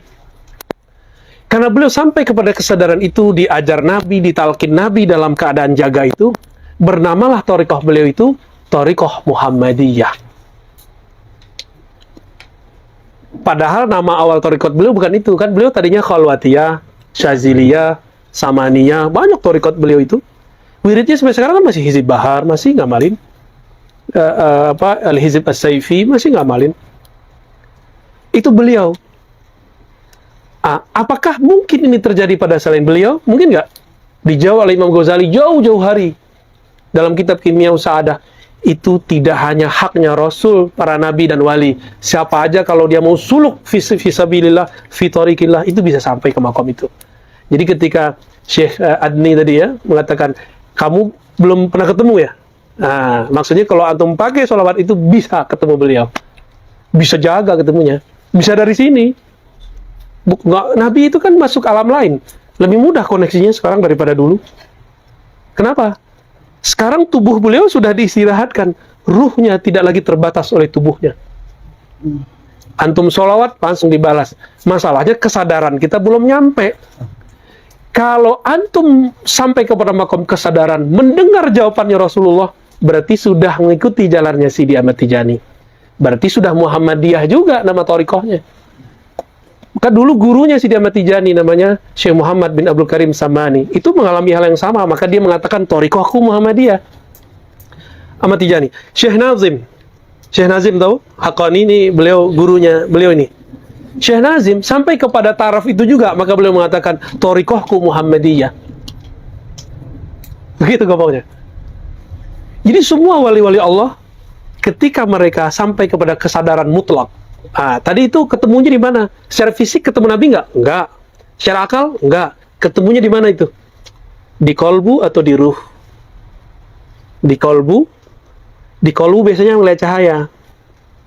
A: Karena beliau sampai kepada kesadaran itu, diajar Nabi, ditalkin Nabi dalam keadaan jaga itu, bernamalah thariqah beliau itu Thariqah Muhammadiyah. Padahal nama awal thariqat beliau bukan itu, kan beliau tadinya Khalwatiyah, Syaziliyah, Samaniyah, banyak thariqat beliau itu. Wiridnya sampai sekarang kan masih Hizib Bahar, masih ngamalin. Al-Hizib As-Saifi, masih ngamalin. Itu beliau. Apakah mungkin ini terjadi pada selain beliau? Mungkin nggak. Dijawab oleh Imam Ghazali jauh-jauh hari dalam kitab Kimia Sa'adah. Itu tidak hanya haknya Rasul, para nabi dan wali. Siapa aja kalau dia mau suluk fisabilillah, fitorikillah, itu bisa sampai ke makom itu. Jadi ketika Syekh Adni tadi ya mengatakan, kamu belum pernah ketemu ya? Nah, maksudnya kalau antum pakai sholawat itu bisa ketemu beliau. Bisa jaga ketemunya. Bisa dari sini. Nabi itu kan masuk alam lain. Lebih mudah koneksinya sekarang daripada dulu. Kenapa? Sekarang tubuh beliau sudah diistirahatkan. Ruhnya tidak lagi terbatas oleh tubuhnya. Antum sholawat, langsung dibalas. Masalahnya kesadaran kita belum nyampe. Kalau antum sampai kepada makom kesadaran, mendengar jawabannya Rasulullah, berarti sudah mengikuti jalannya Sidi Ahmad Tijani. Berarti sudah Muhammadiyah juga nama thariqahnya. Maka dulu gurunya Sidi Ahmad Tijani namanya Syekh Muhammad bin Abdul Karim Samani. Itu mengalami hal yang sama, maka dia mengatakan thariqahku Muhammadiyah. Ahmad Tijani. Syekh Nazim tahu? Haqqani ini beliau gurunya beliau ini. Syekh Nazim sampai kepada taraf itu juga, maka beliau mengatakan thariqahku Muhammadiyah. Begitu gampangnya. Jadi semua wali-wali Allah ketika mereka sampai kepada kesadaran mutlak. Tadi itu ketemunya di mana? Secara fisik ketemu Nabi nggak? Nggak. Secara akal? Nggak. Ketemunya di mana itu? Di kolbu atau di ruh? Di kolbu Di kolbu biasanya melihat cahaya.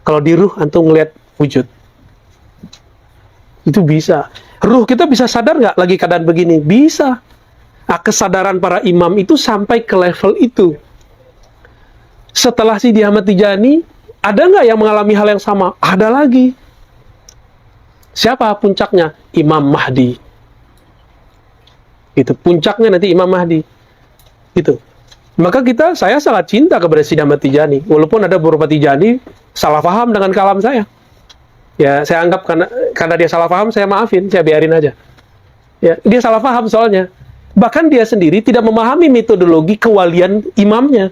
A: Kalau di ruh antum ngelihat wujud. Itu bisa. Ruh kita bisa sadar nggak lagi keadaan begini? Bisa. Kesadaran para imam itu sampai ke level itu. Setelah Sidi Ahmad Tijani, ada nggak yang mengalami hal yang sama? Ada lagi. Siapa puncaknya? Imam Mahdi. Itu puncaknya nanti Imam Mahdi. Itu. Maka saya sangat cinta kepada Sidi Ahmad Tijani. Walaupun ada beberapa Tijani salah paham dengan kalam saya. Ya, saya anggap karena dia salah paham, saya maafin, saya biarin aja. Ya, dia salah paham soalnya. Bahkan dia sendiri tidak memahami metodologi kewalian imamnya.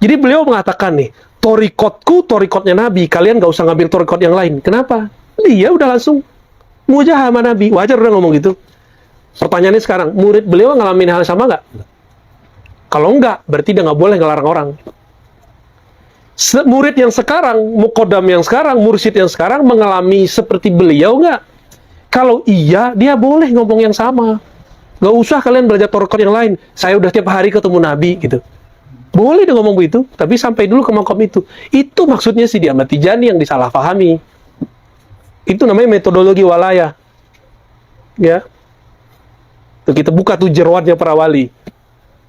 A: Jadi beliau mengatakan nih, torikotku, torikotnya Nabi. Kalian gak usah ngambil torikot yang lain. Kenapa? Dia udah langsung mujah sama Nabi. Wajar udah ngomong gitu. Pertanyaannya sekarang, murid beliau ngalamin hal sama nggak? Kalau enggak, berarti dia nggak boleh ngelarang orang. Murid yang sekarang, mukodam yang sekarang, mursyid yang sekarang mengalami seperti beliau nggak? Kalau iya, dia boleh ngomong yang sama. Nggak usah kalian belajar torikot yang lain. Saya udah tiap hari ketemu Nabi gitu. Boleh dia ngomong begitu, tapi sampai dulu ke makom itu. Itu maksudnya Sidi Ahmad Tijani yang disalahpahami. Itu namanya metodologi walaya. Ya. Tuh, kita buka tuh jerawatnya para wali.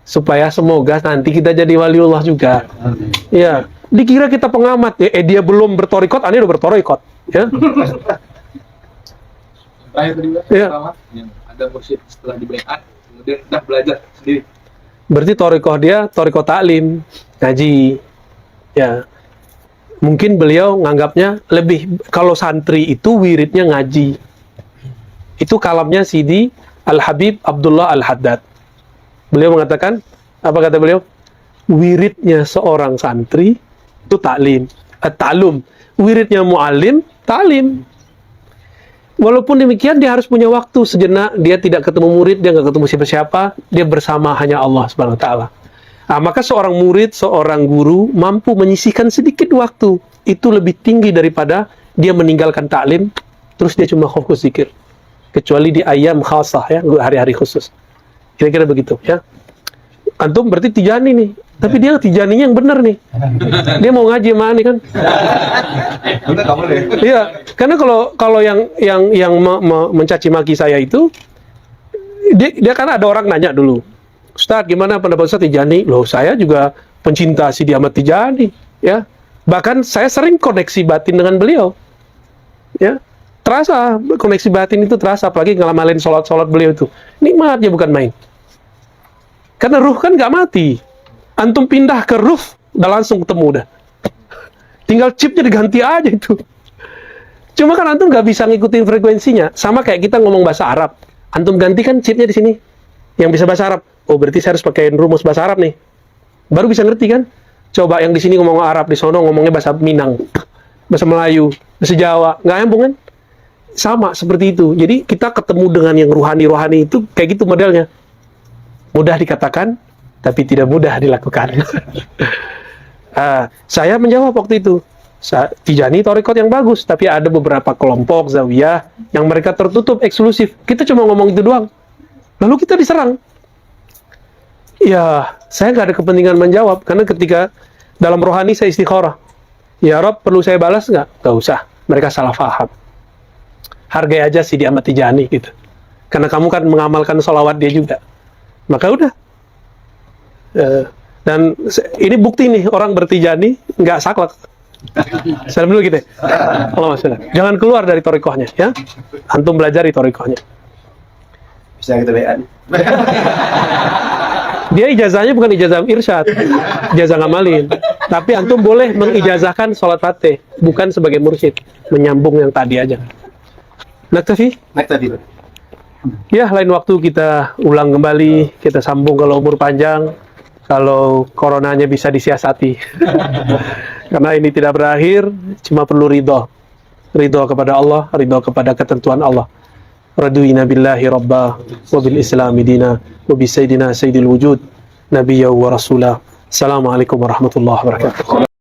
A: Supaya semoga nanti kita jadi waliullah juga. Ya. Dikira kita pengamat. Dia belum bertorikot, aneh udah bertorikot. Ya.
E: Terakhir tadi
A: Ya.
E: yang ada mursyid setelah dibaiat, kemudian udah belajar sendiri.
A: Berarti torikoh dia, torikoh taklim, ngaji. Ya. Mungkin beliau nganggapnya lebih, kalau santri itu wiridnya ngaji. Itu kalamnya Sidi Al-Habib Abdullah Al-Haddad. Beliau mengatakan, apa kata beliau? Wiridnya seorang santri itu taklim, ta'lum. Wiridnya mu'alim, taklim. Walaupun demikian, dia harus punya waktu sejenak. Dia tidak ketemu murid, dia nggak ketemu siapa-siapa. Dia bersama hanya Allah Subhanahu Wa Taala. Nah, maka seorang murid, seorang guru mampu menyisihkan sedikit waktu. Itu lebih tinggi daripada dia meninggalkan taklim, terus dia cuma fokus zikir. Kecuali di ayam khasah, ya, hari-hari khusus. Kira-kira begitu, ya. Antum berarti Tijani nih. Tapi dia Tijaninya yang benar nih. Dia mau ngaji sama ini kan.
C: Kita kamu deh.
A: Iya, karena kalau yang mencaci maki saya itu, dia kan ada orang nanya dulu, Ustaz, gimana pendapat Ustaz Tijani? Loh, saya juga pencinta Sidi Ahmad Tijani, ya. Bahkan saya sering koneksi batin dengan beliau, ya. Terasa koneksi batin itu terasa, apalagi ngelamalin sholat beliau itu nikmatnya bukan main. Karena ruh kan nggak mati. Antum pindah ke ruh, udah langsung ketemu udah. Tinggal chipnya diganti aja itu. Cuma kan antum nggak bisa ngikutin frekuensinya. Sama kayak kita ngomong bahasa Arab. Antum gantikan chipnya di sini. Yang bisa bahasa Arab. Oh, berarti saya harus pakai rumus bahasa Arab nih. Baru bisa ngerti kan? Coba yang di sini ngomong Arab, di sono ngomongnya bahasa Minang, bahasa Melayu, bahasa Jawa. Nggak nyambung kan? Sama seperti itu. Jadi kita ketemu dengan yang rohani-rohani itu kayak gitu modelnya. Mudah dikatakan, tapi tidak mudah dilakukan. Saya menjawab waktu itu, Tijani torikot yang bagus, tapi ada beberapa kelompok zawiyah yang mereka tertutup eksklusif. Kita cuma ngomong itu doang. Lalu kita diserang. Ya, saya nggak ada kepentingan menjawab, karena ketika dalam rohani saya istikharah. Ya Rob, perlu saya balas nggak? Nggak usah. Mereka salah paham. Hargai aja Sidi Ahmad Tijani gitu. Karena kamu kan mengamalkan sholawat dia juga. Maka udah. Dan ini bukti nih, orang bertijani nggak saklek. Salam dulu gitu ya. Allah masalah. Jangan keluar dari torikohnya, ya. Antum belajar di torikohnya.
D: Bisa kita bean.
A: Dia ijazahnya bukan ijazah irsyad, ijazah ngamalin. Tapi antum boleh mengijazahkan sholat fatih, bukan sebagai mursyid, menyambung yang tadi aja. Naktafi?
D: Naktafi.
A: Ya, lain waktu kita ulang kembali, kita sambung kalau umur panjang, kalau coronanya bisa disiasati. Karena ini tidak berakhir, cuma perlu ridho. Ridho kepada Allah, ridho kepada ketentuan Allah. Raduina billahi rabbah, wa bil islami dina, wa bi sayyidina sayyidil wujud, nabiyya wa rasulah. Assalamualaikum warahmatullahi wabarakatuh.